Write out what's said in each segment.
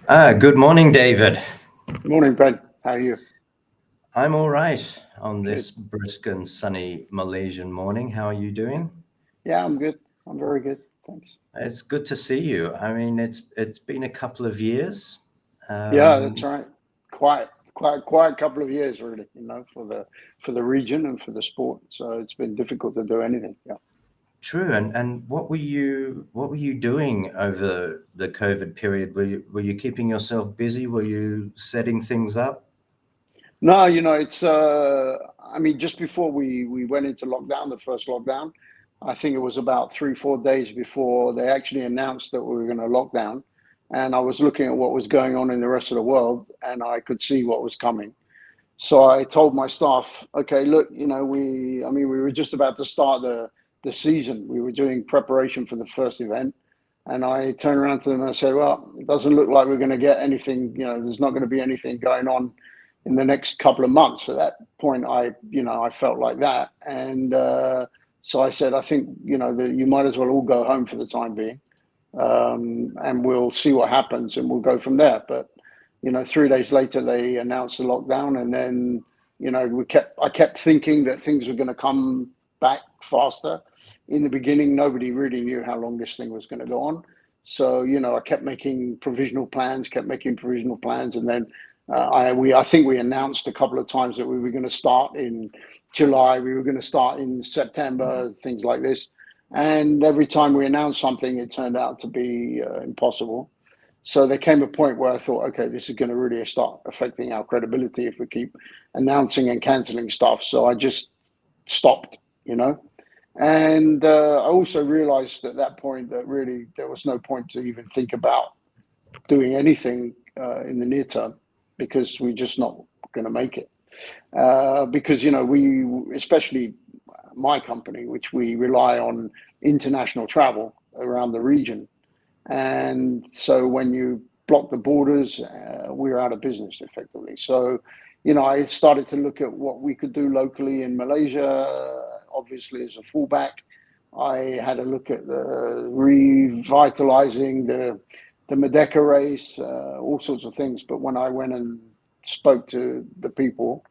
Good morning, David. Morning, Ben. How are you? I'm all right on Good. this brisk and sunny Malaysian morning. How are you Yeah. doing? Yeah, I'm good. I'm very good. Thanks. It's good to see you. I mean, it's been a couple of years. Yeah, that's Um, right. Quite a couple of years really, for the region and for the sport. So it's been difficult to do anything. Yeah. True. And what were you doing over the COVID period? Were you keeping yourself busy? Were you setting things up? No, it's I mean, just before we went into lockdown, the first lockdown, I think it was about 3, 4 days before they actually announced that we were going to lock down. And I was looking at what was going on in the rest of the world and I could see what was coming. So I told my staff, okay, look, we were just about to start the season. We were doing preparation for the first event. And I turned around to them and I said, well, it doesn't look like we're going to get anything, there's not going to be anything going on in the next couple of months. At that point, I felt like that. And so I said, I think, that you might as well all go home for the time being. And we'll see what happens and we'll go from there. But 3 days later they announced the lockdown, and then I kept thinking that things were going to come back faster. In the beginning, nobody really knew how long this thing was going to go on. So I kept making provisional plans, and then I think we announced a couple of times that we were going to start in July, we were going to start in September, things like this. And every time we announced something, it turned out to be impossible. So there came a point where I thought, okay, this is going to really start affecting our credibility if we keep announcing and canceling stuff. So I just stopped, you know. And I also realized at that point that really there was no point to even think about doing anything in the near term because we're just not going to make it. Because, we, especially my company, which we rely on international travel around the region, and so when you block the borders, we're out of business effectively. So, I started to look at what we could do locally in Malaysia, obviously as a fallback. I had a look at the revitalizing the Merdeka race, all sorts of things. But when I went and spoke to the people,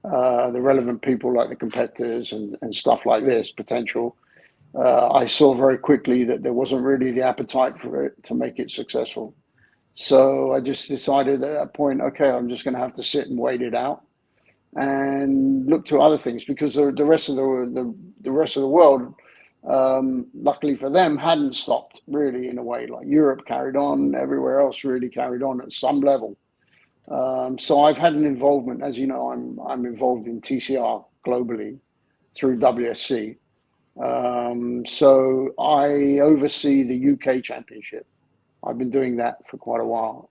the relevant people like the competitors and stuff like this, potential, I saw very quickly that there wasn't really the appetite for it to make it successful. So I just decided at that point, okay, I'm just going to have to sit and wait it out and look to other things because the rest of the rest of the world, luckily for them, hadn't stopped really in a way. Like Europe carried on, everywhere else really carried on at some level. So I've had an involvement, as you know, I'm involved in TCR globally through WSC. So I oversee the UK Championship. I've been doing that for quite a while.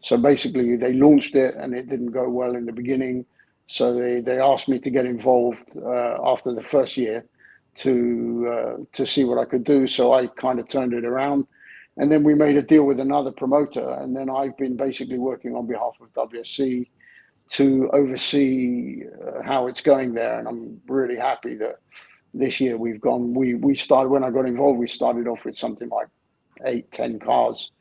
So basically, they launched it and it didn't go well in the beginning. So they asked me to get involved after the first year to see what I could do. So I kind of turned it around. And then we made a deal with another promoter. And then I've been basically working on behalf of WSC to oversee how it's going there. And I'm really happy that this year we started, when I got involved, we started off with something like 8, 10 cars,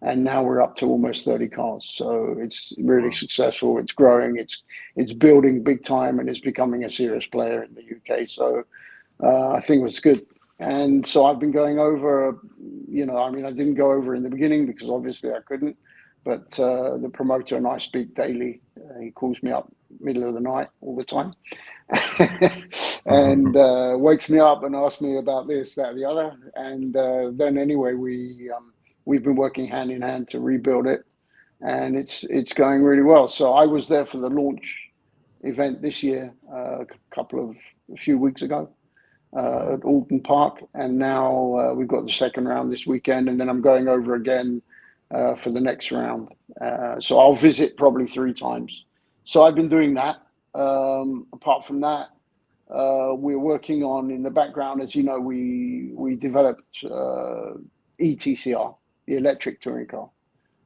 and now we're up to almost 30 cars. So it's really Wow. successful. It's growing. It's building big time, and it's becoming a serious player in the UK. So I think it was good. And so I've been going over. I didn't go over in the beginning because obviously I couldn't. But the promoter and I speak daily. He calls me up middle of the night all the time, and wakes me up and asks me about this, that, the other. And then anyway, we've been working hand in hand to rebuild it, and it's going really well. So I was there for the launch event this year, a few weeks ago, at Alton Park, and now we've got the second round this weekend, and then I'm going over again for the next round. So I'll visit probably 3 times. So I've been doing that. Apart from that, we're working on in the background, as you know, we developed ETCR, the electric touring car,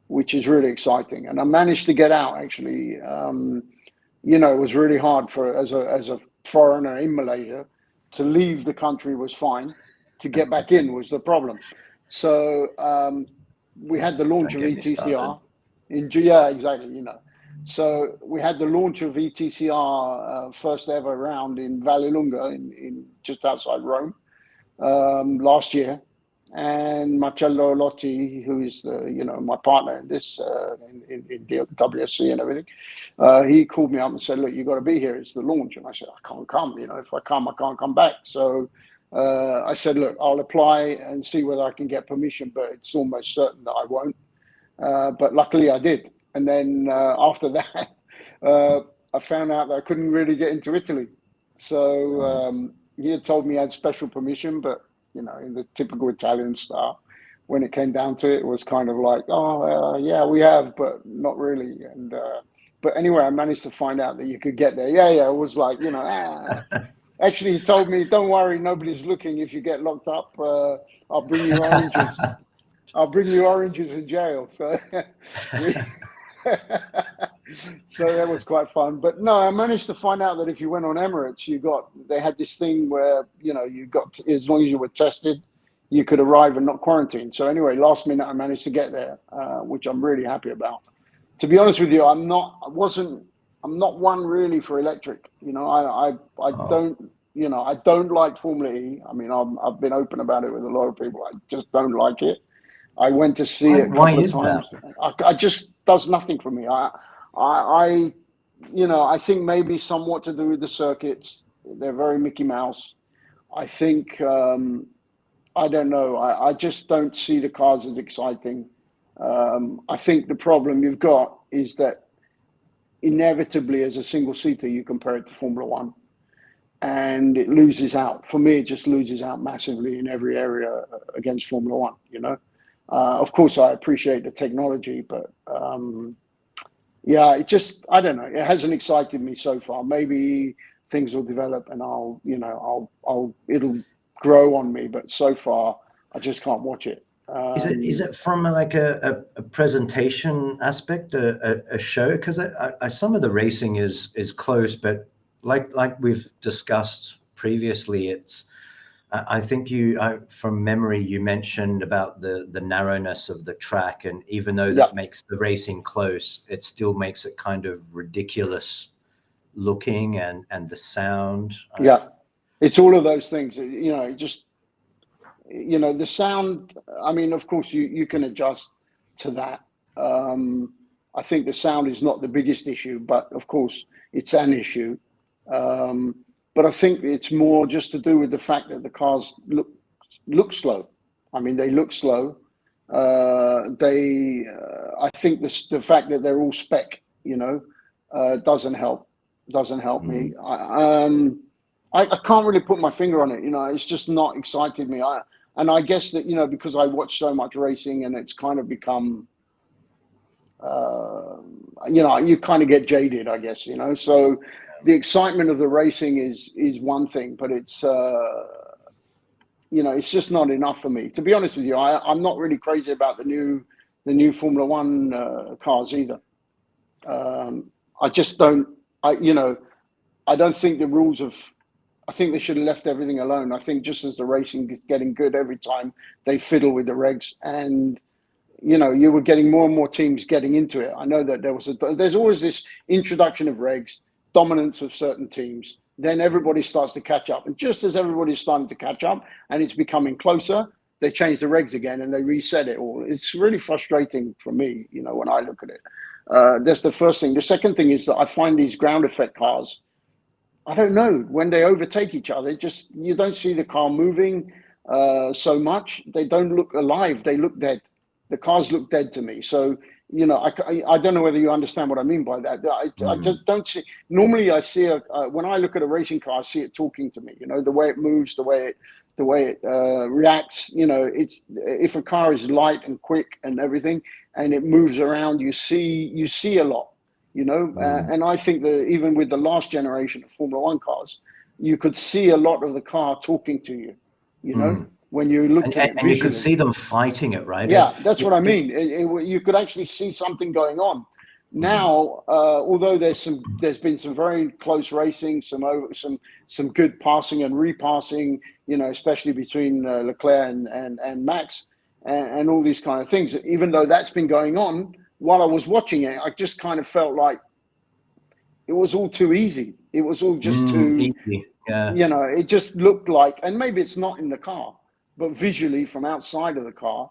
which is really exciting. And I managed to get out actually. It was really hard for as a foreigner in Malaysia to leave the country was fine. To get back in was the problem. So we had the launch Don't of get me started. ETCR yeah, exactly, you know. So we had the launch of ETCR, first ever round in Vallelunga in just outside Rome, last year. And Marcello Lotti, who is my partner in this in WSC and everything, he called me up and said, "Look, you got to be here. It's the launch." And I said, "I can't come. You know, if I come, I can't come back." So I said, "Look, I'll apply and see whether I can get permission, but it's almost certain that I won't." But luckily, I did. And then after that, I found out that I couldn't really get into Italy. So he had told me I had special permission, but in the typical Italian style, when it came down to it, it was kind of like, oh, yeah, we have, but not really. And but anyway, I managed to find out that you could get there. Yeah, it was like, Actually, he told me, don't worry, nobody's looking. If you get locked up, I'll bring you oranges. I'll bring you oranges in jail. So so that was quite fun. But no, I managed to find out that if you went on Emirates, they had this thing where, you got to, as long as you were tested, you could arrive and not quarantine. So anyway, last minute, I managed to get there, which I'm really happy about. To be honest with you, I'm not one really for electric. I don't, I don't like Formula E. I mean, I've been open about it with a lot of people. I just don't like it. I went to see it a Why couple of is times. that? I just does nothing for me. I think maybe somewhat to do with the circuits. They're very Mickey Mouse. I think I don't know. I just don't see the cars as exciting. I think the problem you've got is that inevitably, as a single seater, you compare it to Formula One, and it loses out. For me, it just loses out massively in every area against Formula One. Of course, I appreciate the technology, but yeah, I don't know. It hasn't excited me so far. Maybe things will develop and it'll grow on me. But so far, I just can't watch it. Is it from like a presentation aspect, a show? Because some of the racing is close, but like we've discussed previously, I think from memory, you mentioned about the narrowness of the track, and even though Yeah, that makes the racing close, it still makes it kind of ridiculous looking, and the sound. yeah. It's all of those things. It just the sound. I mean, of course, you can adjust to that. I think the sound is not the biggest issue, but of course, it's an issue. But I think it's more just to do with the fact that the cars look slow. I mean, they look slow. I think the fact that they're all spec, doesn't help. Doesn't help me. I can't really put my finger on it. It's just not excited me. And I guess that because I watch so much racing, and it's kind of become, you kind of get jaded, I guess. So the excitement of the racing is one thing, but it's it's just not enough for me. To be honest with you, I'm not really crazy about the new Formula One cars either. I just don't. I don't think the rules of. I think they should have left everything alone. I think just as the racing is getting good every time, they fiddle with the regs, and you were getting more and more teams getting into it. I know that there's always this introduction of regs, dominance of certain teams. Then everybody starts to catch up, and just as everybody's starting to catch up and it's becoming closer, they change the regs again and they reset it all. It's really frustrating for me, when I look at it. That's the first thing. The second thing is that I find these ground effect cars, I don't know, when they overtake each other, you don't see the car moving so much. They don't look alive. They look dead. The cars look dead to me. So, I don't know whether you understand what I mean by that. I just don't see. Normally, I see when I look at a racing car, I see it talking to me. The way it moves, the way it reacts. It's if a car is light and quick and everything, and it moves around, you see a lot. And I think that even with the last generation of Formula One cars, you could see a lot of the car talking to you, when you looked at it And you could visually. see them fighting it, right? Yeah, that's what I mean. You could actually see something going on. Now, although there's been some very close racing, some good passing and repassing, especially between Leclerc and Max, and all these kind of things. Even though that's been going on while I was watching it, I just kind of felt like it was all too easy. It was all just too, Easy. Yeah. it just looked like, and maybe it's not in the car, but visually from outside of the car,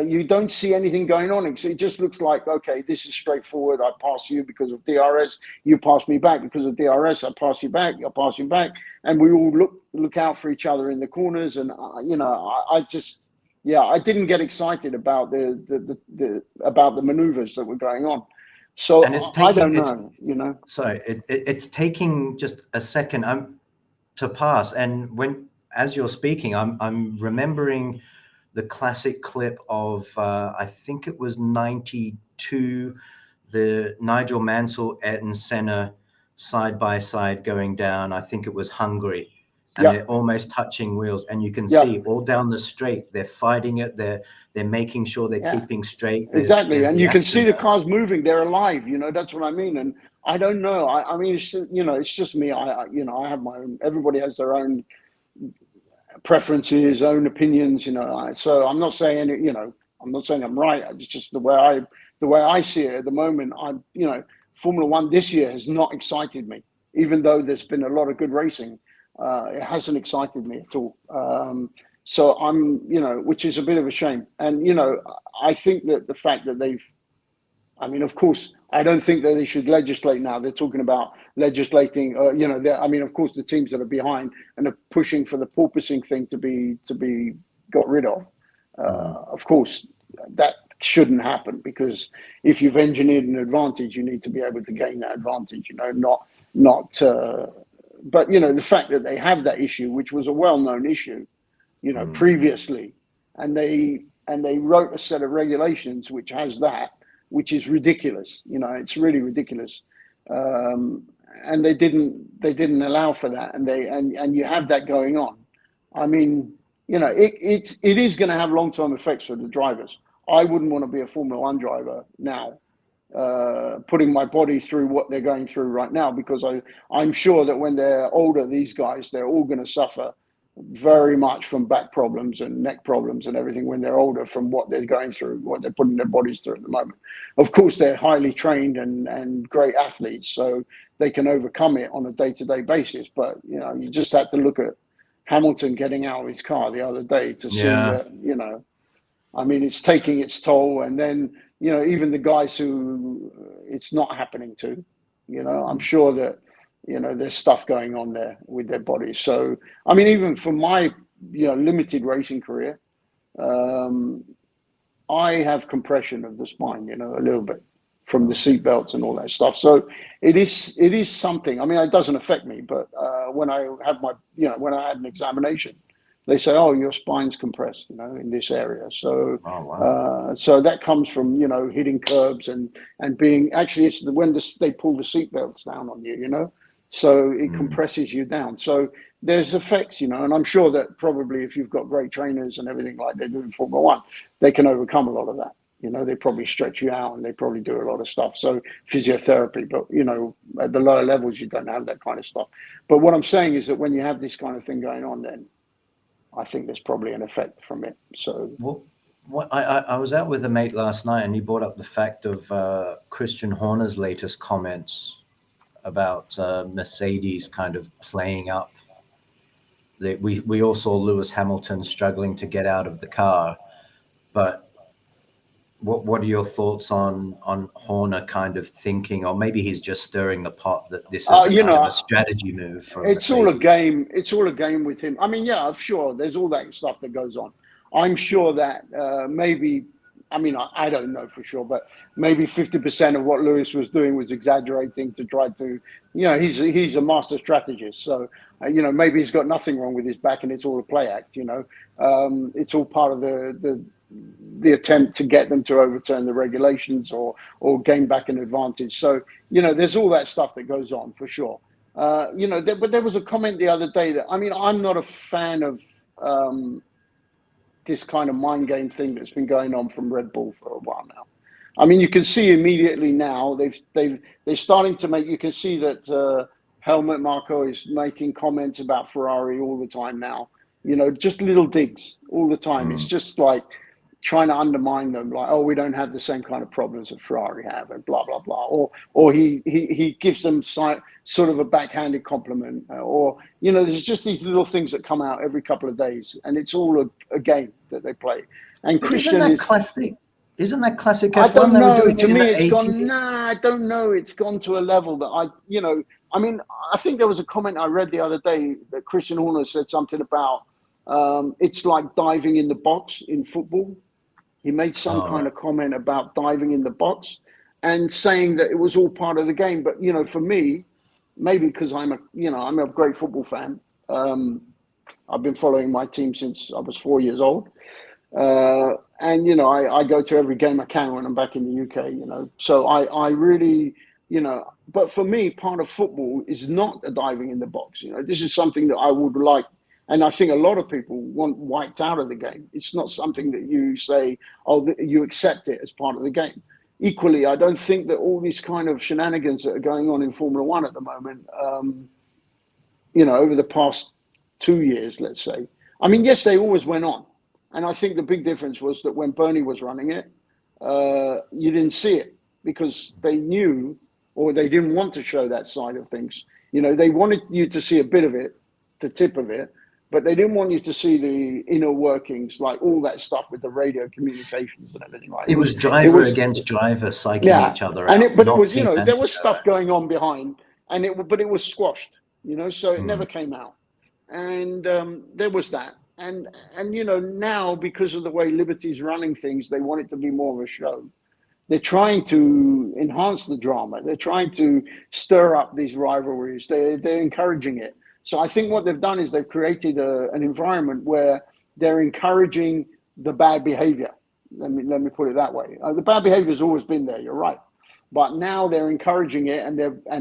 you don't see anything going on. It just looks like, okay, this is straightforward. I pass you because of DRS. You pass me back because of DRS. I pass you back. I pass you back. And we all look out for each other in the corners. And, I just, I didn't get excited about about the maneuvers that were going on. So And I don't know, So it's taking just a second to pass. And as you're speaking, I'm remembering the classic clip of I think it was 92, the Nigel Mansell, Ayrton Senna side by side going down. I think it was Hungary, and they're almost touching wheels, and you can see all down the straight they're fighting it. They're making sure they're keeping straight. Exactly, and the you can see the action. cars moving; they're alive. That's what I mean. And I don't know. I mean, it's just me. I have my own. Everybody has their own preferences, own opinions. So I'm not saying I'm not saying I'm right. It's just the way I see it at the moment. Formula One this year has not excited me, even though there's been a lot of good racing. It hasn't excited me at all. So I'm, which is a bit of a shame. And, I think that the fact that of course, I don't think that they should legislate now. They're talking about legislating, of course, the teams that are behind and are pushing for the porpoising thing to be got rid of. Of course, that shouldn't happen, because if you've engineered an advantage, you need to be able to gain that advantage, but, the fact that they have that issue, which was a well-known issue, previously, and they wrote a set of regulations which has that, which is ridiculous. It's really ridiculous. And they didn't allow for that, and you have that going on. I mean, it is going to have long-term effects for the drivers. I wouldn't want to be a Formula One driver now, putting my body through what they're going through right now, because I'm sure that when they're older, these guys, they're all going to suffer very much from back problems and neck problems and everything when they're older, from what they're going through, what they're putting their bodies through at the moment. Of course, they're highly trained and great athletes, so they can overcome it on a day-to-day basis. But, you just had to look at Hamilton getting out of his car the other day to see that, it's taking its toll. And then, even the guys who it's not happening to, I'm sure that, there's stuff going on there with their bodies. So, even for my, limited racing career, I have compression of the spine, a little bit from the seat belts and all that stuff. So it is something. It doesn't affect me, but when I have when I had an examination, they say, "Oh, your spine's compressed, in this area." So, so that comes from hitting curbs and being, actually, it's when they pull the seat belts down on you, so it compresses you down. So there's effects, and I'm sure that probably if you've got great trainers and everything like they do in Formula One, they can overcome a lot of that. They probably stretch you out and they probably do a lot of stuff. So physiotherapy, but at the lower levels, you don't have that kind of stuff. But what I'm saying is that when you have this kind of thing going on, then I think there's probably an effect from it. So, I was out with a mate last night, and he brought up the fact of Christian Horner's latest comments about Mercedes kind of playing up. We all saw Lewis Hamilton struggling to get out of the car, but what are your thoughts on Horner kind of thinking, or maybe he's just stirring the pot that this is a strategy move from it's Mercedes? all a game. It's all a game with him. I'm sure there's all that stuff that goes on. I'm sure that maybe, I don't know for sure, but maybe 50% of what Lewis was doing was exaggerating to try to, he's a master strategist. So, maybe he's got nothing wrong with his back and it's all a play act, it's all part of the attempt to get them to overturn the regulations or gain back an advantage. So, there's all that stuff that goes on for sure. But there was a comment the other day that, I'm not a fan of this kind of mind game thing that's been going on from Red Bull for a while now. You can see immediately now they're starting to make. You can see that Helmut Marko is making comments about Ferrari all the time now. Just little digs all the time. It's just like trying to undermine them, like, oh, we don't have the same kind of problems that Ferrari have, and blah blah blah, or he gives them sort of a backhanded compliment, or there's just these little things that come out every couple of days, and it's all a game that they play. And But Christian classic? Isn't that classic I F1? don't They were know. doing To it in me, the it's 80s. gone. Nah, I don't know. It's gone to a level that I mean, I think there was a comment I read the other day that Christian Horner said something about it's like diving in the box in football. He made some Oh, kind right. of comment about diving in the box and saying that it was all part of the game. But for me, maybe because I'm a great football fan. I've been following my team since I was 4 years old. And I go to every game I can when I'm back in the UK. So I really, but for me, part of football is not a diving in the box. This is something that I would like, and I think a lot of people want wiped out of the game. It's not something that you say, oh, you accept it as part of the game. Equally, I don't think that all these kind of shenanigans that are going on in Formula One at the moment, over the past 2 years, let's say. I mean, yes, they always went on. And I think the big difference was that when Bernie was running it, you didn't see it because they knew, or they didn't want to show that side of things. They wanted you to see a bit of it, the tip of it, but they didn't want you to see the inner workings, like all that stuff with the radio communications and everything. Like It was it driver was, against driver psyching yeah. each other And out, but it not was, team there was manager. stuff going on behind, but it was squashed, so it never Mm. came out. And there was that. And now, because of the way Liberty's running things, they want it to be more of a show. They're trying to enhance the drama. They're trying to stir up these rivalries. They're encouraging it. So I think what they've done is they've created an environment where they're encouraging the bad behavior. Let me put it that way. The bad behavior has always been there. You're right, but now they're encouraging it, and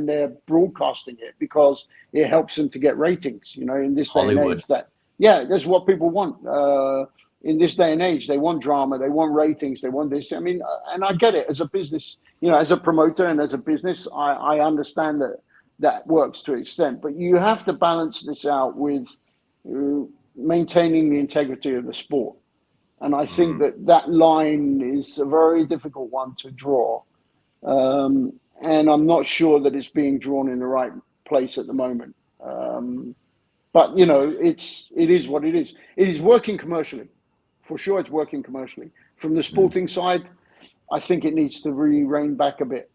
they're broadcasting it because it helps them to get ratings. In this day and Hollywood. age, that's what people want. In this day and age, they want drama, they want ratings, they want this. I mean, and I get it as a business, as a promoter and as a business, I understand that works to an extent, but you have to balance this out with maintaining the integrity of the sport. And I think that line is a very difficult one to draw. And I'm not sure that it's being drawn in the right place at the moment. But it is what it is. It is working commercially, for sure. It's working commercially. From the sporting side, I think it needs to really rein back a bit,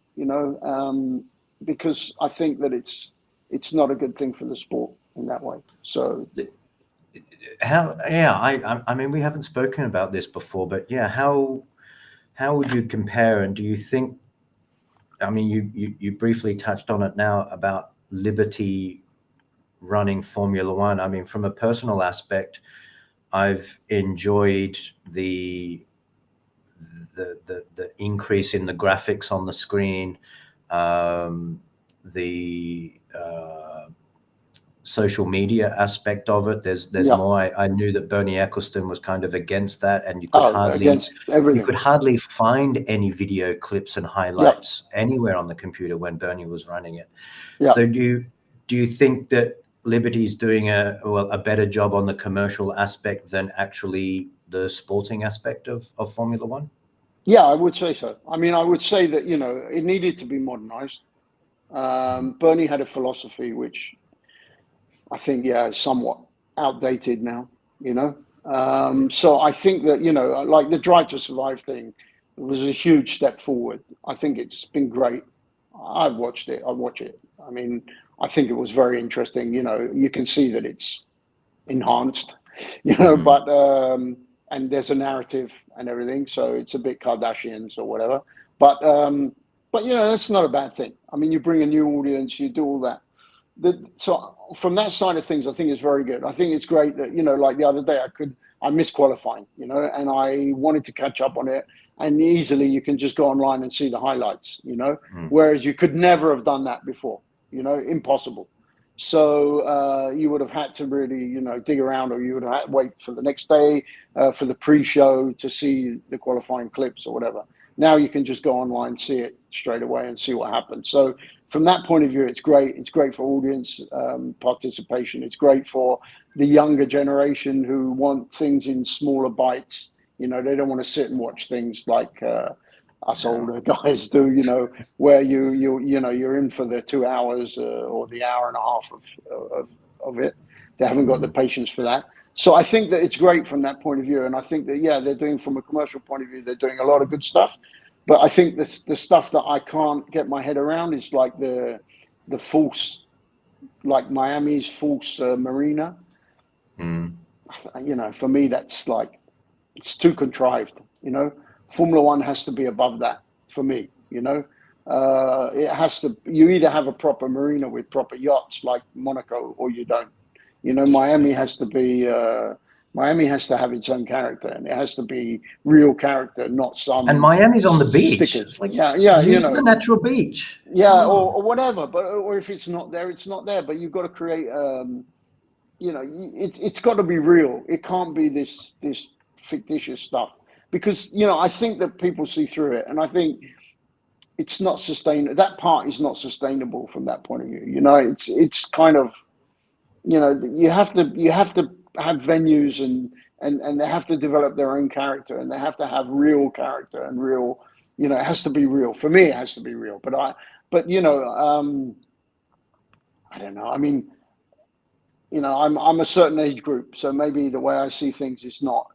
because I think that it's not a good thing for the sport in that way. So I mean, we haven't spoken about this before, but yeah, how would you compare? And do you think, I mean, you briefly touched on it now about Liberty running Formula One. I mean, from a personal aspect, I've enjoyed the increase in the graphics on the screen, the social media aspect of it. There's yeah, more. I knew that Bernie Ecclestone was kind of against that, and you could against everything. hardly find any video clips and Yeah, highlights anywhere on the computer when Bernie was running it. yeah. So do you think that Liberty's doing a better job on the commercial aspect than actually the sporting aspect of Formula One? Yeah, I would say so. I mean, I would say that, it needed to be modernized. Bernie had a philosophy which I think, is somewhat outdated now. So I think that, like the Drive to Survive thing was a huge step forward. I think it's been great. I've watched it. I watch it. I mean, I think it was very interesting. You can see that it's enhanced, but and there's a narrative and everything, so it's a bit Kardashians or whatever. But that's not a bad thing. I mean, you bring a new audience, you do all that. So from that side of things, I think it's very good. I think it's great that like the other day, I missed qualifying, and I wanted to catch up on it, and easily you can just go online and see the highlights, whereas you could never have done that before, impossible. So you would have had to really, dig around, or you would have had to wait for the next day for the pre-show to see the qualifying clips or whatever. Now you can just go online, see it straight away, and see what happens. So from that point of view, it's great. It's great for audience participation. It's great for the younger generation who want things in smaller bites, You know, they don't want to sit and watch things like us No. older guys do. You know, where you're in for the 2 hours or the hour and a half of it. They haven't got the patience for that. So I think that it's great from that point of view, and I think that they're doing, from a commercial point of view, they're doing a lot of good stuff. But I think the stuff that I can't get my head around is like the false, like Miami's false marina. You know, for me, that's like, it's too contrived. You know, Formula One has to be above that for me. You know, it has to. You either have a proper marina with proper yachts like Monaco, or you don't. You know, Miami has to be. Miami has to have its own character, and it has to be real character, not some And Miami's on the beach. stickers. It's like, Yeah, you use know, the natural beach. yeah, or whatever. But or if it's not there, it's not there. But you've got to create. You know, it's got to be real. It can't be this fictitious stuff, because you know, I think that people see through it, and I think it's not sustainable. That part is not sustainable from that point of view. You know, it's kind of, you know, you have to have venues, and they have to develop their own character, and they have to have real character and real, you know, it has to be real. For me, it has to be real. But you know, I don't know. I mean, you know, I'm a certain age group, so maybe the way I see things is not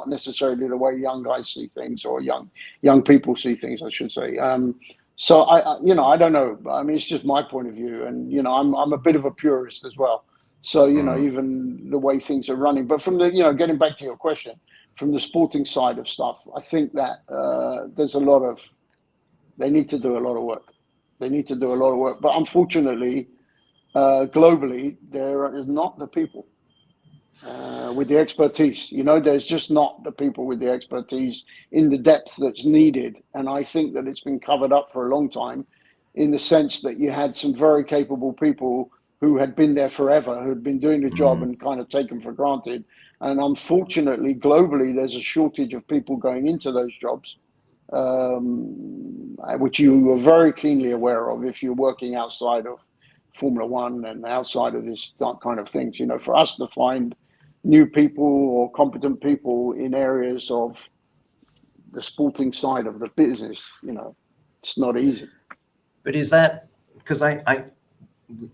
necessarily the way young guys see things, or young people see things, I should say. So you know, I don't know. I mean, it's just my point of view, and you know, I'm a bit of a purist as well. So you know, even the way things are running. But from the, you know, getting back to your question, from the sporting side of stuff, I think that there's a lot of, they need to do a lot of work. They need to do a lot of work, but unfortunately, globally, there is not the people with the expertise. You know, there's just not the people with the expertise in the depth that's needed. And I think that it's been covered up for a long time, in the sense that you had some very capable people who had been there forever, who had been doing the job and kind of taken for granted. And unfortunately, globally, there's a shortage of people going into those jobs, which you are very keenly aware of if you're working outside of Formula One and outside of this kind of things. You know, for us to find new people or competent people in areas of the sporting side of the business, you know, it's not easy. But is that because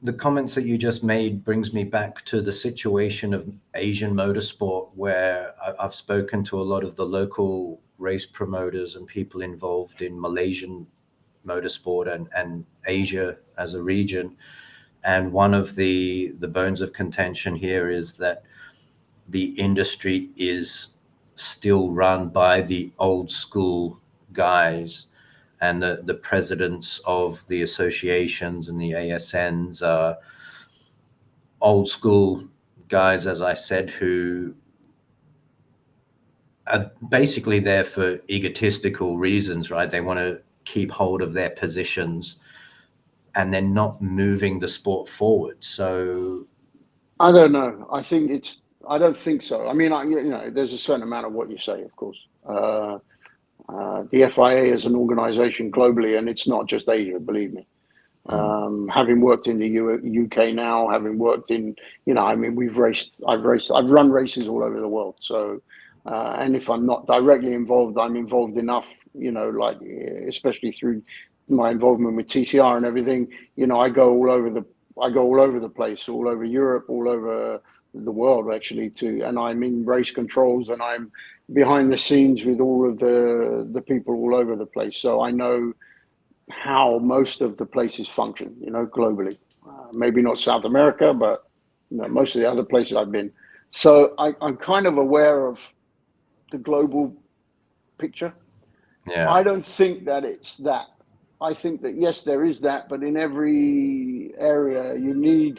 the comments that you just made brings me back to the situation of Asian motorsport, where I've spoken to a lot of the local race promoters and people involved in Malaysian motorsport and Asia as a region. And one of the bones of contention here is that the industry is still run by the old school guys, and the presidents of the associations and the ASNs are old school guys, as I said, who are basically there for egotistical reasons, right? They want to keep hold of their positions, and they're not moving the sport forward. So I don't know. I don't think so. I mean, you know, there's a certain amount of what you say, of course. The FIA is an organization globally, and it's not just Asia, believe me. Having worked in the UK now, having worked in, you know, I mean, I've run races all over the world. So, and if I'm not directly involved, I'm involved enough, you know, like, especially through my involvement with TCR and everything, you know, I go all over the place, all over Europe, all over the world, actually, and I'm in race controls, and I'm behind the scenes with all of the people all over the place. So I know how most of the places function, you know, globally. Maybe not South America, but you know, most of the other places I've been. So I'm kind of aware of the global picture. yeah. I don't think that it's that. I think that, yes, there is that, but in every area you need,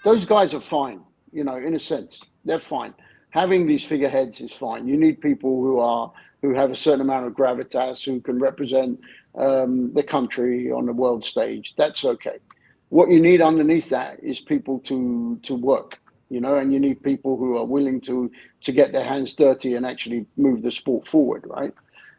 those guys are fine, you know, in a sense, they're fine. Having these figureheads is fine. You need people who have a certain amount of gravitas, who can represent the country on the world stage. That's okay. What you need underneath that is people to work, you know, and you need people who are willing to get their hands dirty and actually move the sport forward, right?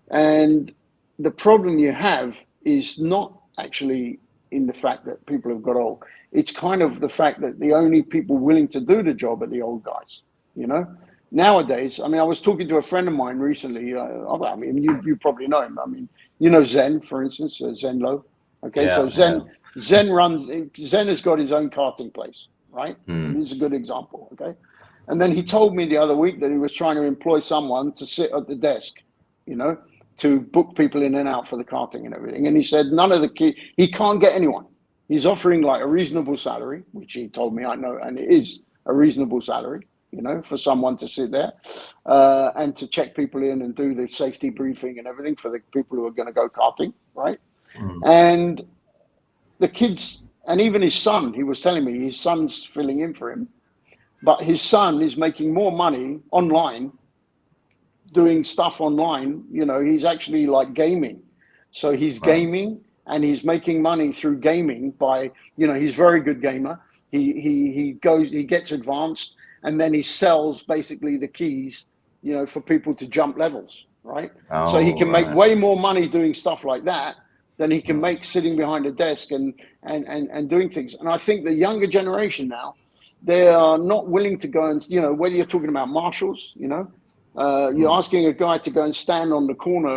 And the problem you have is not actually in the fact that people have got old. It's kind of the fact that the only people willing to do the job are the old guys, you know? Nowadays, I mean, I was talking to a friend of mine recently. I mean, you probably know him. I mean, you know Zen, for instance, Zen Low. Okay, so Yeah, yeah. Zen has got his own karting place, right? Mm. This is a good example. Okay, and then he told me the other week that he was trying to employ someone to sit at the desk, you know, to book people in and out for the karting and everything. And he said none of the he can't get anyone. He's offering like a reasonable salary, which he told me I know, and it is a reasonable salary, you know, for someone to sit there and to check people in and do the safety briefing and everything for the people who are going to go karting, right? Mm. And the kids, and even his son, he was telling me his son's filling in for him, but his son is making more money online, doing stuff online. You know, he's actually like gaming. So he's Wow. gaming and he's making money through gaming by, you know, he's a very good gamer. He gets advanced and then he sells basically the keys, you know, for people to jump levels, right? So he Oh, can make right. way more money doing stuff like that than he can Mm. make sitting behind a desk and doing things. And I think the younger generation now, they are not willing to go and, you know, whether you're talking about marshals, you know, you're Mm. asking a guy to go and stand on the corner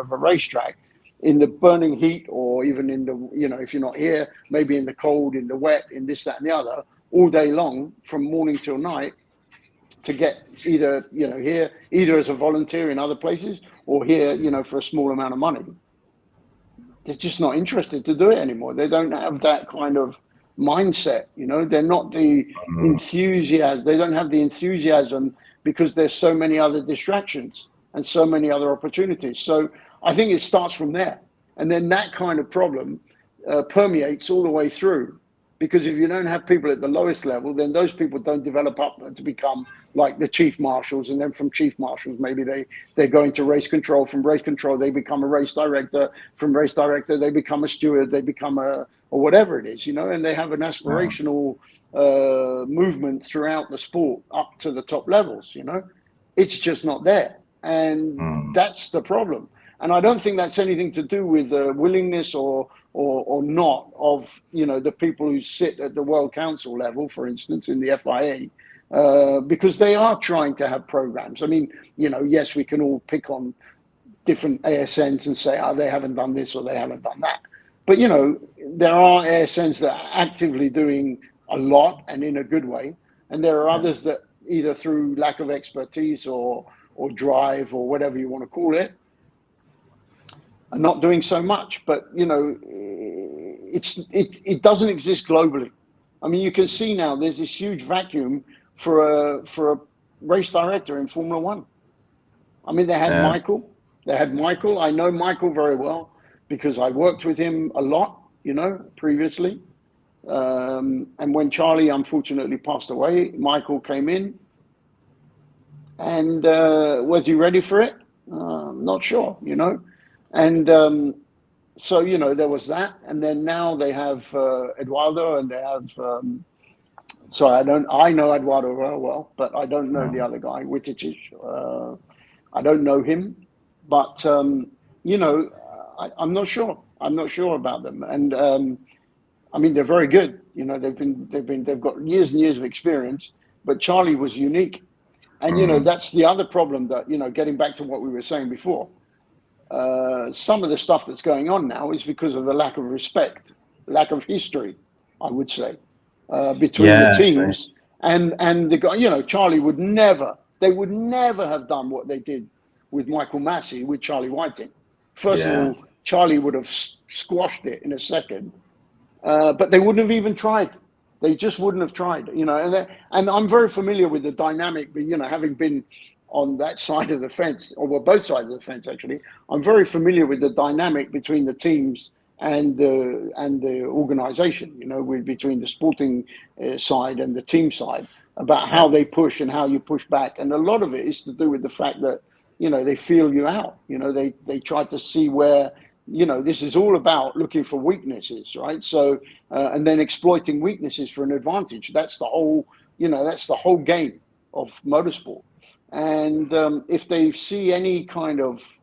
of a racetrack in the burning heat, or even in the, you know, if you're not here, maybe in the cold, in the wet, in this, that, and the other, all day long from morning till night to get either, you know, here, either as a volunteer in other places or here, you know, for a small amount of money. They're just not interested to do it anymore. They don't have that kind of mindset, you know, they're not the Mm. enthusiasm. They don't have the enthusiasm because there's so many other distractions and so many other opportunities. So I think it starts from there. And then that kind of problem permeates all the way through. Because if you don't have people at the lowest level, then those people don't develop up to become like the chief marshals. And then from chief marshals, maybe they're going to race control. From race control, they become a race director. From race director, they become a steward. They become a, or whatever it is, you know, and they have an Yeah. aspirational movement throughout the sport up to the top levels, you know. It's just not there. And Mm. that's the problem. And I don't think that's anything to do with willingness or not of, you know, the people who sit at the World Council level, for instance, in the FIA, because they are trying to have programs. I mean, you know, yes, we can all pick on different ASNs and say, oh, they haven't done this or they haven't done that. But, you know, there are ASNs that are actively doing a lot and in a good way. And there are Yeah. others that either through lack of expertise or drive or whatever you want to call it, are not doing so much. But, you know, it doesn't exist globally. I mean, you can see now there's this huge vacuum for a race director in Formula One. I mean, they had Yeah. Michael. They had Michael. I know Michael very well because I worked with him a lot, you know, previously. And when Charlie unfortunately passed away, Michael came in. And was he ready for it? Not sure, you know. And so, you know, there was that. And then now they have Eduardo and they have, I know Eduardo very well, but I don't know the Mm. other guy, Wittich. I don't know him, but you know, I'm not sure. I'm not sure about them, and I mean they're very good. You know, they've got years and years of experience. But Charlie was unique, and you know Mm. that's the other problem that, you know, getting back to what we were saying before. Some of the stuff that's going on now is because of the lack of respect, lack of history, I would say, between the Yeah. So, teams and the guy. You know, Charlie would never. They would never have done what they did with Michael Massey with Charlie Whiting. First of yeah. all, Charlie would have squashed it in a second, but they wouldn't have even tried. They just wouldn't have tried, you know. And I'm very familiar with the dynamic, but you know, having been on that side of the fence, or well, both sides of the fence actually, I'm very familiar with the dynamic between the teams and the organisation. You know, with between the sporting side and the team side, about Yeah. how they push and how you push back. And a lot of it is to do with the fact that, you know, they feel you out. You know, they try to see where, you know, this is all about looking for weaknesses, right? So and then exploiting weaknesses for an advantage. That's the whole, you know, that's the whole game of motorsport. And if they see any kind of,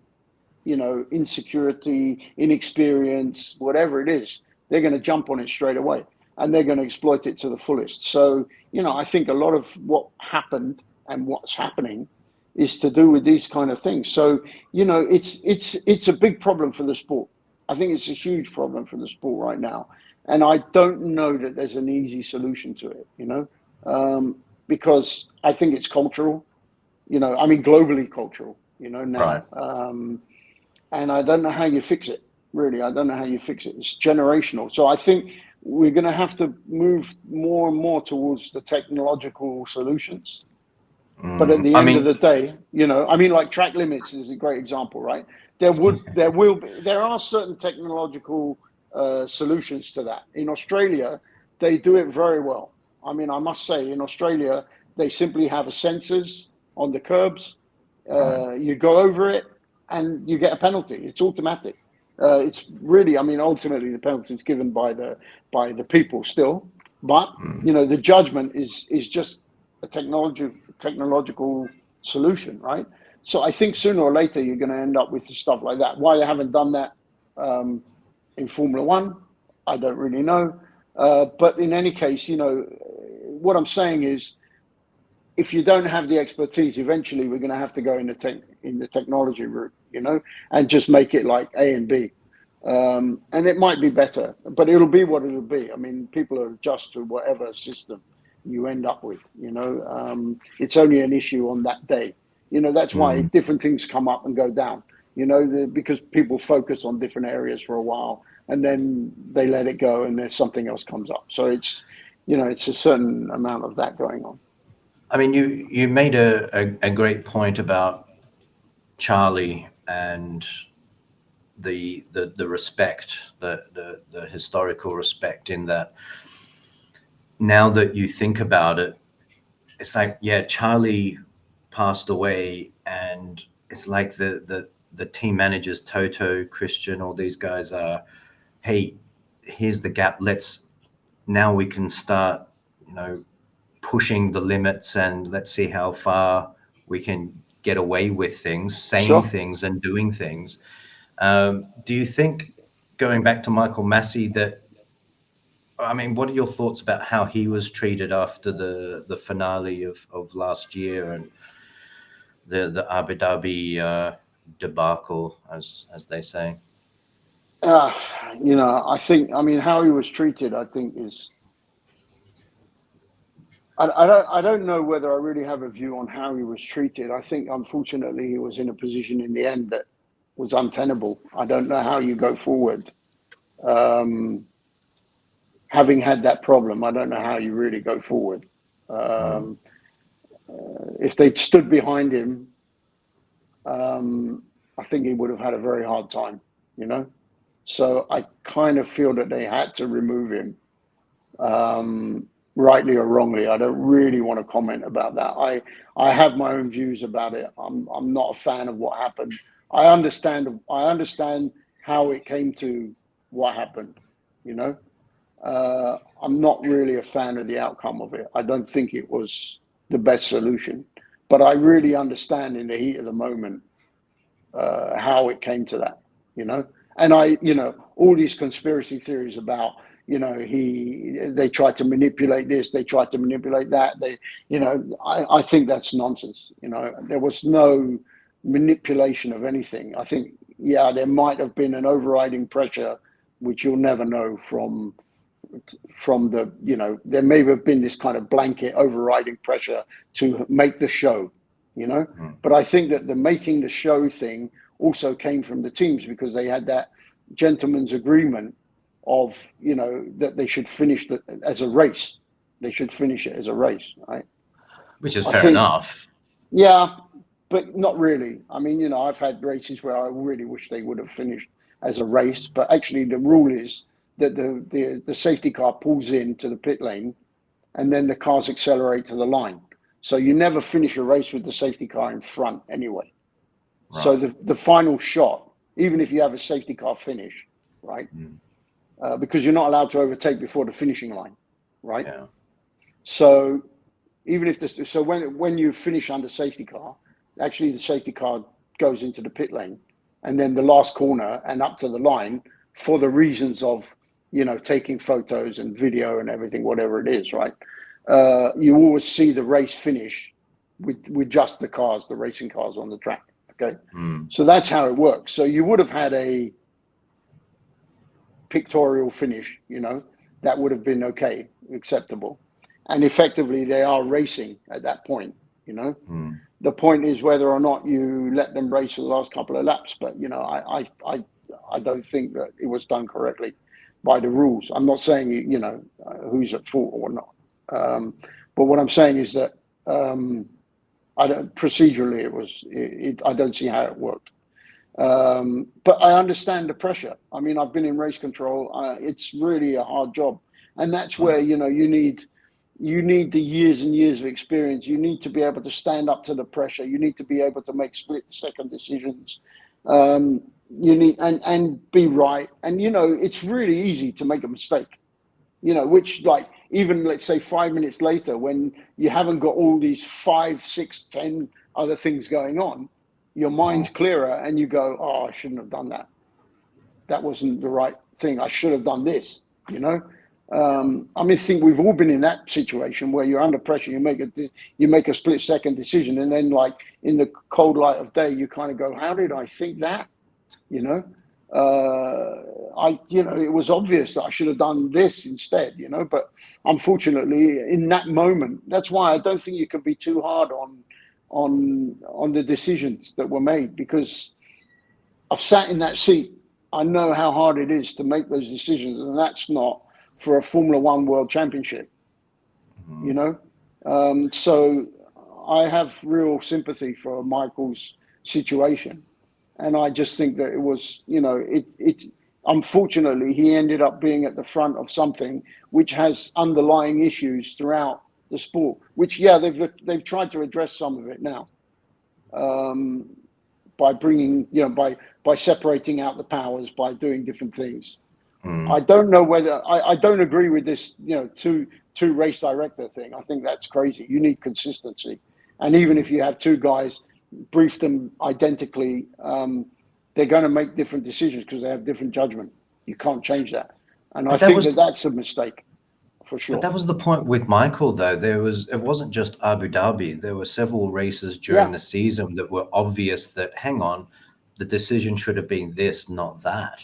you know, insecurity, inexperience, whatever it is, they're going to jump on it straight away and they're going to exploit it to the fullest. So, you know, I think a lot of what happened and what's happening is to do with these kind of things. So, it's a big problem for the sport. I think it's a huge problem for the sport right now. And I don't know that there's an easy solution to it, because I think it's cultural, globally cultural, now. Right. And I don't know how you fix it, really. I don't know how you fix it. It's generational. So I think we're going to have to move more and more towards the technological solutions. But at the I end of the mean, day, like track limits is a great example, right? There are certain technological solutions to that. In Australia, they do it very well. I mean, I must say, in Australia, they simply have a sensors on the curbs. right. You go over it, and you get a penalty. It's automatic. It's really, ultimately the penalty is given by the people still, but the judgment is just a technological solution, right? So I think sooner or later you're going to end up with stuff like that. Why they haven't done that in Formula One, I don't really know. But in any case, what I'm saying is, if you don't have the expertise, eventually we're going to have to go in the technology route, and just make it like A and B. And it might be better, but it'll be what it'll be. I mean, people are adjust to whatever system you end up with, it's only an issue on that day. That's why different things come up and go down, because people focus on different areas for a while and then they let it go and there's something else comes up. So it's a certain amount of that going on. I mean, you made a great point about Charlie and the respect, the historical respect, in that now that you think about it, it's like, yeah, Charlie passed away, and it's like the team managers, Toto, Christian, all these guys are, hey, here's the gap. Now we can start, pushing the limits, and let's see how far we can get away with things, saying Sure. things and doing things. Do you think, going back to Michael Massey, I mean, what are your thoughts about how he was treated after the finale of last year and the Abu Dhabi debacle, as they say? Uh, how he was treated, I think is, I don't know whether I really have a view on how he was treated. I think, unfortunately, he was in a position in the end that was untenable. I don't know how you go forward. Having had that problem, I don't know how you really go forward. Um, if they'd stood behind him, I think he would have had a very hard time, So I kind of feel that they had to remove him, rightly or wrongly. I don't really want to comment about that. I have my own views about it. I'm not a fan of what happened. I understand how it came to what happened, I'm not really a fan of the outcome of it. I don't think it was the best solution, but I really understand in the heat of the moment how it came to that, And all these conspiracy theories about, they tried to manipulate this, they tried to manipulate that. I think that's nonsense. There was no manipulation of anything. I think, yeah, there might have been an overriding pressure, which you'll never know from there may have been this kind of blanket overriding pressure to make the show, but I think that the making the show thing also came from the teams, because they had that gentleman's agreement of, that they should finish as a race. They should finish it as a race, right? Which is I fair think, enough. yeah, but not really. I mean, I've had races where I really wish they would have finished as a race, but actually the rule is that the safety car pulls into the pit lane and then the cars accelerate to the line. So you never finish a race with the safety car in front anyway. So Right. the final shot, even if you have a safety car finish, right? Because you're not allowed to overtake before the finishing line, right? Yeah. So even if when you finish under safety car, actually the safety car goes into the pit lane, and then the last corner and up to the line, for the reasons of taking photos and video and everything, whatever it is, right? You always see the race finish with just the cars, the racing cars on the track. Okay, Mm. so that's how it works. So you would have had a pictorial finish, that would have been okay, acceptable, and effectively they are racing at that point. Mm. The point is whether or not you let them race for the last couple of laps. But I don't think that it was done correctly by the rules. I'm not saying who's at fault or not, but what I'm saying is that I don't procedurally I don't see how it worked. But I understand the pressure. I mean, I've been in race control. It's really a hard job, and that's where you need the years and years of experience. You need to be able to stand up to the pressure. You need to be able to make split-second decisions. You need and be right. And it's really easy to make a mistake. Which, like, even let's say 5 minutes later, when you haven't got all these 5, 6, 10 other things going on, your mind's clearer and you go, oh, I shouldn't have done that. That wasn't the right thing. I should have done this. I think we've all been in that situation where you're under pressure. You make a split-second decision, and then, like, in the cold light of day, you kind of go, how did I think that? It was obvious that I should have done this instead, but unfortunately in that moment, that's why I don't think you can be too hard on the decisions that were made, because I've sat in that seat. I know how hard it is to make those decisions, and that's not for a Formula One World Championship, so I have real sympathy for Michael's situation. And I just think that it was, unfortunately, he ended up being at the front of something which has underlying issues throughout the sport, which, they've tried to address some of it now, by bringing, by separating out the powers, by doing different things. I don't know whether, I don't agree with this, two race director thing. I think that's crazy. You need consistency. And even if you have two guys, brief them identically, they're going to make different decisions because they have different judgment. You can't change that. And I think that's a mistake, for sure. But that was the point with Michael, though. It wasn't just Abu Dhabi. There were several races during the season that were obvious that, hang on, the decision should have been this, not that.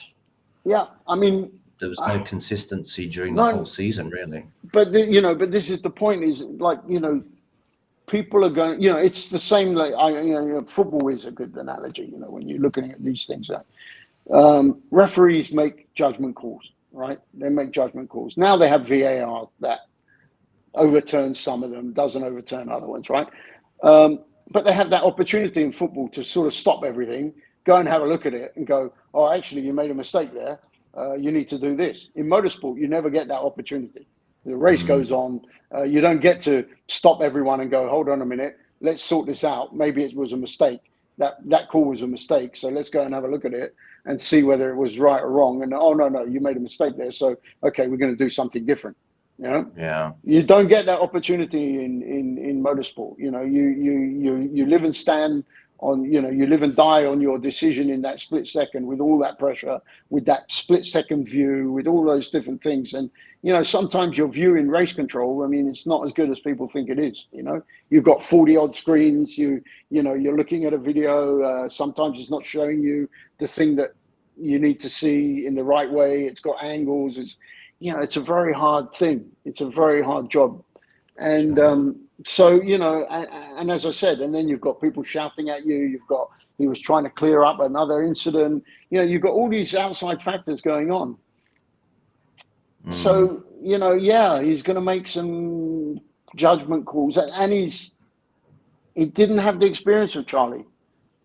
Yeah, I mean, there was no consistency during the whole season, really. But but this is the point: is, like, people are going. It's the same. Like, football is a good analogy. When you're looking at these things, referees make judgment calls, right? They make judgment calls. Now they have VAR that overturns some of them, doesn't overturn other ones, right? But they have that opportunity in football to sort of stop everything, go and have a look at it, and go, "Oh, actually, you made a mistake there. You need to do this." In motorsport, you never get that opportunity. The race goes on. You don't get to stop everyone and go, "Hold on a minute, let's sort this out. Maybe it was a mistake. That call was a mistake. So let's go and have a look at it and see whether it was right or wrong." And, "Oh, no, you made a mistake there. So, okay, we're going to do something different." Yeah. You don't get that opportunity in motorsport. You live and stand on, you live and die on your decision in that split second, with all that pressure, with that split second view, with all those different things. And, sometimes your view in race control, I mean, it's not as good as people think it is. You've got 40 odd screens, you're looking at a video. Sometimes it's not showing you the thing that you need to see in the right way. It's got angles. It's a very hard thing. It's a very hard job. And, so, and as I said, and then you've got people shouting at you. He was trying to clear up another incident. You've got all these outside factors going on. So, he's going to make some judgment calls, and he didn't have the experience of Charlie.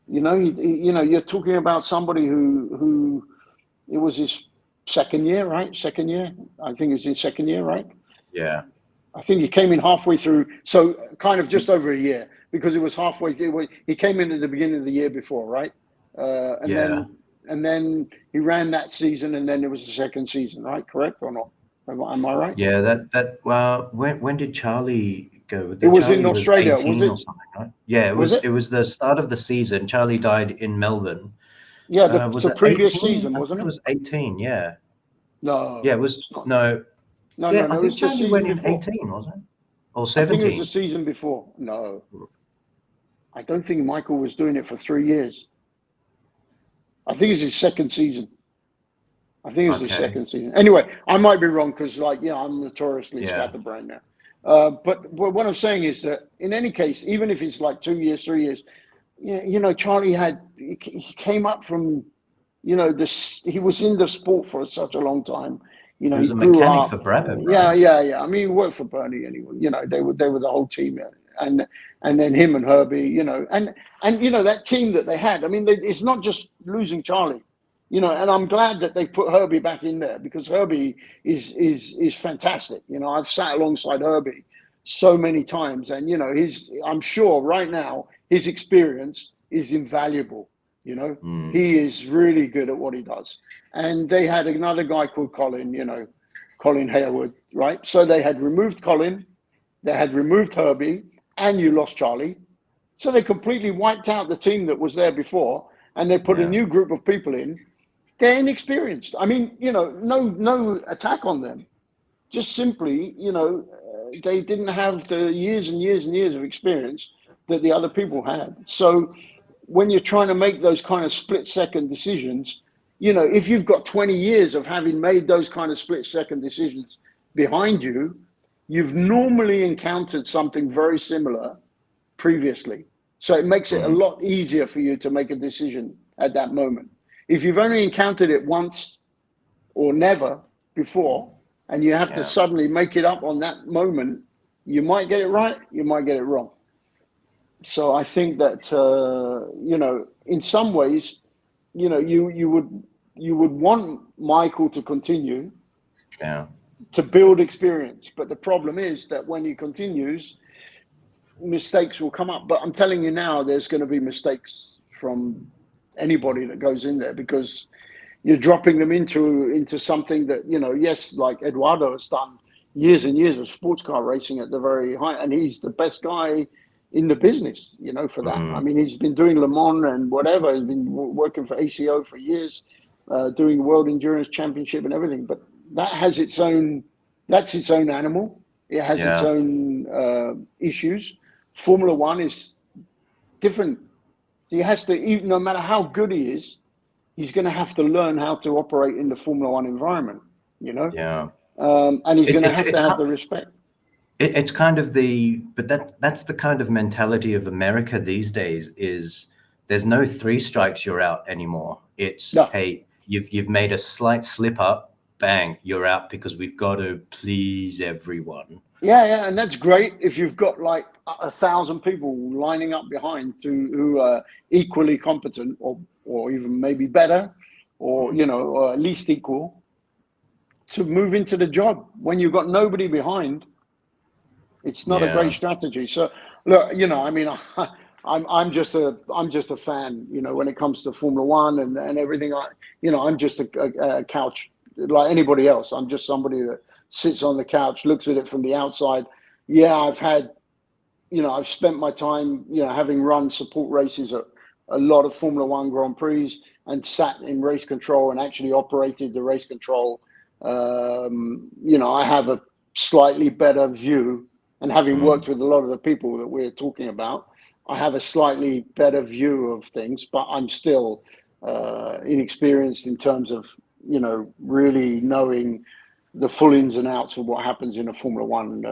You're talking about somebody who it was his second year, right? Second year. I think it was his second year, right? Yeah. I think he came in halfway through, so kind of just over a year, because it was halfway through. He came in at the beginning of the year before, right? And then he ran that season, and then there was the second season, right? Correct or not? Am I right? Yeah, well, when did Charlie go? It was Charlie in Australia, was 18 was it? or something, right? Yeah, it was the start of the season. Charlie died in Melbourne. Yeah, was the it previous 18? season, wasn't it? It was 18, yeah. No. Yeah, it was no. No, Yeah, no, I it think was the Charlie season went in before. 18, wasn't it? Or I think it was 17. the season before. No. I don't think Michael was doing it for 3 years. I think it's his second season. Okay. Anyway, I might be wrong because, like, I'm notoriously Yeah. scatterbrained now. But what I'm saying is that in any case, even if it's like 2 years, 3 years, Charlie he came up from, he was in the sport for such a long time. He He was a grew mechanic up. for Brabham, Yeah, right? yeah, yeah. I mean, he worked for Bernie anyway. They were the whole team, and then him and Herbie. And that team that they had. I mean, it's not just losing Charlie. And I'm glad that they put Herbie back in there because Herbie is fantastic. I've sat alongside Herbie so many times, and I'm sure right now his experience is invaluable. He is really good at what he does. And they had another guy called Colin Hayward, right? So they had removed Colin, they had removed Herbie, and you lost Charlie. So they completely wiped out the team that was there before, and they put a Yeah. new group of people in. They're inexperienced. I mean, no attack on them. Just simply, they didn't have the years and years and years of experience that the other people had. So when you're trying to make those kind of split-second decisions, if you've got 20 years of having made those kind of split-second decisions behind you, you've normally encountered something very similar previously. So it makes it a lot easier for you to make a decision at that moment. If you've only encountered it once or never before, and you have to Yeah. suddenly make it up on that moment, you might get it right, you might get it wrong. So I think that in some ways, you would want Michael to continue Yeah. to build experience, but the problem is that when he continues, mistakes will come up. But I'm telling you now, there's going to be mistakes from anybody that goes in there because you're dropping them into something that yes, like Eduardo has done years and years of sports car racing at the very high, and he's the best guy in the business, for that. I mean, he's been doing Le Mans and whatever. He's been working for ACO for years, doing World Endurance Championship and everything. But that's its own animal. It has its Yeah. own issues. Formula One is different. He has to, even no matter how good he is, he's going to have to learn how to operate in the Formula One environment, Yeah. and he's going to have It's the respect. it's kind of but that's the kind of mentality of America these days. Is there's no 3 strikes, you're out anymore. It's No. hey, you've made a slight slip up, bang, you're out because we've got to please everyone. Yeah, and that's great if you've got like 1,000 people lining up behind who are equally competent or even maybe better, or or at least equal to move into the job. When you've got nobody behind, it's not a great Yeah. strategy. So look, I mean, I'm just a fan. When it comes to Formula One and everything, I'm just a couch like anybody else. I'm just somebody that sits on the couch, looks at it from the outside. Yeah, I've spent my time, having run support races at a lot of Formula One Grand Prix and sat in race control and actually operated the race control. I have a slightly better view, and having worked with a lot of the people that we're talking about, I have a slightly better view of things, but I'm still inexperienced in terms of, really knowing the full ins and outs of what happens in a Formula One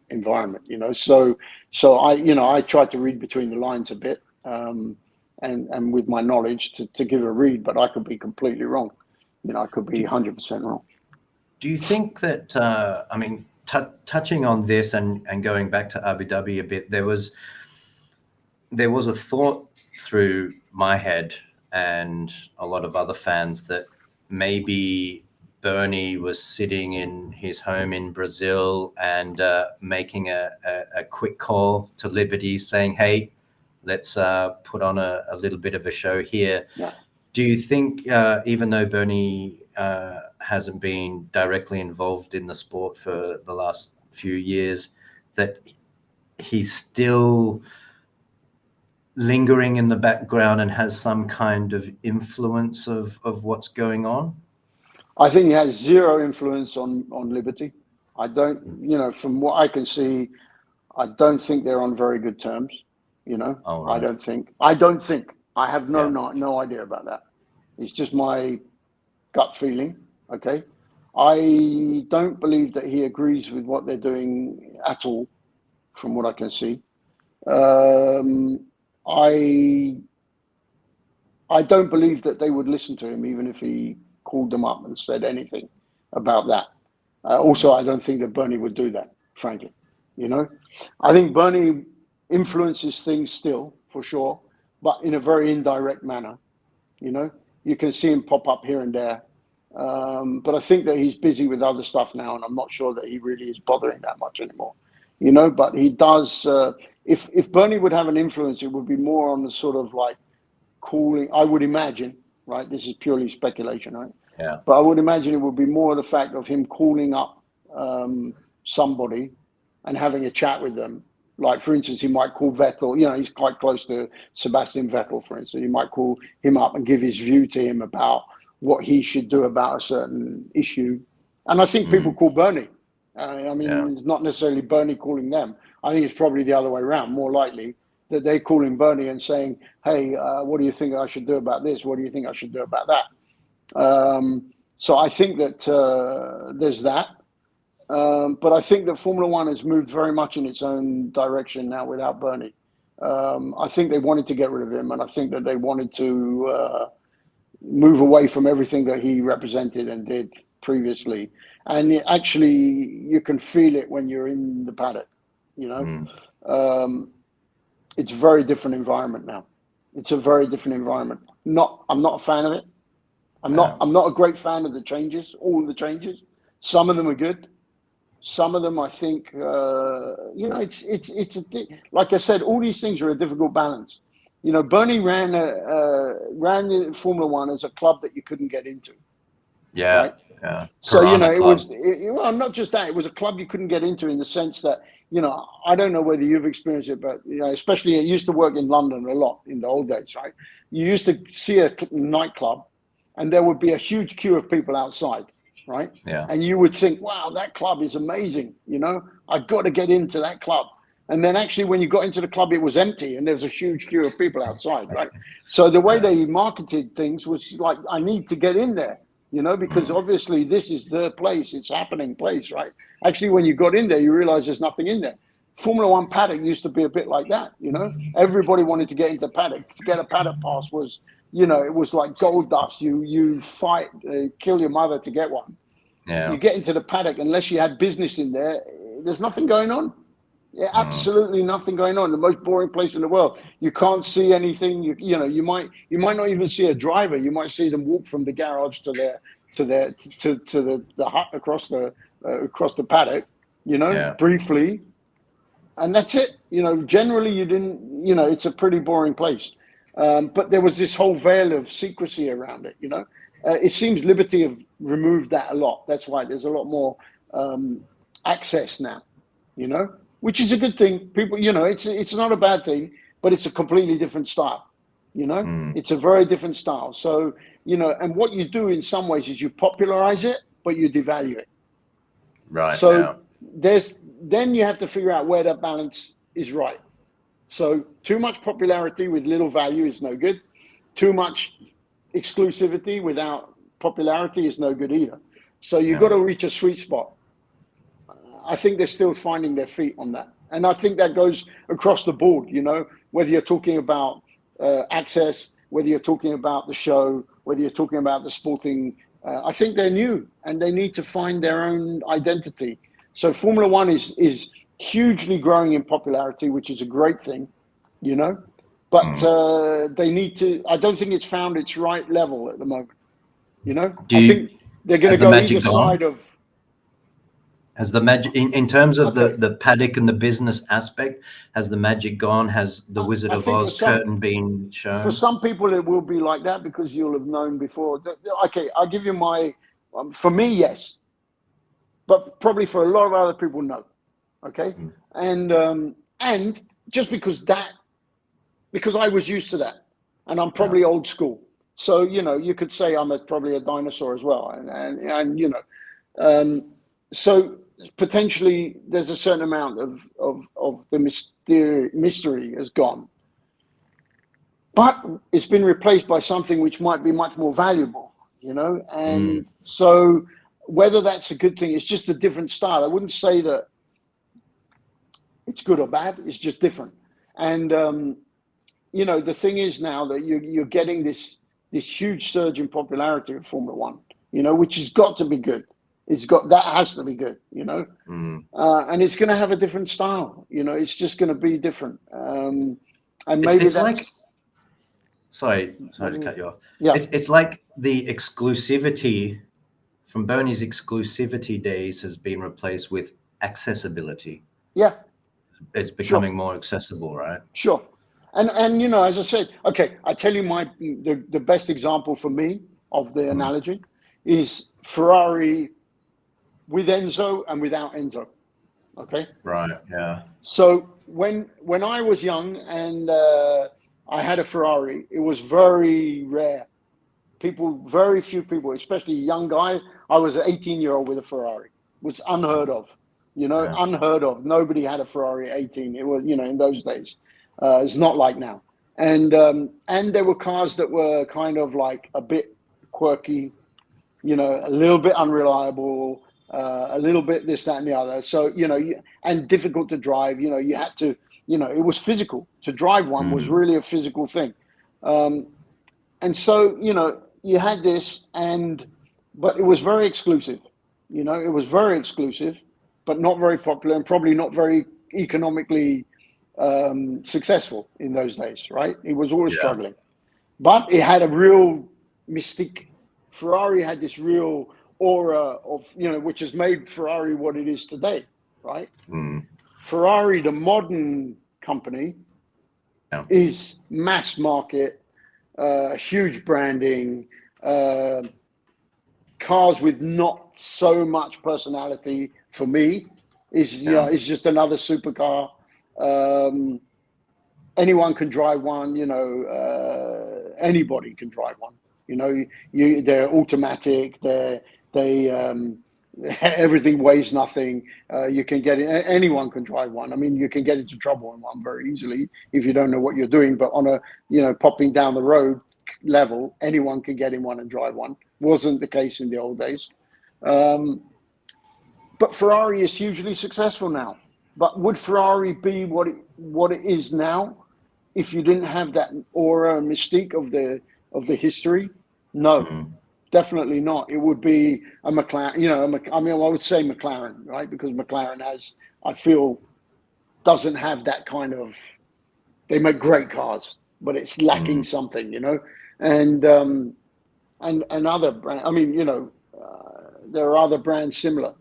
environment. So I try to read between the lines a bit, and with my knowledge to give a read, but I could be completely wrong. I could be 100% wrong. Do you think that I mean, touching on this and going back to Abu Dhabi a bit, there was a thought through my head and a lot of other fans that maybe Bernie was sitting in his home in Brazil and making a quick call to Liberty saying, hey, let's put on a little bit of a show here. Yeah. Do you think, even though Bernie hasn't been directly involved in the sport for the last few years, that he's still lingering in the background and has some kind of influence of what's going on? I think he has zero influence on Liberty. I don't, from what I can see, I don't think they're on very good terms. You know, All I right. don't think. I have Yeah. no idea about that. It's just my gut feeling. Okay, I don't believe that he agrees with what they're doing at all, from what I can see. Um, I I don't believe that they would listen to him, even if he called them up and said anything about that. Also, I don't think that Bernie would do that, frankly. You know, I think Bernie influences things still, for sure, but in a very indirect manner. You know, you can see him pop up here and there. But I think that he's busy with other stuff now, and I'm not sure that he really is bothering that much anymore. You know, but he does. If Bernie would have an influence, it would be more on the sort of like calling, I would imagine, right? This is purely speculation, right? Yeah. But I would imagine it would be more the fact of him calling up somebody and having a chat with them. Like, for instance, he might call Vettel. You know, he's quite close to Sebastian Vettel, for instance. He might call him up and give his view to him about what he should do about a certain issue. And I think people call Bernie. I Yeah. mean, it's not necessarily Bernie calling them. I think it's probably the other way around, more likely that they're calling Bernie and saying, hey, what do you think I should do about this? What do you think I should do about that? So I think that there's that. But I think that Formula One has moved very much in its own direction now without Bernie. I think they wanted to get rid of him, and I think that they wanted to move away from everything that he represented and did previously. And actually, you can feel it when you're in the paddock. You know, it's a very different environment now. It's a very different environment. I'm not a fan of it. I'm not a great fan of the changes, all of the changes. Some of them are good. Some of them, I think, you know, like I said, all these things are a difficult balance. You know, Bernie ran Formula One as a club that you couldn't get into, Yeah. right? Yeah. So, you know, Piranha Club. well, not just that, it was a club you couldn't get into in the sense that, you know, I don't know whether you've experienced it, but, you know, especially it used to work in London a lot in the old days, right? You used to see a nightclub and there would be a huge queue of people outside, right? Yeah. And you would think, wow, that club is amazing. You know, I've got to get into that club. And then actually, when you got into the club, it was empty and there's a huge queue of people outside, right? So the way they marketed things was like, I need to get in there, you know, because obviously this is the place, it's happening place, right? Actually, when you got in there, you realize there's nothing in there. Formula One paddock used to be a bit like that, you know. Everybody wanted to get into paddock. To get a paddock pass was, you know, it was like gold dust. You fight, kill your mother to get one. Yeah. You get into the paddock, unless you had business in there, there's nothing going on. Yeah, absolutely nothing going on. The most boring place in the world. You can't see anything. You know, you might not even see a driver. You might see them walk from the garage to the hut across the paddock. You know, Yeah. briefly, and that's it. You know, generally you didn't. You know, it's a pretty boring place. But there was this whole veil of secrecy around it. You know, it seems Liberty have removed that a lot. That's why there's a lot more access now. You know, which is a good thing. People, you know, it's not a bad thing, but it's a completely different style. You know, it's a very different style. So, you know, and what you do in some ways is you popularize it, but you devalue it. Right. So Yeah. then you have to figure out where that balance is right. So too much popularity with little value is no good. Too much exclusivity without popularity is no good either. So you've got to reach a sweet spot. I think they're still finding their feet on that. And I think that goes across the board, you know, whether you're talking about access, whether you're talking about the show, whether you're talking about the sporting. I think they're new and they need to find their own identity. So Formula One is hugely growing in popularity, which is a great thing, you know, but they need to, I don't think it's found its right level at the moment, you know. I think they're going to Has the go either magic gone? side of. Has the magic, in terms of Okay. the paddock and the business aspect, has the magic gone? Has the Wizard I of think Oz curtain been for shown? some people it will be like that because you'll have known before. Okay, I'll give you my. For me, yes, but probably for a lot of other people, no. Okay, and just because I was used to that, and I'm probably old school. So you know, you could say I'm probably a dinosaur as well, and you know, so potentially there's a certain amount of the mystery has gone. but it's been replaced by something which might be much more valuable, and so whether that's a good thing, it's just a different style. I wouldn't say that it's good or bad, it's just different. And the thing is now that you're getting this huge surge in popularity of Formula One, which has got to be good. That has to be good, and it's going to have a different style, it's just going to be different. And maybe it's that's like, sorry to cut you off. Yeah. It's like the exclusivity from Bernie's exclusivity days has been replaced with accessibility. Yeah. It's becoming more accessible, right? Sure. And as I said, okay, I tell you the best example for me of the analogy is Ferrari with Enzo and without Enzo. Okay. Right. Yeah. So when I was young and I had a Ferrari, it was very rare. Very few people, especially a young guy. I was an 18-year-old with a Ferrari. It was unheard of. Unheard of. Nobody had a Ferrari at 18. It was, in those days. It's not like now. And there were cars that were kind of like a bit quirky, a little bit unreliable, a little bit this, that, and the other. So, and difficult to drive. You had to, it was physical. To drive one was really a physical thing. And so, you had this, but it was very exclusive. It was very exclusive, but not very popular and probably not very economically successful in those days, right? It was always struggling. But it had a real mystique. Ferrari had this real aura of, which has made Ferrari what it is today, right? Ferrari, the modern company, is mass market, huge branding, cars with not so much personality for me. It's just another supercar. Anyone can drive one, anybody can drive one. They're automatic, everything weighs nothing. You can get it, anyone can drive one. I mean, you can get into trouble in one very easily if you don't know what you're doing, but on a, popping down the road level, anyone can get in one and drive one. Wasn't the case in the old days. But Ferrari is hugely successful now. But would Ferrari be what it is now if you didn't have that aura and mystique of the history? No, definitely not. It would be a McLaren. I would say McLaren, right? Because McLaren I feel, doesn't have that kind of. They make great cars, but it's lacking something, and other brand. I mean, there are other brands similar,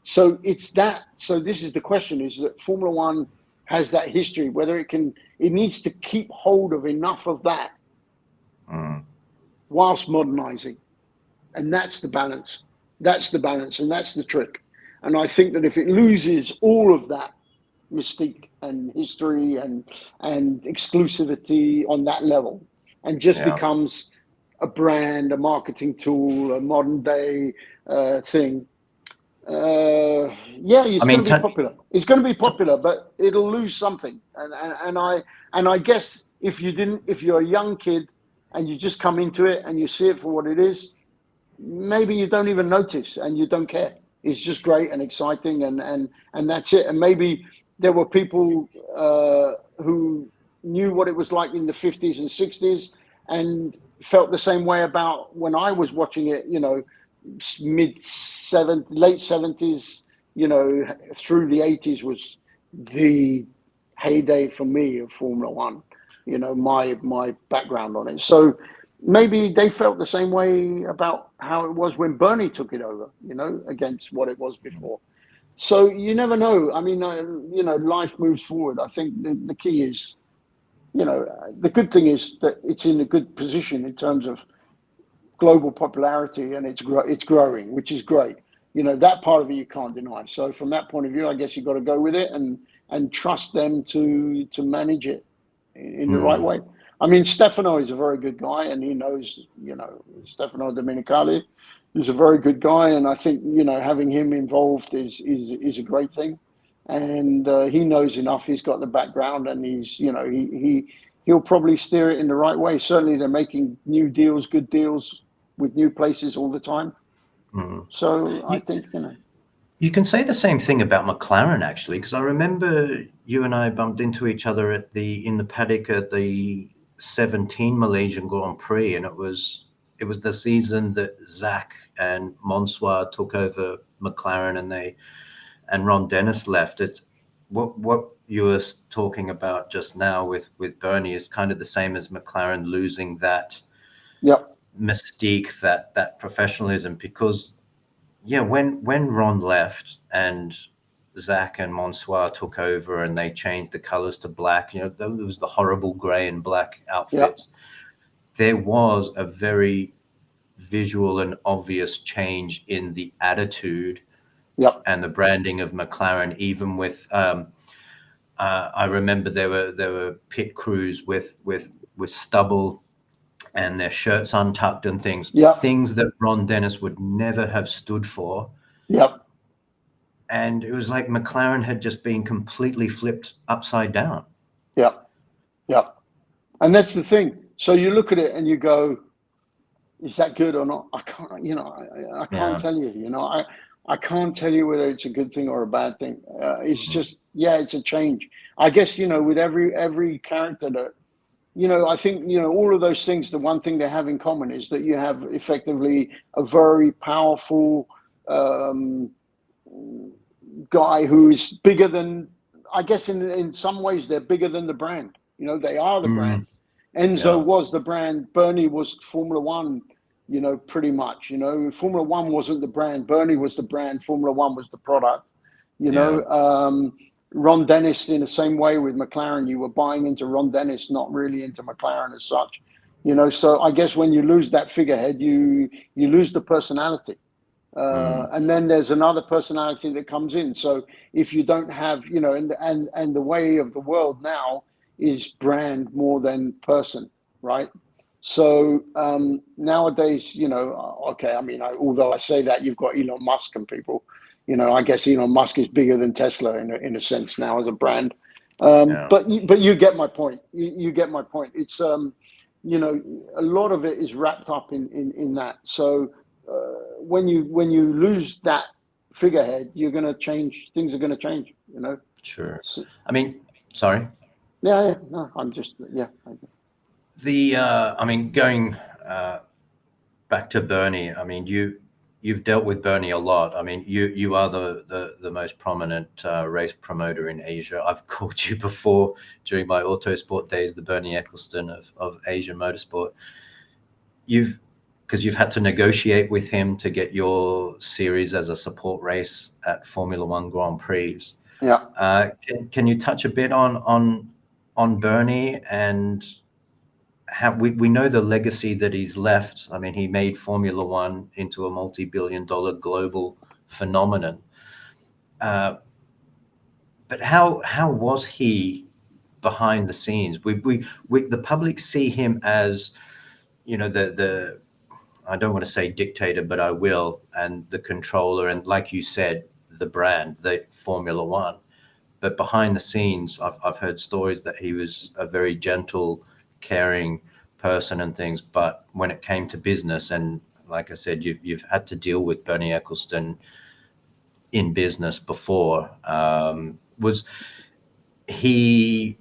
So it's that. So this is the question: is that Formula One has that history? Whether it needs to keep hold of enough of that, whilst modernizing, and that's the balance. That's the balance, and that's the trick. And I think that if it loses all of that mystique and history and exclusivity on that level, and just becomes a brand, a marketing tool, a modern day thing. It's going to be popular. It's going to be popular, but it'll lose something. And I guess if you're a young kid and you just come into it and you see it for what it is, maybe you don't even notice and you don't care. It's just great and exciting and that's it. And maybe there were people who knew what it was like in the 50s and 60s and felt the same way about when I was watching it, late 70s, through the 80s was the heyday for me of Formula One, my background on it. So maybe they felt the same way about how it was when Bernie took it over, against what it was before. So you never know. I mean, life moves forward. I think the key is, the good thing is that it's in a good position in terms of global popularity, and it's growing, which is great. That part of it you can't deny. So from that point of view, I guess you've got to go with it and trust them to manage it in the right way. I mean, Stefano is a very good guy, and he knows, Stefano Domenicali is a very good guy, and I think having him involved is a great thing. And he knows enough. He's got the background, and he's he'll probably steer it in the right way. Certainly, they're making new deals, good deals with new places all the time. So I think, You can say the same thing about McLaren, actually, because I remember you and I bumped into each other in the paddock at the 17 Malaysian Grand Prix, and it was the season that Zach and Monsoir took over McLaren, and Ron Dennis left. It what you were talking about just now with Bernie is kind of the same as McLaren losing that mystique, that professionalism, because when Ron left and Zach and Monsoir took over and they changed the colors to black, there was the horrible gray and black outfits. There was a very visual and obvious change in the attitude and the branding of McLaren, even with I remember there were pit crews with stubble and their shirts untucked and things that Ron Dennis would never have stood for. And it was like McLaren had just been completely flipped upside down. And that's the thing. So you look at it and you go, is that good or not? I can't, I can't tell you, I can't tell you whether it's a good thing or a bad thing. It's just, it's a change. I guess, with every character that, I think, all of those things, the one thing they have in common is that you have effectively a very powerful guy who is bigger than, I guess in some ways they're bigger than the brand. They are the brand. Enzo was the brand. Bernie was Formula One, pretty much. Formula One wasn't the brand. Bernie was the brand. Formula One was the product. Ron Dennis, in the same way with McLaren, you were buying into Ron Dennis, not really into McLaren as such. So I guess when you lose that figurehead, you lose the personality. And then there's another personality that comes in. So if you don't have, and the way of the world now is brand more than person, right? So nowadays, okay, I mean, although I say that, you've got Elon Musk and people, I guess Elon Musk is bigger than Tesla in a sense now as a brand. But you get my point. You get my point. It's a lot of it is wrapped up in that. So when you lose that figurehead, you're going to change. Things are going to change. Sure. So, I mean, sorry. Yeah. No, I'm just I mean, going back to Bernie. I mean, you've dealt with Bernie a lot. I mean, you are the most prominent race promoter in Asia. I've called you before during my Autosport days, the Bernie Ecclestone of Asia Motorsport. Because you've had to negotiate with him to get your series as a support race at Formula One Grand Prix. Can you touch a bit on Bernie and how we know the legacy that he's left? I mean, he made Formula One into a multi-billion-dollar global phenomenon. But how was he behind the scenes? The public see him as, the I don't want to say dictator, but I will, and the controller, and like you said, the brand, the Formula One. But behind the scenes, I've heard stories that he was a very gentle, caring person and things. But when it came to business, and like I said, you've had to deal with Bernie Ecclestone in business before. Was he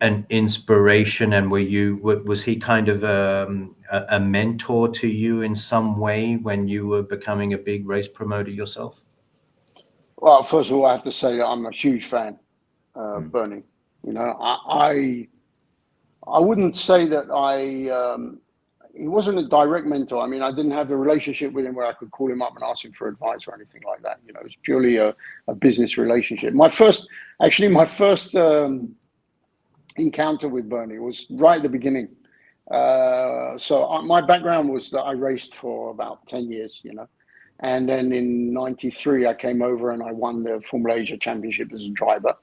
an inspiration, and was he kind of a mentor to you in some way when you were becoming a big race promoter yourself? Well, first of all, I have to say that I'm a huge fan of Bernie. I wouldn't say that he wasn't a direct mentor. I mean, I didn't have a relationship with him where I could call him up and ask him for advice or anything like that. It was purely a business relationship. My first encounter with Bernie was right at the beginning. So my background was that I raced for about 10 years, and then in '93 I came over and I won the Formula Asia Championship as a driver,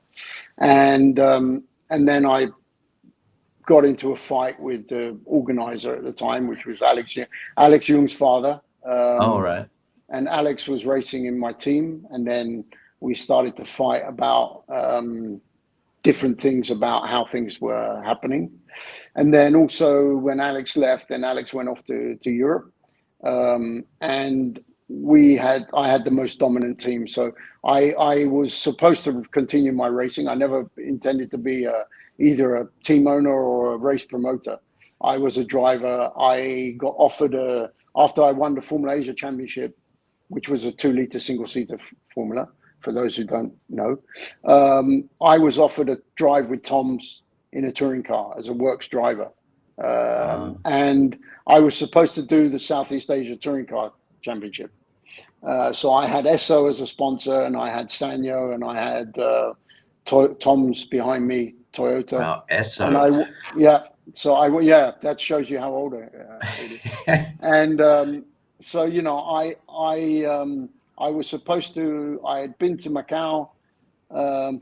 and then I got into a fight with the organizer at the time, which was Alex Jung's father. Right. And Alex was racing in my team, and then we started to fight about different things about how things were happening. And then also when Alex left, then Alex went off to Europe, and I had the most dominant team. So I was supposed to continue my racing. I never intended to be either a team owner or a race promoter. I was a driver. I got offered after I won the Formula Asia Championship, which was a 2-liter single-seater formula, for those who don't know. I was offered a drive with Tom's in a touring car as a works driver. And I was supposed to do the Southeast Asia Touring Car Championship. So I had Esso as a sponsor, and I had Sanyo, and I had Tom's behind me, Toyota. Wow, Esso. And that shows you how old I am. And so, you know, I was supposed to, I had been to Macau.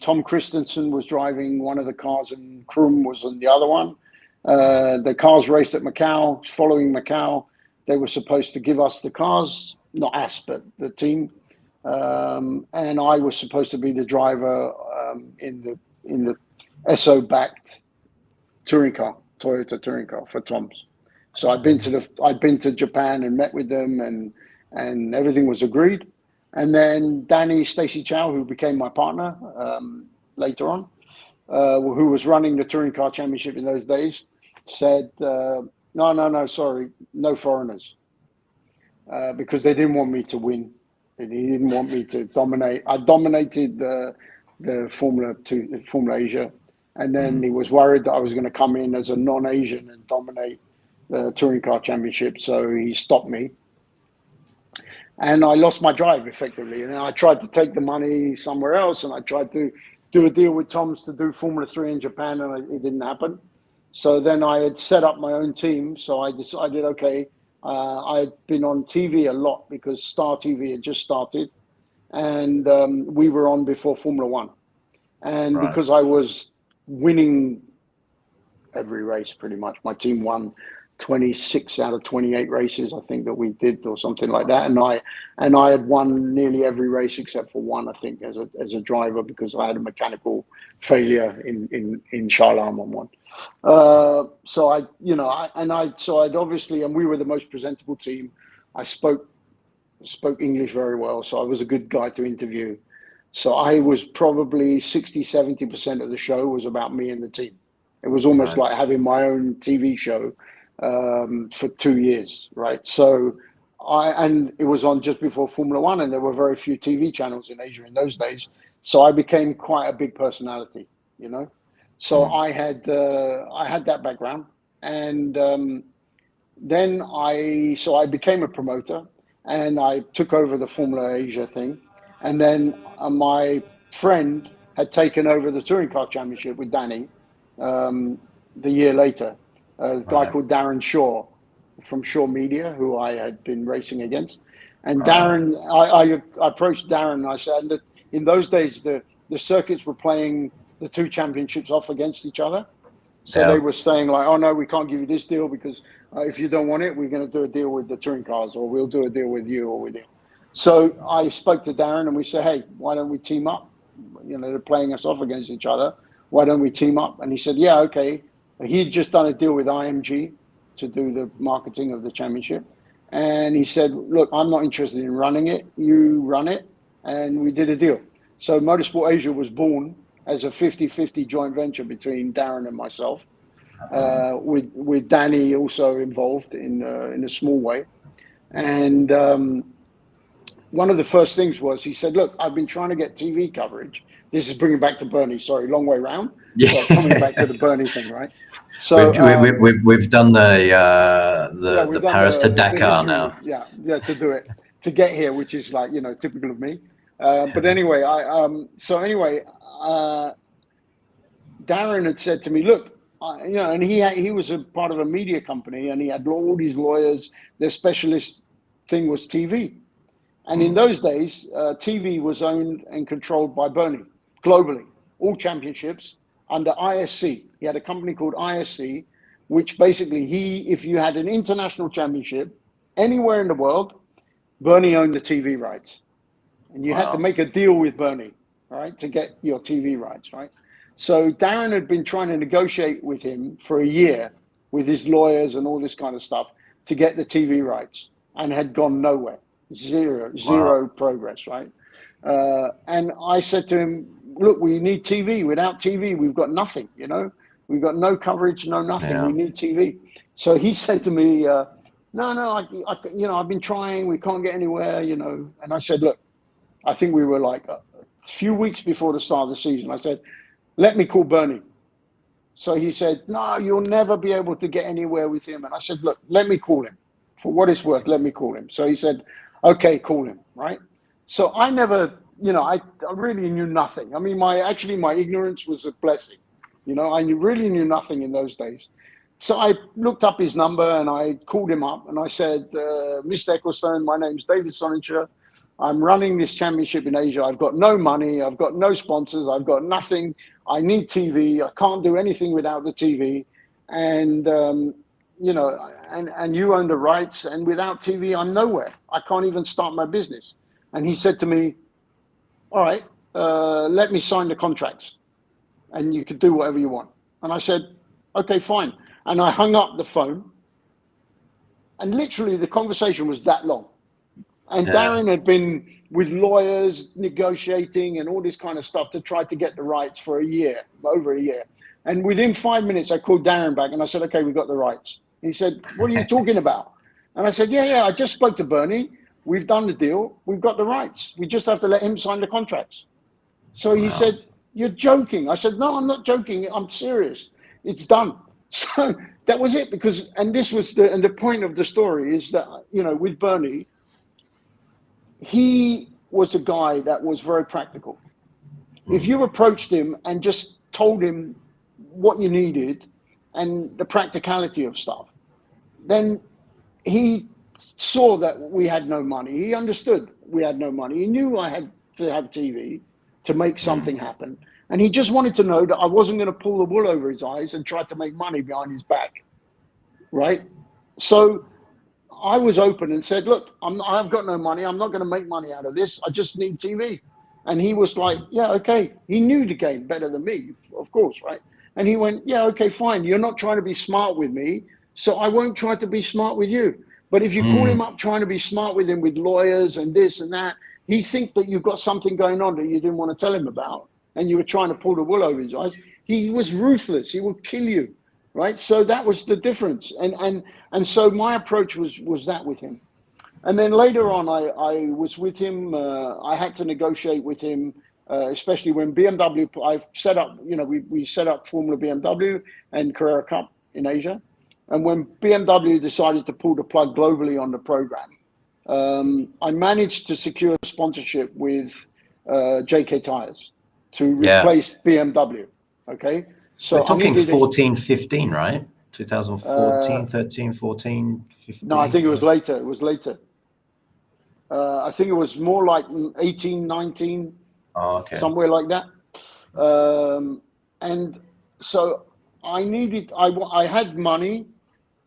Tom Christensen was driving one of the cars and Krum was on the other one. The cars raced at Macau. Following Macau, they were supposed to give us the cars, not us, but the team. And I was supposed to be the driver in the Esso-backed touring car, Toyota touring car for Tom's. So I'd been to Japan and met with them, and everything was agreed. And then Danny Stacey Chow, who became my partner later on, who was running the touring car championship in those days, said, no, sorry, no foreigners, because they didn't want me to win. They didn't want me to dominate. I dominated the Formula Asia, and then he was worried that I was going to come in as a non-Asian and dominate the touring car championship, so he stopped me. And I lost my drive effectively. And I tried to take the money somewhere else, and I tried to do a deal with Tom's to do Formula 3 in Japan, and it didn't happen. So then I had set up my own team. So I decided, okay, I had been on TV a lot because Star TV had just started, and we were on before Formula 1. And because I was winning every race pretty much, my team won 26 out of 28 races, I think, that we did, or something like that. And I had won nearly every race except for one, I think, as a driver, because I had a mechanical failure in Shah Alam on one. So I'd obviously, and we were the most presentable team. I spoke English very well, so I was a good guy to interview. So I was probably 60-70% of the show was about me and the team. It was almost like having my own TV show for 2 years, right? So and it was on just before Formula 1, and there were very few TV channels in Asia in those days. So I became quite a big personality, you know. So I had that background, and then I became a promoter, and I took over the Formula Asia thing, and then my friend had taken over the Touring Car Championship with Danny the year later. A guy called Darren Shaw from Shaw Media, who I had been racing against. And Darren, I approached Darren and I said, that in those days, the circuits were playing the two championships off against each other. So they were saying like, oh no, we can't give you this deal because if you don't want it, we're going to do a deal with the touring cars, or we'll do a deal with you or with you. So I spoke to Darren and we said, hey, why don't we team up? You know, they're playing us off against each other. Why don't we team up? And he said, yeah, okay. He'd just done a deal with IMG to do the marketing of the championship. And he said, look, I'm not interested in running it. You run it. And we did a deal. So Motorsport Asia was born as a 50-50 joint venture between Darren and myself, with Danny also involved in a small way. And one of the first things was, he said, look, I've been trying to get TV coverage. This is bringing back to Bernie, sorry, long way round. Yeah. But coming back to the Bernie thing, right? So we've done the Paris to Dakar now. Yeah, to do it, to get here, which is like, you know, typical of me. But anyway, Darren had said to me, look, you know, and he was a part of a media company, and he had all these lawyers. Their specialist thing was TV. And in those days, TV was owned and controlled by Bernie globally, all championships under ISC. He had a company called ISC, which basically if you had an international championship anywhere in the world, Bernie owned the TV rights. And you had to make a deal with Bernie, right, to get your TV rights, right? So Darren had been trying to negotiate with him for a year with his lawyers and all this kind of stuff to get the TV rights, and had gone nowhere. Zero progress, right? And I said to him, look, we need TV. Without TV, we've got nothing, you know? We've got no coverage, no nothing. Yeah. We need TV. So he said to me, no, you know, I've been trying. We can't get anywhere, you know. And I said, look, I think we were like a few weeks before the start of the season. I said, let me call Bernie. So he said, no, you'll never be able to get anywhere with him. And I said, look, let me call him. For what it's worth, let me call him. So he said, okay, call him, right? So I never, you know, I really knew nothing. I mean, my ignorance was a blessing. You know, I really knew nothing in those days. So I looked up his number and I called him up and I said, Mr. Ecclestone, my name's David Sonenscher. I'm running this championship in Asia. I've got no money. I've got no sponsors. I've got nothing. I need TV. I can't do anything without the TV. And, you know, and you own the rights. And without TV, I'm nowhere. I can't even start my business. And he said to me, all right, let me sign the contracts and you can do whatever you want. And I said, okay, fine. And I hung up the phone. And literally the conversation was that long. And Darren had been with lawyers negotiating and all this kind of stuff to try to get the rights for a year, over a year. And within 5 minutes, I called Darren back and I said, okay, we got the rights. He said, what are you talking about? And I said, yeah, I just spoke to Bernie. We've done the deal. We've got the rights. We just have to let him sign the contracts. So he said, you're joking. I said, no, I'm not joking. I'm serious. It's done. So that was it. Because, and this was the point of the story is that, you know, with Bernie, he was a guy that was very practical. If you approached him and just told him what you needed and the practicality of stuff, then he saw that we had no money. He understood we had no money. He knew I had to have TV to make something happen. And he just wanted to know that I wasn't going to pull the wool over his eyes and try to make money behind his back, right? So I was open and said, look, I've got no money. I'm not going to make money out of this. I just need TV. And he was like, yeah, okay. He knew the game better than me, of course, right? And he went, yeah, okay, fine. You're not trying to be smart with me, so I won't try to be smart with you. But if you call him up trying to be smart with him with lawyers and this and that, he thinks that you've got something going on that you didn't want to tell him about and you were trying to pull the wool over his eyes. He was ruthless. He would kill you. Right, so that was the difference, and so my approach was that with him, and then later on, I was with him. I had to negotiate with him, especially when BMW. I've set up, you know, we set up Formula BMW and Carrera Cup in Asia, and when BMW decided to pull the plug globally on the program, I managed to secure sponsorship with JK Tires to replace BMW. Okay. So we're talking 14, 15, right? 2014, 13, 14, 15. No, I think it was later. It was later. I think it was more like 18, 19, somewhere like that. And so I had money,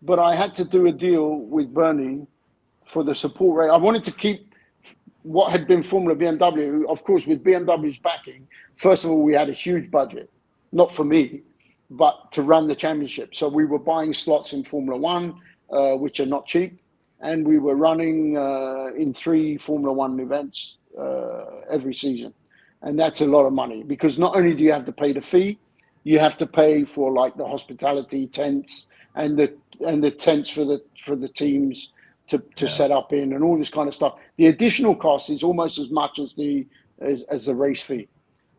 but I had to do a deal with Bernie for the support rate. I wanted to keep what had been Formula BMW. Of course, with BMW's backing, first of all, we had a huge budget. Not for me, but to run the championship. So we were buying slots in Formula One, which are not cheap. And we were running in 3 Formula One events every season. And that's a lot of money because not only do you have to pay the fee, you have to pay for like the hospitality tents and the tents for the teams to set up in and all this kind of stuff. The additional cost is almost as much as the race fee.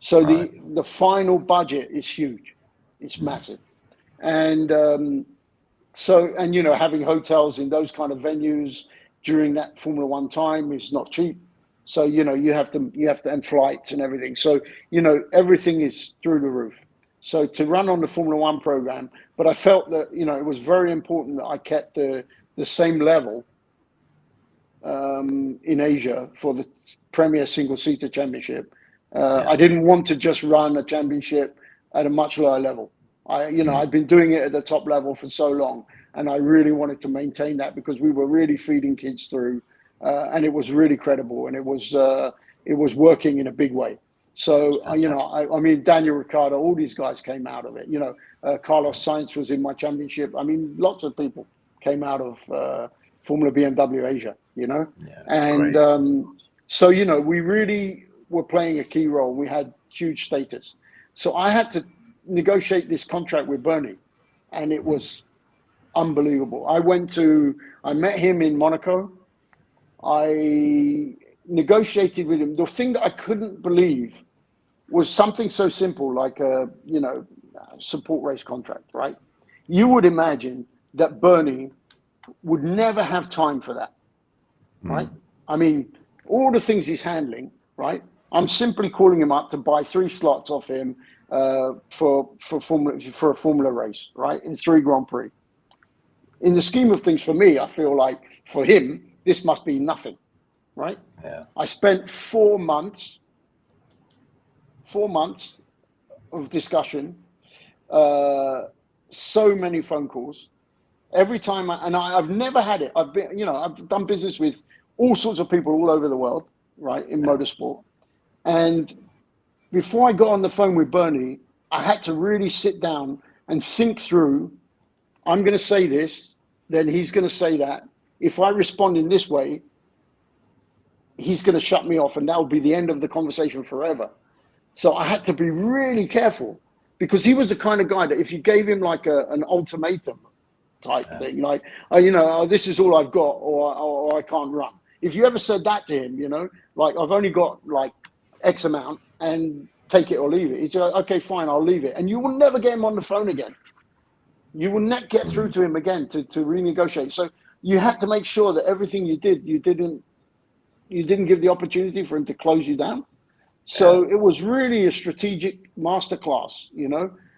So the final budget is huge. It's massive. And so, and, you know, having hotels in those kind of venues during that Formula One time is not cheap. So, you know, you have to, and flights and everything. So, you know, everything is through the roof. So to run on the Formula One program, but I felt that, you know, it was very important that I kept the same level in Asia for the Premier Single Seater Championship. I didn't want to just run a championship at a much lower level. I'd been doing it at the top level for so long, and I really wanted to maintain that because we were really feeding kids through, and it was really credible, and it was working in a big way. So, fantastic. I mean, Daniel Ricciardo, all these guys came out of it. Carlos Sainz was in my championship. I mean, lots of people came out of Formula BMW Asia, Yeah, And great. so, we really were playing a key role. We had huge status. So I had to negotiate this contract with Bernie, and it was unbelievable. I met him in Monaco. I negotiated with him. The thing that I couldn't believe was something so simple like a support race contract, right? You would imagine that Bernie would never have time for that, right? I mean, all the things he's handling, right? I'm simply calling him up to buy 3 slots off him for a Formula race, right? In 3 Grand Prix. In the scheme of things, for me, I feel like for him, this must be nothing, right? Yeah. I spent 4 months of discussion, so many phone calls. Every time, I've never had it. I've done business with all sorts of people all over the world, right, in motorsport. And before I got on the phone with Bernie, I had to really sit down and think through, I'm going to say this, then he's going to say that. If I respond in this way, he's going to shut me off, and that will be the end of the conversation forever. So I had to be really careful, because he was the kind of guy that if you gave him like an ultimatum type thing, like, this is all I've got, or I can't run. If you ever said that to him, like, I've only got like X amount and take it or leave it. He's like, okay, fine, I'll leave it. And you will never get him on the phone again. You will not get through to him again to renegotiate. So you had to make sure that everything you did, you didn't give the opportunity for him to close you down. So it was really a strategic masterclass,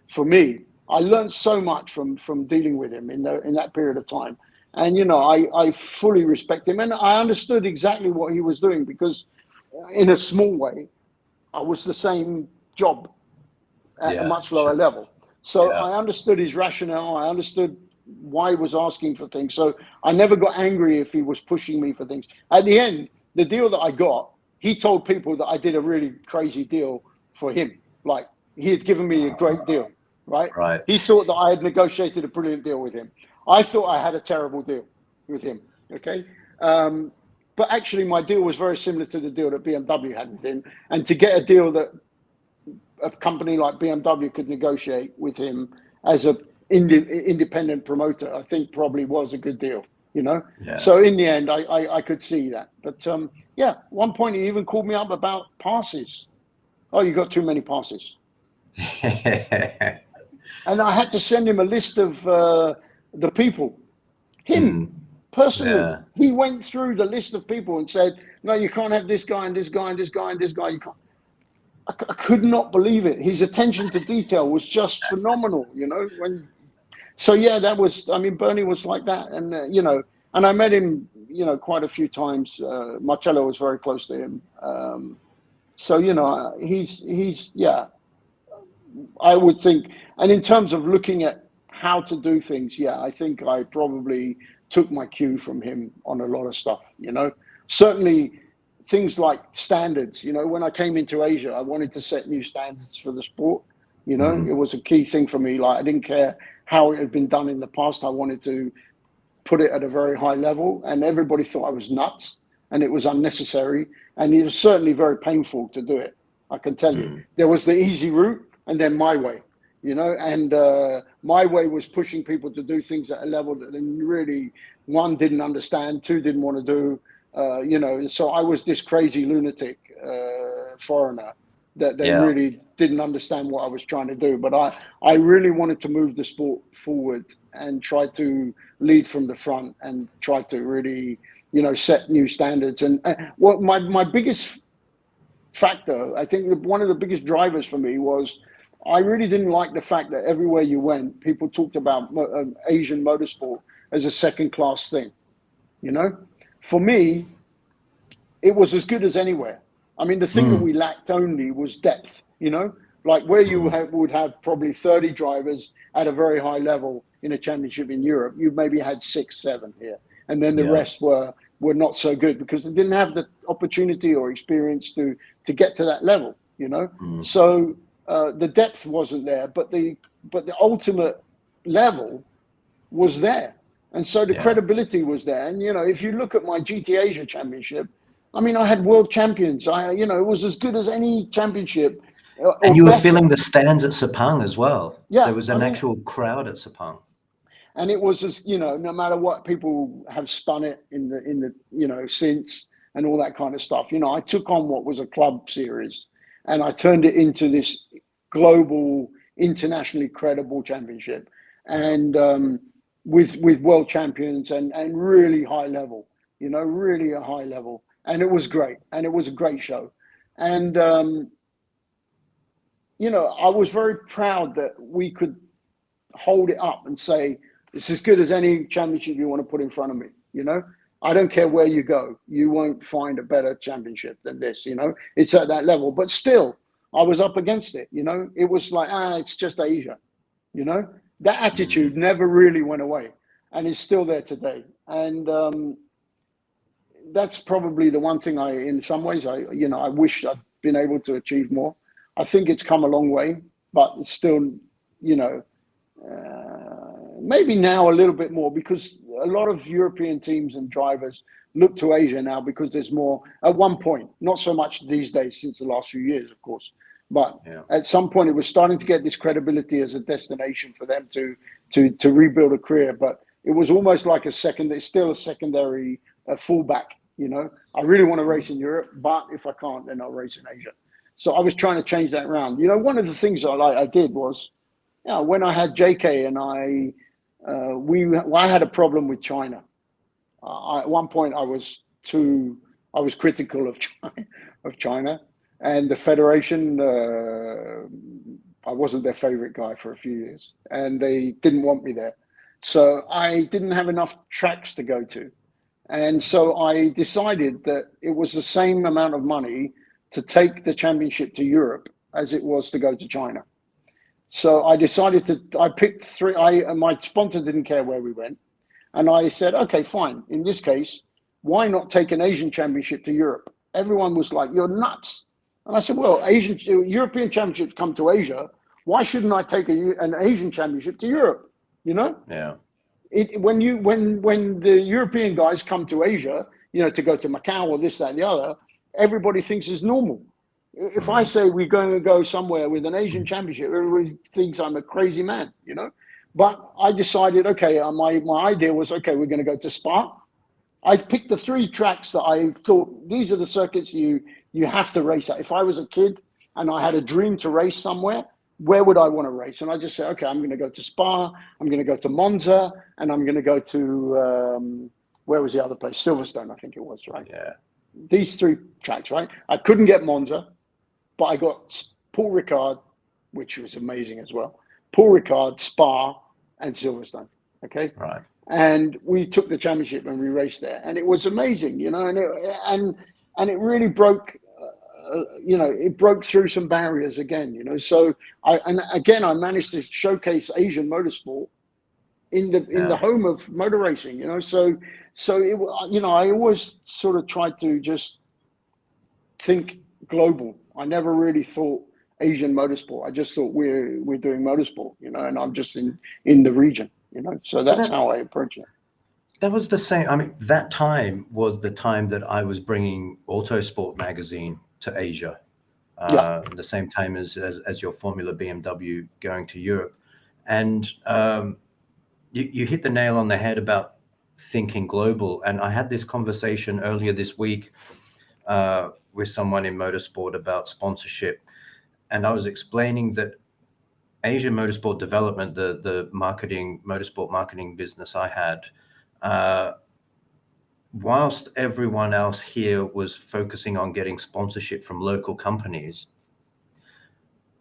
for me. I learned so much from dealing with him in that period of time. And, I fully respect him. And I understood exactly what he was doing, because in a small way, I was the same job at a much lower level. So I understood his rationale. I understood why he was asking for things. So I never got angry if he was pushing me for things. At the end, the deal that I got, he told people that I did a really crazy deal for him. Like, he had given me a great deal, right? Right. He thought that I had negotiated a brilliant deal with him. I thought I had a terrible deal with him, okay? But actually, my deal was very similar to the deal that BMW had with him. And to get a deal that a company like BMW could negotiate with him as a independent promoter, I think probably was a good deal, Yeah. So in the end, I could see that. But one point he even called me up about passes. Oh, you got too many passes. And I had to send him a list of the people. Him, personally. Yeah. He went through the list of people and said, no, you can't have this guy and this guy and this guy and this guy. You can't. I could not believe it. His attention to detail was just phenomenal, that was, Bernie was like that. And, and I met him, quite a few times. Marcello was very close to him. He's, I would think, and in terms of looking at how to do things, I think I probably took my cue from him on a lot of stuff, certainly things like standards. When I came into Asia, I wanted to set new standards for the sport. It was a key thing for me. Like, I didn't care how it had been done in the past. I wanted to put it at a very high level, and everybody thought I was nuts and it was unnecessary. And it was certainly very painful to do it. I can tell you, there was the easy route and then my way, and my way was pushing people to do things at a level that they really, 1, didn't understand, 2, didn't want to do. So I was this crazy lunatic foreigner that really didn't understand what I was trying to do. But I really wanted to move the sport forward and try to lead from the front and try to really, set new standards. And what my biggest factor, I think one of the biggest drivers for me was, I really didn't like the fact that everywhere you went, people talked about Asian motorsport as a second-class thing, For me, it was as good as anywhere. The thing that we lacked only was depth, like where you would have probably 30 drivers at a very high level in a championship in Europe, you maybe had 6, 7 here. And then the rest were not so good because they didn't have the opportunity or experience to get to that level. you know. Mm. So the depth wasn't there, but the ultimate level was there, and so the Yeah. credibility was there. And if you look at my GT Asia Championship, I mean, I had world champions. It was as good as any championship, And or you were better. filling the stands at Sepang as well. Yeah, There was I an mean, actual crowd at Sepang. and it was as no matter what people have spun it in the since and all that kind of stuff. I took on what was a club series, and I turned it into this global, internationally credible championship, Yeah. and with world champions and really high level, really a high level, and it was great, and it was a great show, and I was very proud that we could hold it up and say, it's as good as any championship you want to put in front of me. I don't care where you go, you won't find a better championship than this. It's at that level, but still I was up against it. It was like, it's just Asia. That attitude Mm. never really went away, and is still there today. And that's probably the one thing in some ways I wish I'd been able to achieve more. I think it's come a long way, but it's still, maybe now a little bit more, because a lot of European teams and drivers look to Asia now, because there's more. At one point, not so much these days since the last few years, of course, but at some point it was starting to get this credibility as a destination for them to rebuild a career. But it was almost like it's still a secondary fallback. I really want to race in Europe, but if I can't, then I'll race in Asia. So I was trying to change that around. One of the things I did was, when I had JK and I had a problem with China. At one point, I was critical of China, and the federation. I wasn't their favorite guy for a few years, and they didn't want me there. So I didn't have enough tracks to go to, and so I decided that it was the same amount of money to take the championship to Europe as it was to go to China. So I picked three. My sponsor didn't care where we went. And I said, okay, fine. In this case, why not take an Asian championship to Europe? Everyone was like, you're nuts. And I said, well, European championships come to Asia. Why shouldn't I take an Asian championship to Europe? Yeah. When the European guys come to Asia, to go to Macau or this, that, and the other, everybody thinks it's normal. If I say we're going to go somewhere with an Asian championship, everybody thinks I'm a crazy man, But I decided, okay, my idea was, okay, we're going to go to Spa. I picked the three tracks that I thought, these are the circuits you have to race at. If I was a kid and I had a dream to race somewhere, where would I want to race? And I just said, okay, I'm going to go to Spa, I'm going to go to Monza, and I'm going to go to, where was the other place? Silverstone, I think it was, right? Yeah. These three tracks, right? I couldn't get Monza, but I got Paul Ricard, which was amazing as well. Paul Ricard, Spa, and Silverstone. Okay. Right. And we took the championship and we raced there, and it was amazing, and it really broke, it broke through some barriers again, So I managed to showcase Asian motorsport in the home of motor racing, So it, I always sort of tried to just think global. I never really thought Asian motorsport. I just thought we're doing motorsport, and I'm just in the region, So that's how I approach it. That was the same. I mean, that time was the time that I was bringing Autosport magazine to Asia. The same time as your Formula BMW going to Europe, and you hit the nail on the head about thinking global. And I had this conversation earlier this week with someone in motorsport about sponsorship, and I was explaining that Asian Motorsport Development, the motorsport marketing business I had, whilst everyone else here was focusing on getting sponsorship from local companies,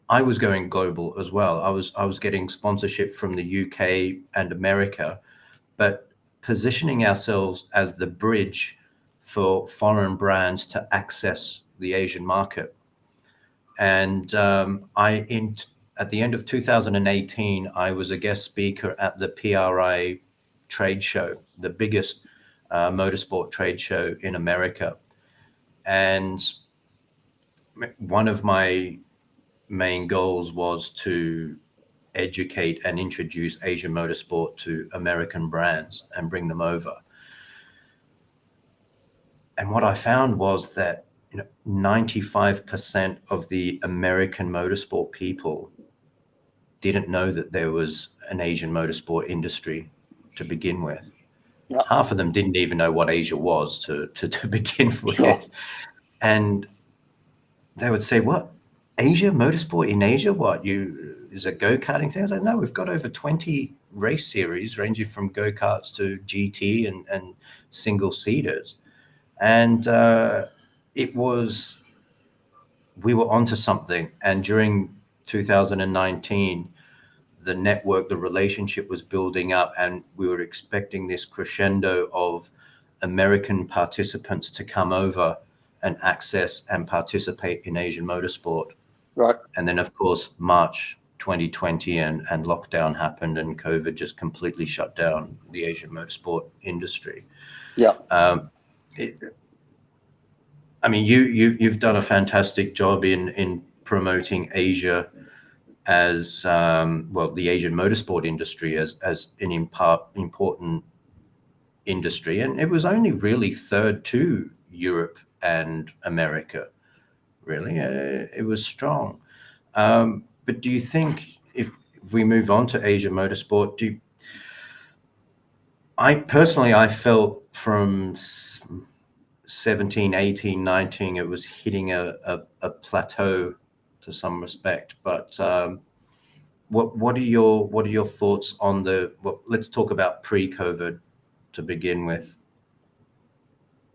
I was going global as well. I was getting sponsorship from the UK and America, but positioning ourselves as the bridge for foreign brands to access the Asian market. And at the end of 2018, I was a guest speaker at the PRI trade show, the biggest motorsport trade show in America. And one of my main goals was to educate and introduce Asian motorsport to American brands and bring them over. And what I found was that 95% of the American motorsport people didn't know that there was an Asian motorsport industry to begin with. Yeah, Half of them didn't even know what Asia was to begin sure. with. And they would say, "What? Asia, motorsport in Asia? What? Is a go-karting thing?" I was like, "No, we've got over 20 race series ranging from go-karts to GT and single-seaters." And we were onto something. And during 2019, the relationship was building up, and we were expecting this crescendo of American participants to come over and access and participate in Asian motorsport. Right. And then, of course, March 2020 and lockdown happened, and COVID just completely shut down the Asian motorsport industry. Yeah. I mean, you've done a fantastic job in promoting Asia as the Asian motorsport industry as an important industry, and it was only really third to Europe and America. Really, it was strong. But do you think if we move on to Asia motorsport, I felt from 17, 18, 19, it was hitting a plateau to some respect. But what are your thoughts on let's talk about pre-COVID to begin with.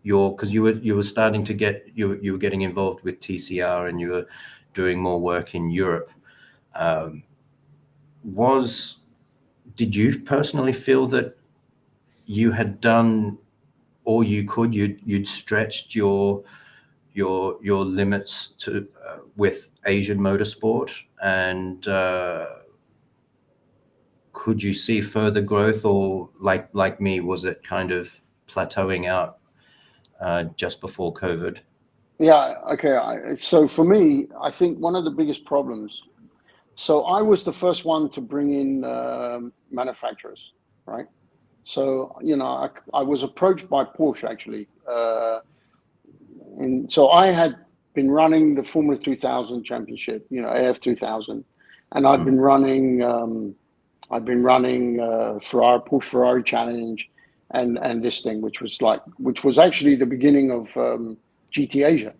Because you were starting to you were getting involved with TCR, and you were doing more work in Europe. Did you personally feel that you had done all you could? You'd stretched your limits to with Asian motorsport, and could you see further growth, or like me, was it kind of plateauing out just before COVID? Yeah. Okay. So for me, I think one of the biggest problems. So I was the first one to bring in manufacturers, right? So I was approached by Porsche actually, and so I had been running the Formula 2000 Championship, AF 2000, and I'd been running Porsche Ferrari Challenge, and this thing, which was actually the beginning of GT Asia.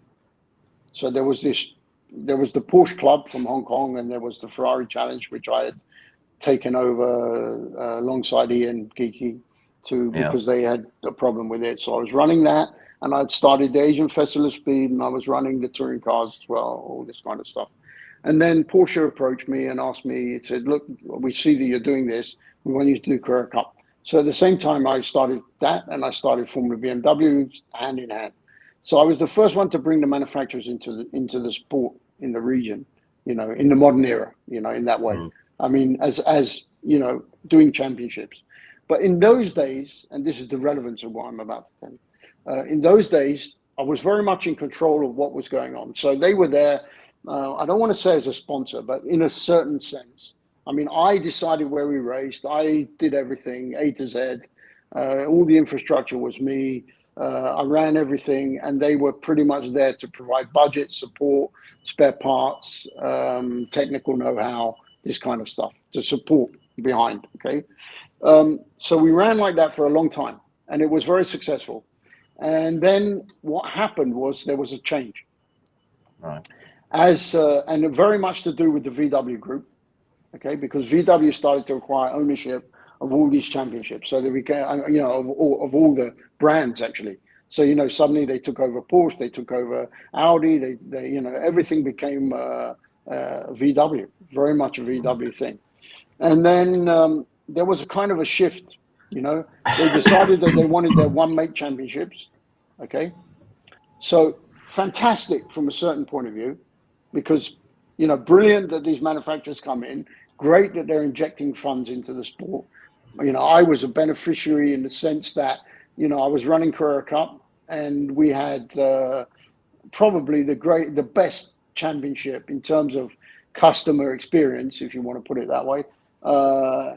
So there was the Porsche Club from Hong Kong, and there was the Ferrari Challenge, which I had taken over alongside Ian Geeky because they had a problem with it. So I was running that, and I'd started the Asian Festival of Speed, and I was running the touring cars as well, all this kind of stuff. And then Porsche approached me and asked me, it said, "Look, we see that you're doing this. We want you to do Carrera Cup." So at the same time, I started that, and I started Formula BMW hand in hand. So I was the first one to bring the manufacturers into the sport in the region, in the modern era, in that way. I mean, as doing championships. But in those days, and this is the relevance of what I'm about to tell you, in those days, I was very much in control of what was going on. So they were there. I don't want to say as a sponsor, but in a certain sense. I mean, I decided where we raced. I did everything, A to Z. All the infrastructure was me. I ran everything, and they were pretty much there to provide budget, support, spare parts, technical know-how, this kind of stuff to support behind. Okay. So we ran like that for a long time, and it was very successful. And then what happened was there was a change. Right. And very much to do with the VW group, okay, because VW started to acquire ownership of all these championships, so they became, of all the brands actually. So suddenly they took over Porsche, they took over Audi, they everything became VW, very much a VW thing. And then there was a kind of a shift. They decided that they wanted their one make championships, okay. So fantastic from a certain point of view, because brilliant that these manufacturers come in, great that they're injecting funds into the sport. I was a beneficiary in the sense that I was running Carrera Cup, and we had probably the best championship in terms of customer experience, if you want to put it that way,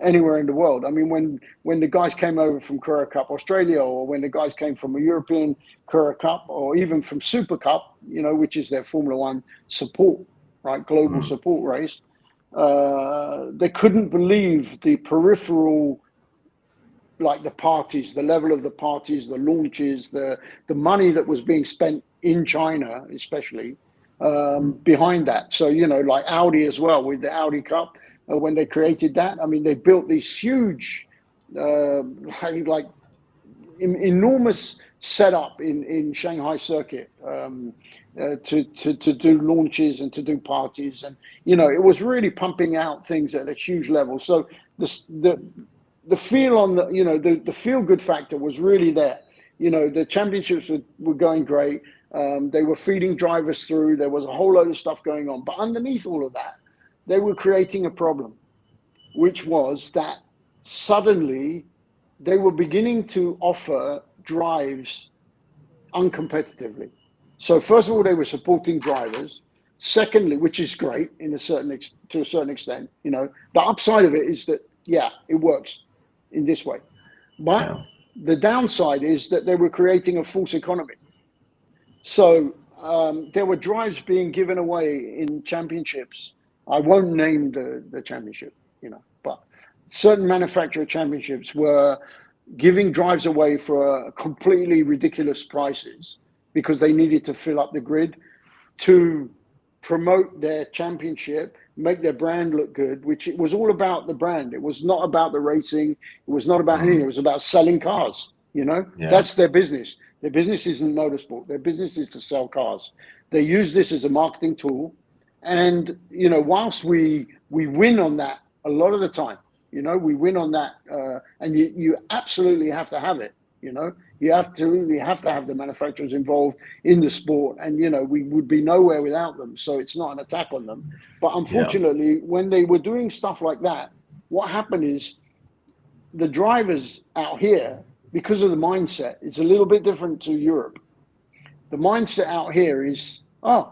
anywhere in the world. I mean, when the guys came over from Carrera Cup Australia, or when the guys came from a European Carrera Cup, or even from Super Cup, which is their Formula One support, right, global support race, they couldn't believe the peripheral, like the parties, the level of the parties, the launches, the money that was being spent in China, especially behind that. So, like Audi as well, with the Audi Cup, when they created that, I mean, they built these huge, like enormous setup in Shanghai circuit to do launches and to do parties. And, it was really pumping out things at a huge level. So the feel on the feel good factor was really there. The championships were going great. They were feeding drivers through. There was a whole load of stuff going on. But underneath all of that, they were creating a problem, which was that suddenly they were beginning to offer drives uncompetitively. So first of all, they were supporting drivers. Secondly, which is great to a certain extent, the upside of it is that, yeah, it works in this way. But the downside is that they were creating a false economy. So there were drives being given away in championships. I won't name the championship, but certain manufacturer championships were giving drives away for completely ridiculous prices because they needed to fill up the grid to promote their championship, make their brand look good, which it was all about the brand. It was not about the racing. It was not about anything. It was about selling cars. That's their business. Their business isn't motorsport. Their business is to sell cars. They use this as a marketing tool. And, whilst we win on that a lot of the time, we win on that. And you absolutely have to have it. You absolutely have to have the manufacturers involved in the sport. And, we would be nowhere without them. So it's not an attack on them. But unfortunately, when they were doing stuff like that, what happened is the drivers out here, because of the mindset, it's a little bit different to Europe. The mindset out here is, because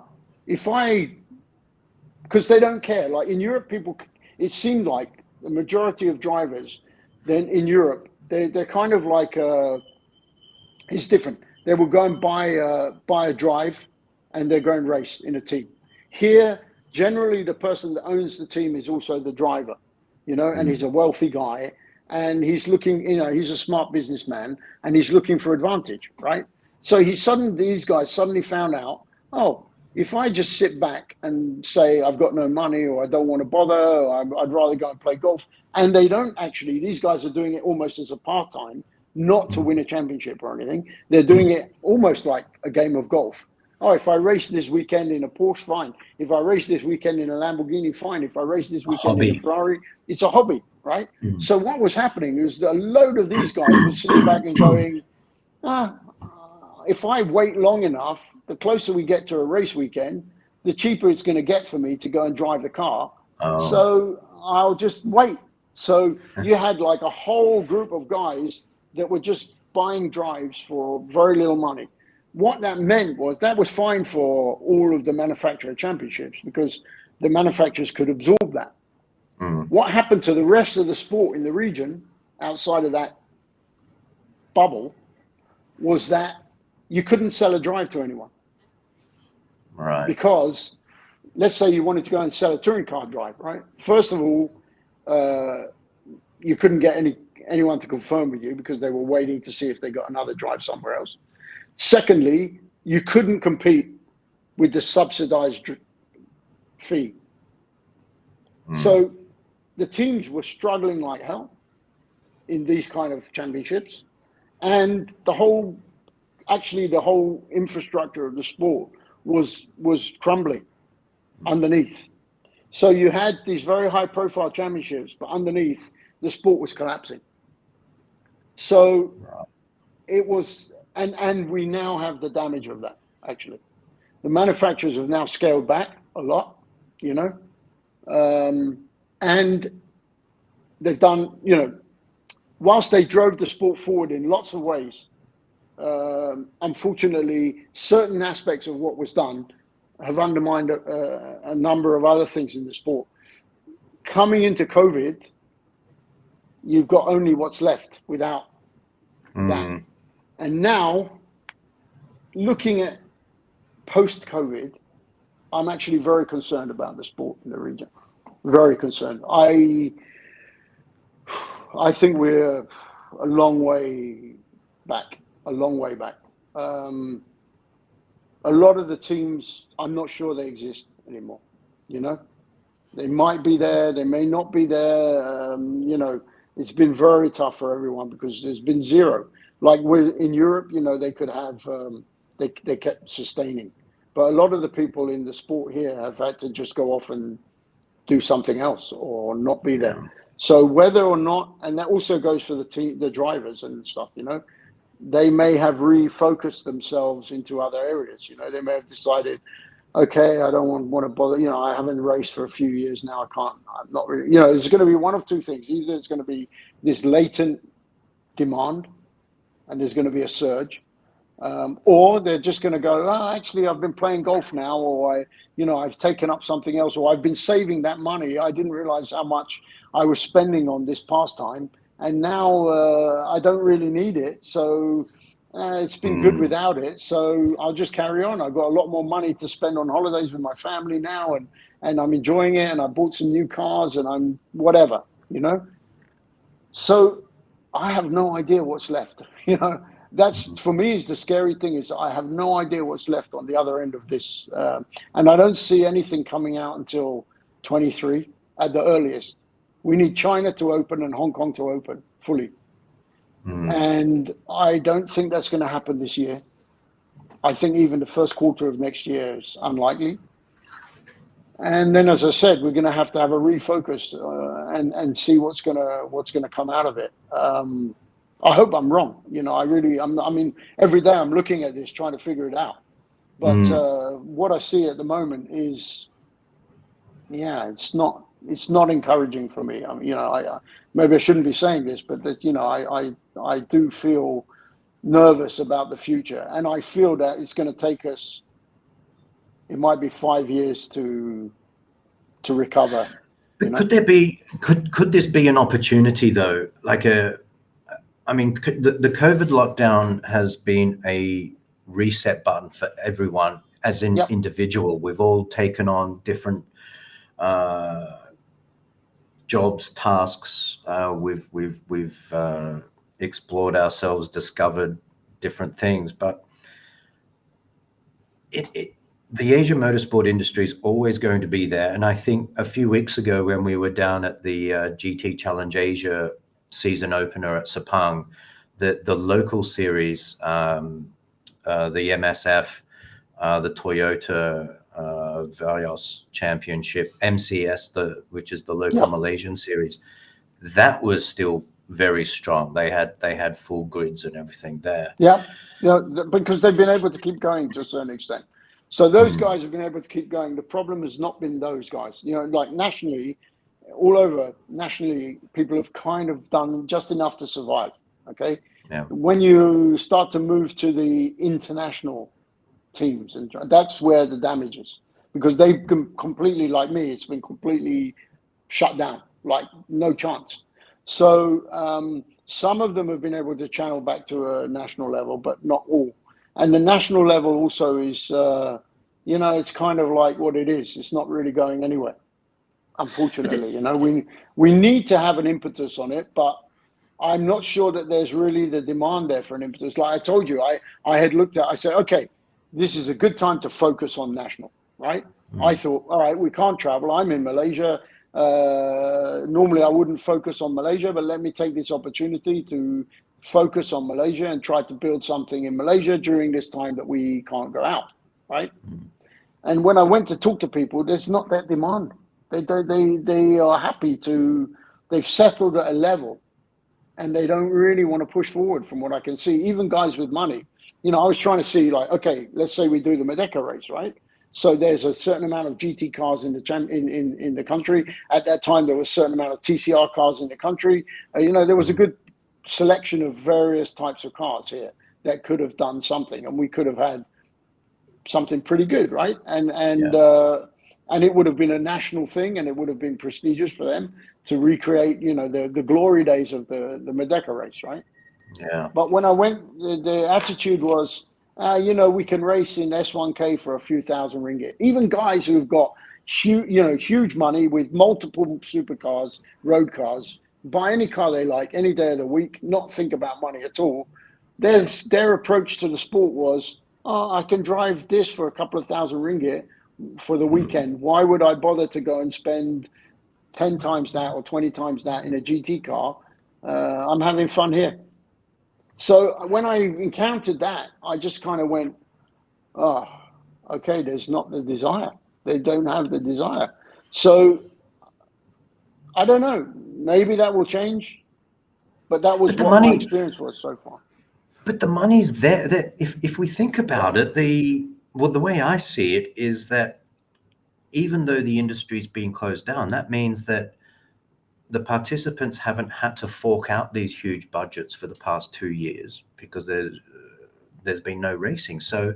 they don't care. Like in Europe, it seemed like the majority of drivers then in Europe, they're kind of like, it's different. They will go and buy a drive and they're going race in a team. Here, generally the person that owns the team is also the driver, and he's a wealthy guy. And he's looking, he's a smart businessman and he's looking for advantage, right? So these guys suddenly found out, if I just sit back and say I've got no money or I don't want to bother, or I'd rather go and play golf. And they don't actually, these guys are doing it almost as a part-time, not to win a championship or anything. They're doing it almost like a game of golf. If I race this weekend in a Porsche, fine. If I race this weekend in a Lamborghini, fine. If I race this weekend in a Ferrari, it's a hobby, right? So what was happening is a load of these guys were sitting back and going, if I wait long enough, the closer we get to a race weekend, the cheaper it's going to get for me to go and drive the car. So I'll just wait. So you had like a whole group of guys that were just buying drives for very little money. What that meant was that was fine for all of the manufacturer championships because the manufacturers could absorb that. What happened to the rest of the sport in the region outside of that bubble was that you couldn't sell a drive to anyone. Right. Because let's say you wanted to go and sell a touring car drive, right? First of all, you couldn't get anyone to confirm with you because they were waiting to see if they got another drive somewhere else. Secondly, you couldn't compete with the subsidized fee. So the teams were struggling like hell in these kind of championships. And the whole infrastructure of the sport was crumbling underneath. So you had these very high profile championships, but underneath the sport was collapsing. So it was, and we now have the damage of that, actually. The manufacturers have now scaled back a lot, and they've done, whilst they drove the sport forward in lots of ways, unfortunately, certain aspects of what was done have undermined a number of other things in the sport. Coming into COVID, you've got only what's left without that. And now, looking at post-COVID, I'm actually very concerned about the sport in the region. Very concerned. I think we're a long way back. A long way back. A lot of the teams, I'm not sure they exist anymore. You know, they might be there, they may not be there. You know, it's been very tough for everyone because there's been zero. Like in Europe, you know, they could have, they kept sustaining. But a lot of the people in the sport here have had to just go off and do something else or not be there. Yeah. So whether or not, and that also goes for the team, the drivers and stuff, you know, they may have refocused themselves into other areas. You know, they may have decided, okay, I don't want to bother. You know, I haven't raced for a few years now. I'm not really, you know, there's going to be one of two things. Either it's going to be this latent demand and there's going to be a surge, or they're just going to go, oh, actually, I've been playing golf now, or I've taken up something else, or I've been saving that money. I didn't realize how much I was spending on this pastime, and now I don't really need it. So it's been good without it. So I'll just carry on. I've got a lot more money to spend on holidays with my family now, and I'm enjoying it. And I bought some new cars, and I'm whatever, you know. So I have no idea what's left, you know. That's for me is the scary thing is I have no idea what's left on the other end of this, and I don't see anything coming out until 23 at the earliest. We need China to open and Hong Kong to open fully, and I don't think that's going to happen this year. I think even the first quarter of next year is unlikely. And then, as I said, we're going to have a refocus and see what's going to come out of it. I hope I'm wrong. You know, I mean, every day I'm looking at this, trying to figure it out. But what I see at the moment is, yeah, it's not encouraging for me. I mean, you know, maybe I shouldn't be saying this, but that, you know, I do feel nervous about the future, and I feel that it's going to take us. It might be 5 years to recover. But could this be an opportunity though? Like I mean, the COVID lockdown has been a reset button for everyone as an individual. We've all taken on different jobs, tasks. We've explored ourselves, discovered different things, but the Asian motorsport industry is always going to be there. And I think a few weeks ago when we were down at the GT Challenge Asia season opener at Sepang, the local series, the MSF, the Toyota Vios Championship, MCS, which is the local Malaysian series, that was still very strong. They had full grids and everything there. Yeah, because they've been able to keep going to a certain extent. So those guys have been able to keep going. The problem has not been those guys. You know, like nationally, all over nationally, people have kind of done just enough to survive. Okay. Yeah. When you start to move to the international teams, and that's where the damage is, because they've completely, like me, it's been completely shut down, like no chance. So some of them have been able to channel back to a national level, but not all. And the national level also is, you know, it's kind of like what it is. It's not really going anywhere, unfortunately. You know, we need to have an impetus on it, but I'm not sure that there's really the demand there for an impetus. Like I told you, I had looked at, I said, okay, this is a good time to focus on national, right? I thought, all right, we can't travel. I'm in Malaysia. Normally I wouldn't focus on Malaysia, but let me take this opportunity to focus on Malaysia and try to build something in Malaysia during this time that we can't go out, right? And when I went to talk to people, there's not that demand. They are happy they've settled at a level, and they don't really want to push forward from what I can see. Even guys with money, you know, I was trying to see, like, okay, let's say we do the Merdeka race, right? So there's a certain amount of GT cars in the country. At that time, there was a certain amount of TCR cars in the country. You know, there was a good selection of various types of cars here. that could have done something, and we could have had something pretty good, right? And it would have been a national thing, and it would have been prestigious for them to recreate, the glory days of the Merdeka race, right? Yeah. But when I went, the attitude was, we can race in S1K for a few thousand ringgit. Even guys who've got huge money with multiple supercars, road cars, buy any car they like any day of the week, not think about money at all. Their approach to the sport was, I can drive this for a couple of thousand ringgit for the weekend. Why would I bother to go and spend 10 times that or 20 times that in a GT car? I'm having fun here. So when I encountered that, I just kind of went, oh, okay, there's not the desire. They don't have the desire. So I don't know. Maybe that will change. But that was what my experience was so far. But the money's there. That if we think about it, the way I see it is that even though the industry's been closed down, that means that the participants haven't had to fork out these huge budgets for the past 2 years because there's been no racing. So,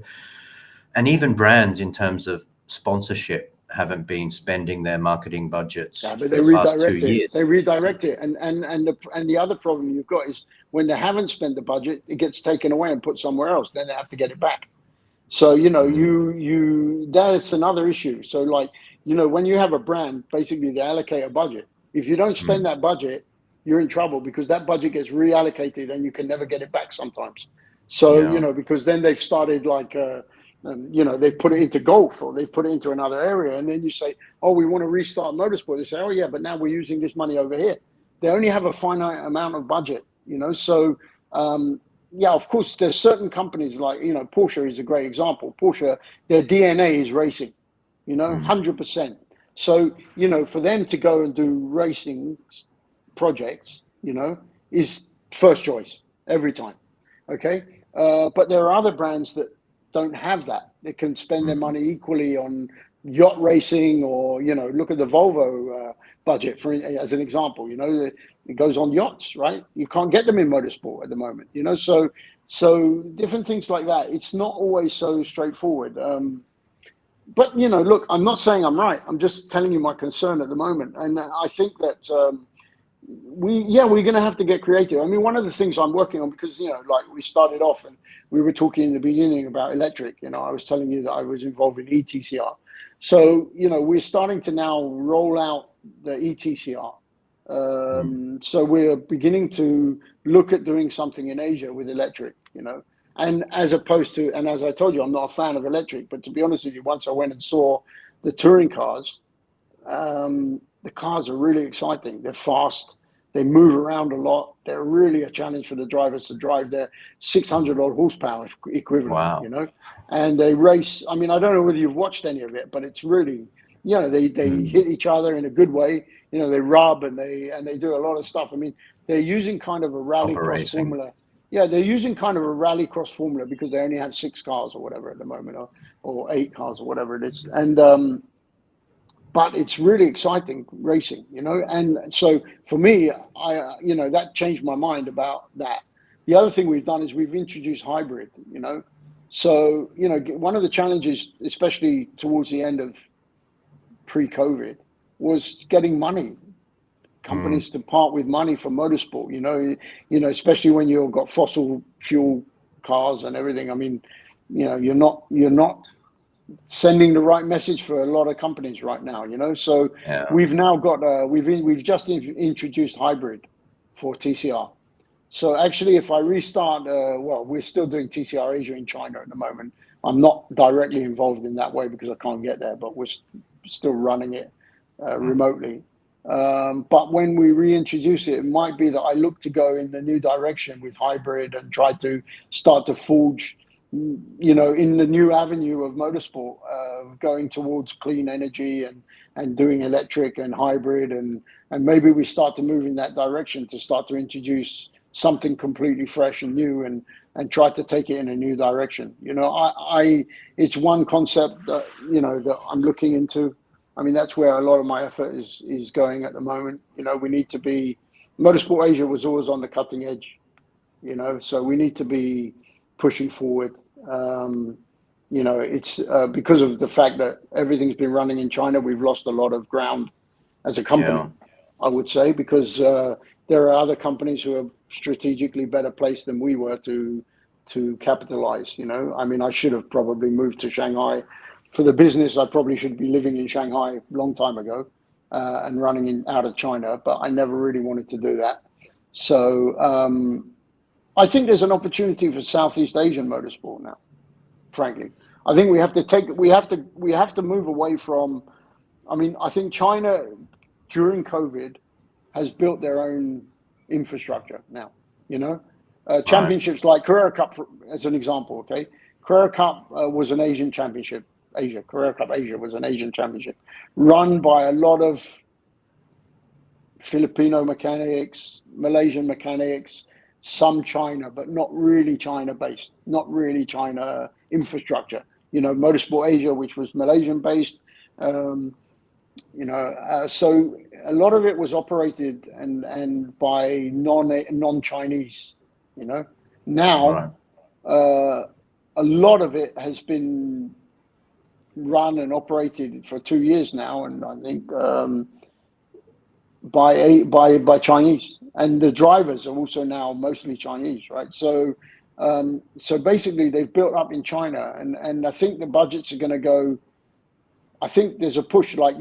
and even brands in terms of sponsorship haven't been spending their marketing budgets for the past 2 years. They redirect it. And the other problem you've got is when they haven't spent the budget, it gets taken away and put somewhere else. Then they have to get it back. So, that's another issue. So like, when you have a brand, basically they allocate a budget. If you don't spend that budget, you're in trouble because that budget gets reallocated and you can never get it back sometimes. So, because then they've started like, they've put it into golf or they've put it into another area. And then you say, oh, we want to restart motorsport. They say, oh yeah, but now we're using this money over here. They only have a finite amount of budget, So, of course, there's certain companies like, Porsche is a great example. Porsche, their DNA is racing, 100%. So, for them to go and do racing projects, is first choice every time. Okay. But there are other brands that don't have that. They can spend their money equally on yacht racing or, look at the Volvo budget as an example, it goes on yachts, right? You can't get them in motorsport at the moment, so different things like that. It's not always so straightforward. But, look, I'm not saying I'm right. I'm just telling you my concern at the moment. And I think that we're going to have to get creative. I mean, one of the things I'm working on, because, like we started off and we were talking in the beginning about electric, I was telling you that I was involved in ETCR. So, we're starting to now roll out the ETCR. So we're beginning to look at doing something in Asia with electric, and as opposed to, and as I told you, I'm not a fan of electric, but to be honest with you, once I went and saw the touring cars, the cars are really exciting. They're fast. They move around a lot. They're really a challenge for the drivers to drive their 600 odd horsepower equivalent, Wow. And they race. I mean, I don't know whether you've watched any of it, but it's really, they hit each other in a good way. They rub and they do a lot of stuff. I mean, they're using kind of a rallycross formula. Yeah, they're using kind of a rallycross formula because they only have 6 cars or whatever at the moment, or 8 cars or whatever it is. And but it's really exciting racing, And so for me, that changed my mind about that. The other thing we've done is we've introduced hybrid, So, one of the challenges, especially towards the end of pre-COVID, was getting money. Companies to part with money for motorsport, especially when you've got fossil fuel cars and everything. I mean, you're not sending the right message for a lot of companies right now, So we've now got we've just introduced hybrid for TCR. So actually, if I restart, we're still doing TCR Asia in China at the moment. I'm not directly involved in that way because I can't get there, but we're still running it remotely. But when we reintroduce it, it might be that I look to go in the new direction with hybrid and try to start to forge, in the new avenue of motorsport, going towards clean energy and doing electric and hybrid. And maybe we start to move in that direction to start to introduce something completely fresh and new and try to take it in a new direction. It's one concept that, that I'm looking into. I mean, that's where a lot of my effort is going at the moment. We need to be, Motorsport Asia was always on the cutting edge, so we need to be pushing forward. It's because of the fact that everything's been running in China. We've lost a lot of ground as a company, Yeah. I would say, because there are other companies who are strategically better placed than we were to capitalize. I mean, I should have probably moved to Shanghai for the business. I probably should be living in Shanghai a long time ago and running out of China, but I never really wanted to do that. So I think there's an opportunity for Southeast Asian motorsport now. Frankly, I think we have to move away from. I mean, I think China during COVID has built their own infrastructure now. Right. Championships like Carrera Cup, as an example. Okay, Carrera Cup was an Asian championship. Carrera Cup Asia was an Asian championship, run by a lot of Filipino mechanics, Malaysian mechanics, some China, but not really China based, not really China infrastructure. Motorsport Asia, which was Malaysian based. So a lot of it was operated and by non-Chinese. Now Right. A lot of it has been run and operated for 2 years now, and I think by Chinese, and the drivers are also now mostly Chinese, right? So basically they've built up in China, and I think the budgets are going to go. I think there's a push, like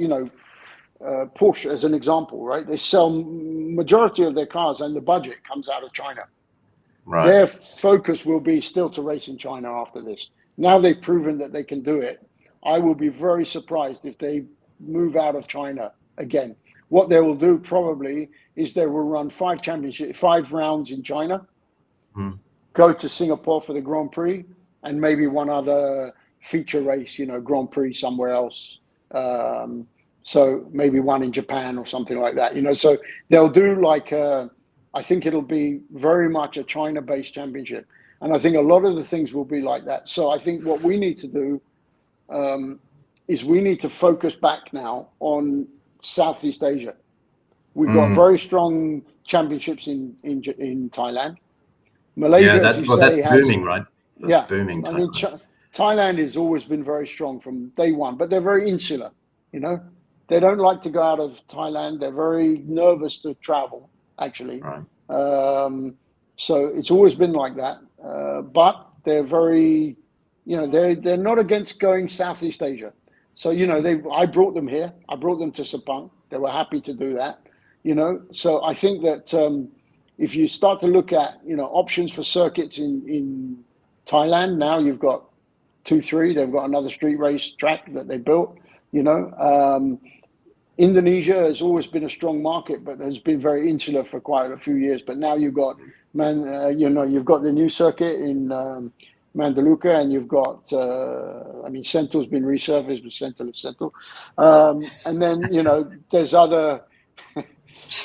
Porsche as an example, right? They sell majority of their cars, and the budget comes out of China. Right. Their focus will be still to race in China after this. Now they've proven that they can do it. I will be very surprised if they move out of China again. What they will do probably is they will run 5 rounds in China, go to Singapore for the Grand Prix, and maybe one other feature race, Grand Prix somewhere else. So maybe one in Japan or something like that, So they'll do I think it'll be very much a China-based championship. And I think a lot of the things will be like that. So I think what we need to do is we need to focus back now on Southeast Asia. We've got very strong championships in Thailand. Malaysia, as you That's say, has, booming, right? That's yeah. booming, I mean, Thailand. Thailand has always been very strong from day one, but they're very insular. They don't like to go out of Thailand. They're very nervous to travel, actually. Right. So it's always been like that. But they're very, they're not against going Southeast Asia. So, I brought them here. I brought them to Sepang. They were happy to do that. So I think that if you start to look at, options for circuits in Thailand, now you've got 2, 3. They've got another street race track that they built. Indonesia has always been a strong market, but has been very insular for quite a few years. But now you've got, you've got the new circuit in Mandalika, and you've got, Sentel's been resurfaced, but Sentel is Sentel. And then, there's other.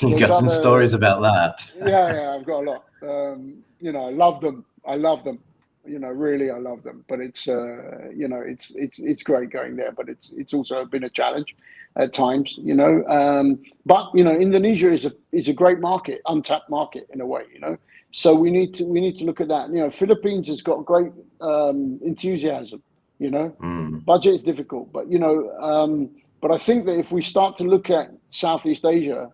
You got some stories about that. Yeah, I've got a lot. I love them. Really, I love them. But it's, it's great going there. But it's also been a challenge at times. But Indonesia is a great market, untapped market in a way. So we need to look at that. Philippines has got great enthusiasm. Budget is difficult, but but I think that if we start to look at Southeast Asia,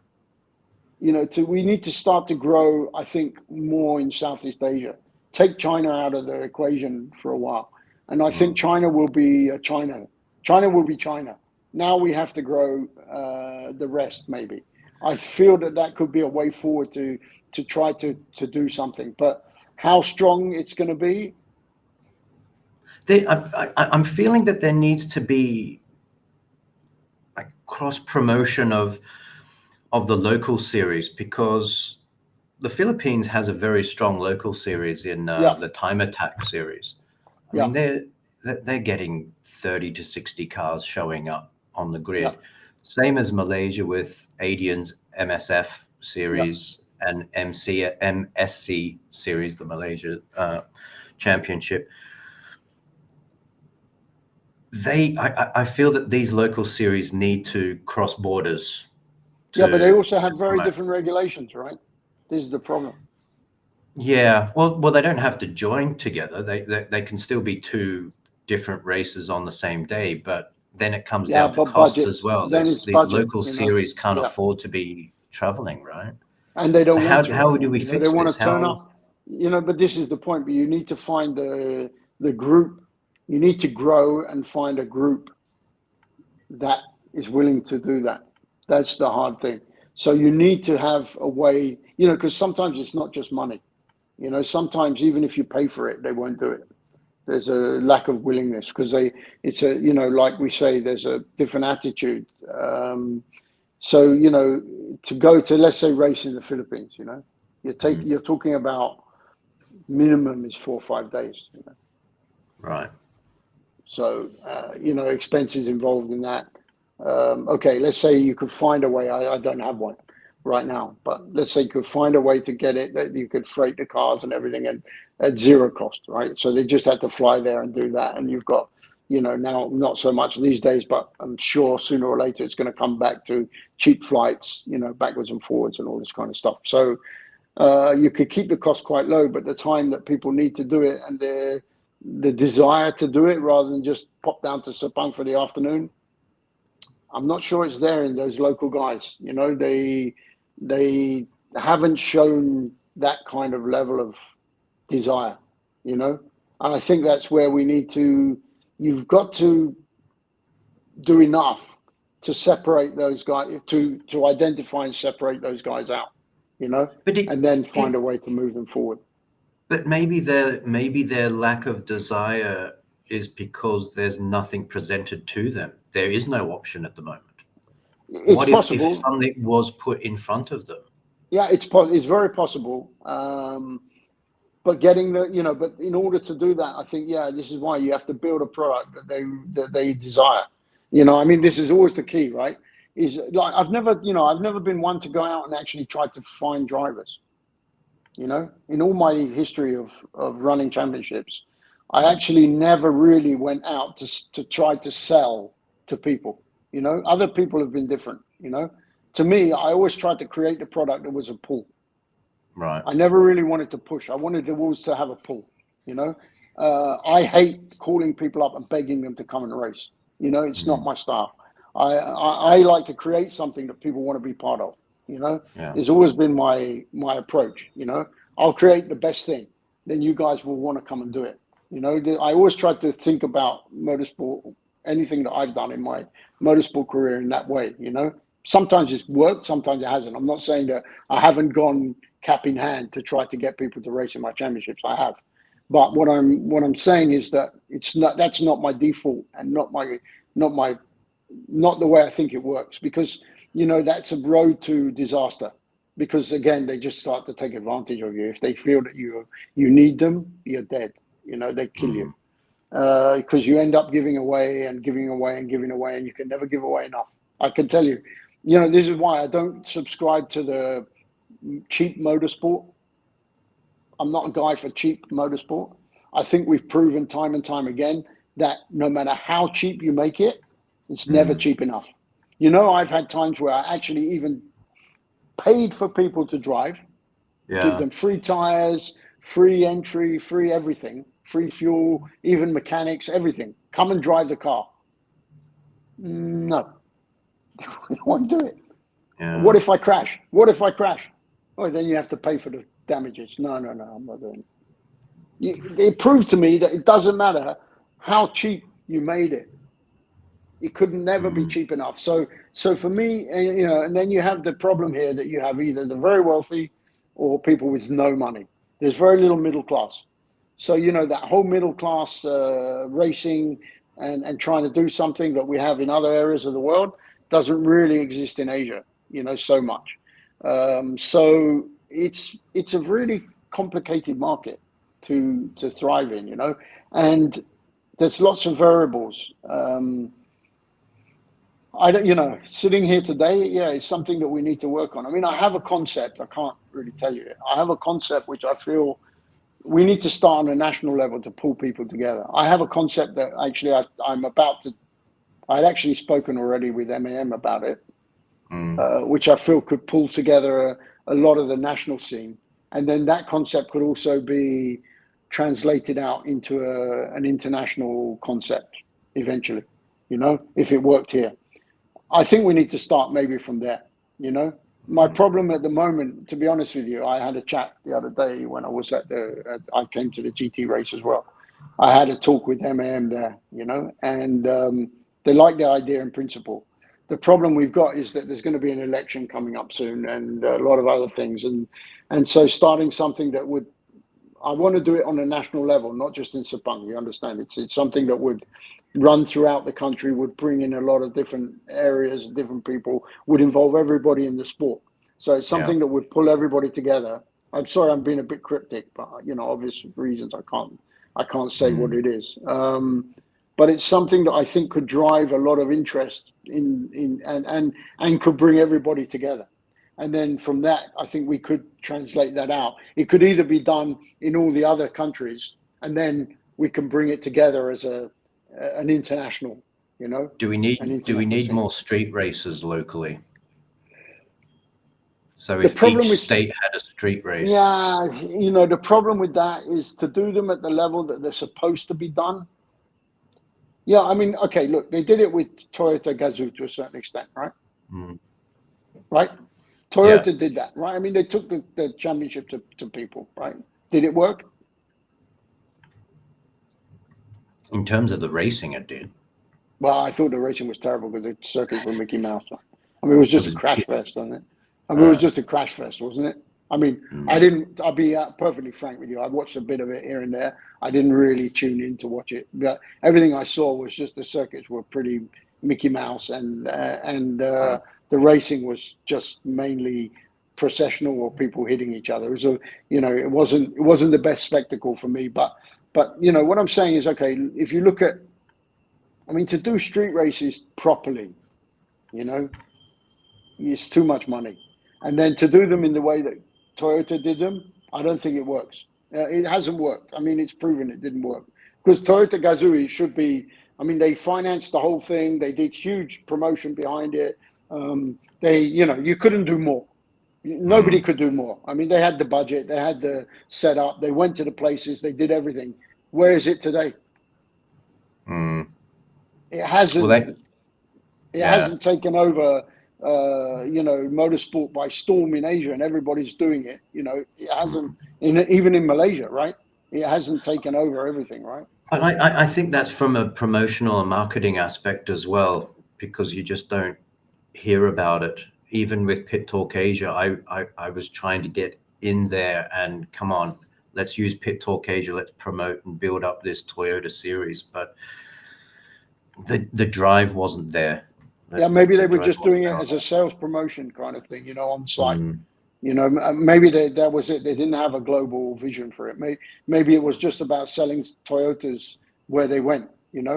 we need to start to grow, I think, more in Southeast Asia. Take China out of the equation for a while. And I think China will be China. China will be China. Now we have to grow the rest, maybe. I feel that could be a way forward to try to do something. But how strong it's going to be? I'm feeling that there needs to be a cross promotion of the local series, because the Philippines has a very strong local series in the Time Attack series. I mean, they're getting 30 to 60 cars showing up on the grid. Yeah. Same as Malaysia with Adian's MSF series and MSC series, the Malaysia championship. I feel that these local series need to cross borders. But they also have very different regulations, right? This is the problem. Yeah, well, they don't have to join together. They can still be two different races on the same day, but then it comes Yeah, down to but costs budget. as well. Then it's These budget, local you know. series can't Yeah, afford to be traveling, right? and they So don't want to right how do now. we You know, they fix want this? to turn How? up. You know, but this is the point. But you need to find the group. You need to grow and find a group that is willing to do that. That's the hard thing. So you need to have a way. You know, because sometimes it's not just money. You know, sometimes even if you pay for it, they won't do it. There's a lack of willingness because it's a, you know, like we say, there's a different attitude. So, you know, to go to, let's say, race in the Philippines, you know, Mhm. you're talking about minimum is 4 or 5 days. You know? Right. So, you know, expenses involved in that. Okay, let's say you could find a way. I don't have one right now, but let's say you could find a way to get it that you could freight the cars and everything and at zero cost, right? So they just had to fly there and do that. And you've got, you know, now not so much these days, but I'm sure sooner or later it's going to come back to cheap flights, you know, backwards and forwards and all this kind of stuff. So you could keep the cost quite low, but the time that people need to do it and the desire to do it rather than just pop down to Sepang for the afternoon, I'm not sure it's there in those local guys. You know, they haven't shown that kind of level of desire. You know, and I think that's where we need to. You've got to do enough to separate those guys to identify and separate those guys out. You know, But and then find it a way to move them forward. but maybe their lack of desire is because there's nothing presented to them. There is no option at the moment. It's What if possible. something was put in front of them? Yeah, it's very possible. But getting the, you know, but in order to do that, I think, yeah, this is why you have to build a product that they desire. You know, I mean, this is always the key, right? Is like I've never been one to go out and actually try to find drivers. You know, in all my history of running championships, I Mm. actually never really went out to try to sell to people. You know, other people have been different. You know, to me, I always tried to create the product that was a pull. Right. I never really wanted to push. I wanted the rules to have a pull. You know, I hate calling people up and begging them to come and race. You know, it's not Mm. my style. I like to create something that people want to be part of. You know, Yeah. it's always been my approach. You know, I'll create the best thing, then you guys will want to come and do it. You know, I always try to think about motorsport, anything that I've done in my motorsport career in that way. You know, sometimes it's worked, sometimes it hasn't. I'm not saying that I haven't gone cap in hand to try to get people to race in my championships. I have, but what I'm saying is that it's not that's not my default and not my not the way I think it works because you know that's a road to disaster. Because again, they just start to take advantage of you. If they feel that you need them, you're dead. You know, they kill you Mm. because you end up giving away and giving away and giving away, and you can never give away enough. I can tell you, you know, this is why I don't subscribe to the cheap motorsport. I'm not a guy for cheap motorsport. I think we've proven time and time again that no matter how cheap you make it, it's never Mm. cheap enough. You know, I've had times where I actually even paid for people to drive, give Yeah. them free tires, free entry, free everything, free fuel, even mechanics, everything. Come and drive the car. No, I won't do it. What Yeah. if I crash? What if I crash? Oh, then you have to pay for the damages. No, no, no, I'm not doing it. It proved to me that it doesn't matter how cheap you made it. It could never be Mm. cheap enough. So for me, you know, and then you have the problem here that you have either the very wealthy or people with no money. There's very little middle class. So you know that whole middle class racing and trying to do something that we have in other areas of the world doesn't really exist in Asia. You know, so much. So it's a really complicated market to thrive in. You know, and there's lots of variables. I don't, you know, sitting here today, yeah, it's something that we need to work on. I mean, I have a concept. I can't really tell you it. I have a concept which I feel we need to start on a national level to pull people together. I have a concept that actually I'm about to. I'd actually spoken already with MAM about it, Mm. which I feel could pull together a lot of the national scene. And then that concept could also be translated out into an international concept eventually, if it worked here. I think we need to start maybe from there, My problem at the moment, to be honest with you, I had a chat the other day when I was I came to the GT race as well. I had a talk with MAM there, and they like the idea in principle. The problem we've got is that there's going to be an election coming up soon and a lot of other things. And so starting something that I want to do it on a national level, not just in Sepang, you understand? It's something that would run throughout the country, would bring in a lot of different areas, different people, would involve everybody in the sport. So it's something that would pull everybody together. I'm sorry, I'm being a bit cryptic, but obvious reasons I can't say what it is. But it's something that I think could drive a lot of interest and could bring everybody together. And then from that, I think we could translate that out. It could either be done in all the other countries, and then we can bring it together as an international, Do we need more street races locally? So if each state had a street race. Yeah, the problem with that is to do them at the level that they're supposed to be done. Yeah, I mean, okay, look, they did it with Toyota Gazoo to a certain extent, right? Right? Toyota did that, right? I mean, they took the championship to people, right? Did it work? In terms of the racing, it did. Well, I thought the racing was terrible because the circuits were Mickey Mouse. I mean, it was just a crash fest, wasn't it? I mean, it was just a crash fest, wasn't it? I mean, I'll be perfectly frank with you. I watched a bit of it here and there. I didn't really tune in to watch it. But everything I saw was just the circuits were pretty Mickey Mouse and the racing was just mainly processional or people hitting each other. It was it wasn't the best spectacle for me. But what I'm saying is, okay, if you look at, I mean, to do street races properly, it's too much money. And then to do them in the way that Toyota did them, I don't think it works. It hasn't worked. I mean, it's proven it didn't work. Because Toyota Gazoo should be, I mean, they financed the whole thing. They did huge promotion behind it. You couldn't do more. Nobody could do more. I mean, they had the budget. They had the setup. They went to the places. They did everything. Where is it today? It hasn't. It hasn't taken over motorsport by storm in Asia, and everybody's doing it. It hasn't, even in Malaysia, right? It hasn't taken over everything, right? And I think that's from a promotional and marketing aspect as well, because you just don't hear about it. Even with Pit Talk Asia, I was trying to get in there and come on, let's use Pit Talk Asia, let's promote and build up this Toyota series. But the drive wasn't there. Yeah, maybe they were just doing it as a sales promotion kind of thing, on site. Maybe that was it. They didn't have a global vision for it. Maybe it was just about selling Toyotas where they went,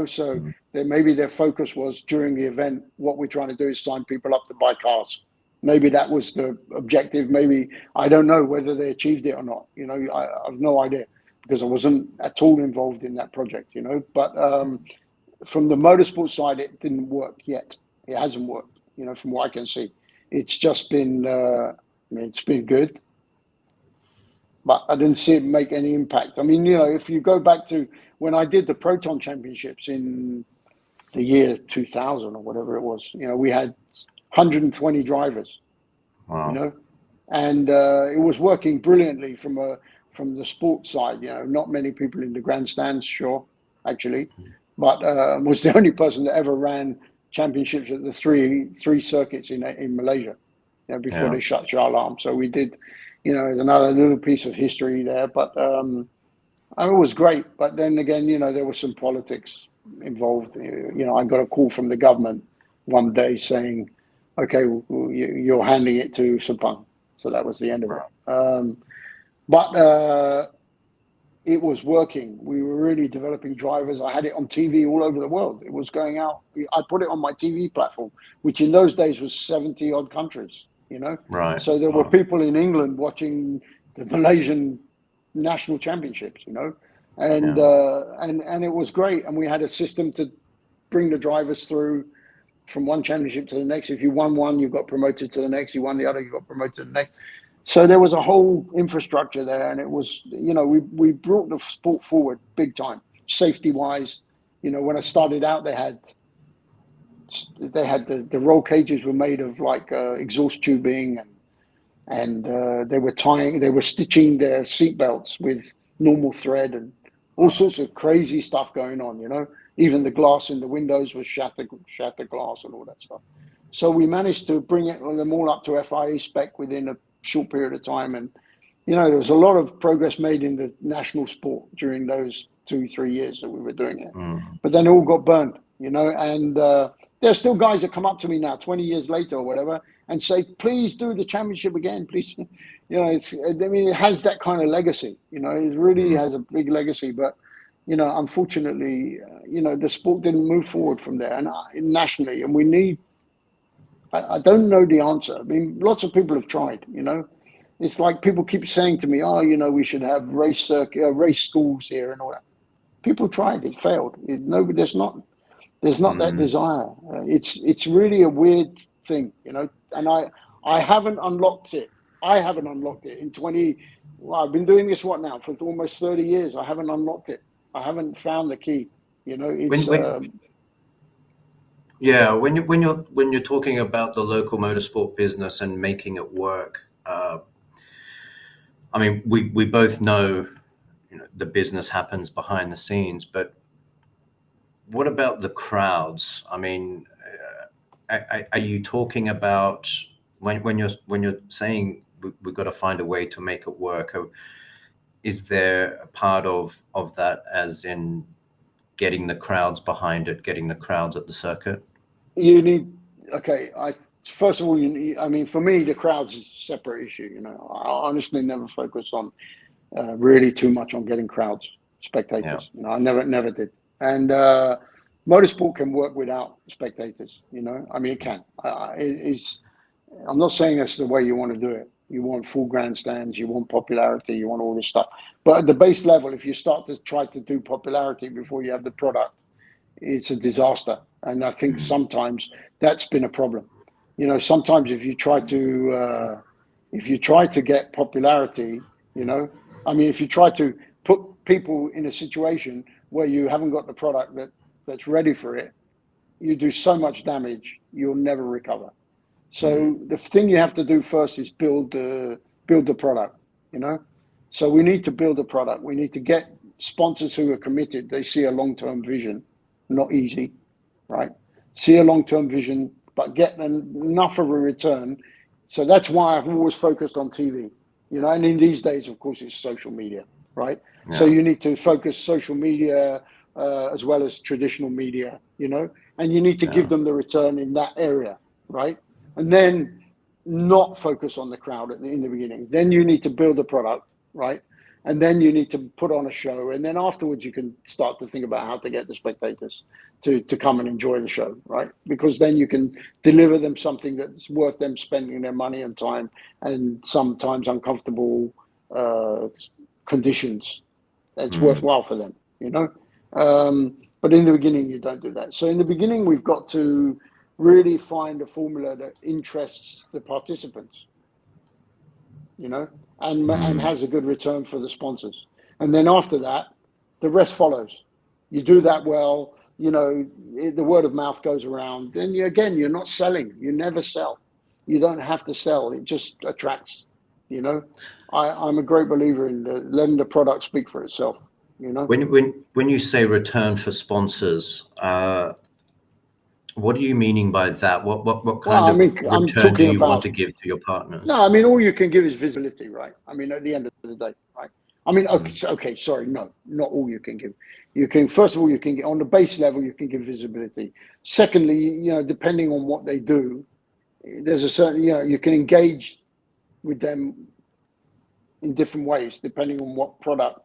So maybe their focus was during the event, what we're trying to do is sign people up to buy cars. Maybe that was the objective. Maybe, I don't know whether they achieved it or not. I have no idea because I wasn't at all involved in that project, But from the motorsport side, it didn't work yet. It hasn't worked, from what I can see. It's just been, it's been good, but I didn't see it make any impact. I mean, if you go back to when I did the Proton Championships in the year 2000 or whatever it was, we had 120 drivers, Wow. And it was working brilliantly from the sports side. Not many people in the grandstands, sure, actually, but was the only person that ever ran championships at the three circuits in Malaysia, before they shut Shah Alam. So we did, another little piece of history there. But it was great. But then again, there was some politics involved. I got a call from the government one day saying, "Okay, you're handing it to Sepang." So that was the end of it. But it was working. We were really developing drivers. I had it on TV all over the world. It was going out. I put it on my TV platform, which in those days was 70 odd countries, Right. So there were people in England watching the Malaysian national championships, and it was great. And we had a system to bring the drivers through from one championship to the next. If you won one, you got promoted to the next. You won the other, you got promoted to the next. So there was a whole infrastructure there, and it was, we brought the sport forward big time, safety wise. When I started out, the roll cages were made of like exhaust tubing, and they were stitching their seatbelts with normal thread and all sorts of crazy stuff going on. Even the glass in the windows was shattered glass and all that stuff. So we managed to bring them all up to FIA spec within a short period of time, and there was a lot of progress made in the national sport during those 2-3 years that we were doing it. But then it all got burned, and there's still guys that come up to me now 20 years later or whatever and say, please do the championship again, please. It has that kind of legacy. It really has a big legacy. But unfortunately, the sport didn't move forward from there, and nationally, and we need. I don't know the answer. I mean, lots of people have tried. It's like people keep saying to me, "Oh, we should have race schools here and all that." People tried; it failed. There's not that desire. It's really a weird thing, And I haven't unlocked it. I haven't unlocked it in 20. Well, I've been doing this for almost 30 years. I haven't unlocked it. I haven't found the key. It's. When you're talking about the local motorsport business and making it work, I mean, we both know, the business happens behind the scenes, but what about the crowds? I mean, are you talking about when you're saying we've got to find a way to make it work? Is there a part of that as in getting the crowds behind it, getting the crowds at the circuit? You need, first of all, for me, the crowds is a separate issue. I honestly never focused on really too much on getting crowds, spectators. Yeah. I never did. And motorsport can work without spectators. It can. I'm not saying that's the way you want to do it. You want full grandstands, you want popularity, you want all this stuff. But at the base level, if you start to try to do popularity before you have the product, it's a disaster. And I think sometimes that's been a problem. Sometimes if you try to get popularity, if you try to put people in a situation where you haven't got the product that's ready for it, you do so much damage, you'll never recover. So the thing you have to do first is build the product, So we need to build a product. We need to get sponsors who are committed. They see a long-term vision, not easy, right? See a long-term vision, but get enough of a return. So that's why I've always focused on TV, and in these days, of course, it's social media, right? Yeah. So you need to focus social media as well as traditional media, and you need to give them the return in that area, right? And then not focus on the crowd in the beginning. Then you need to build a product, right? And then you need to put on a show. And then afterwards, you can start to think about how to get the spectators to come and enjoy the show, right? Because then you can deliver them something that's worth them spending their money and time and sometimes uncomfortable conditions. It's worthwhile for them, But in the beginning, you don't do that. So in the beginning, we've got to really find a formula that interests the participants, and has a good return for the sponsors. And then after that, the rest follows. You do that well, the word of mouth goes around. Then you're not selling. You never sell. You don't have to sell. It just attracts, I'm a great believer in letting the product speak for itself, When you say return for sponsors, what are you meaning by that? What kind of return do you want to give to your partners? No, all you can give is visibility, right? At the end of the day, right? Sorry, no, not all you can give. You can, first of all, you can get on the base level, you can give visibility. Secondly, depending on what they do, there's a certain, you can engage with them in different ways, depending on what product,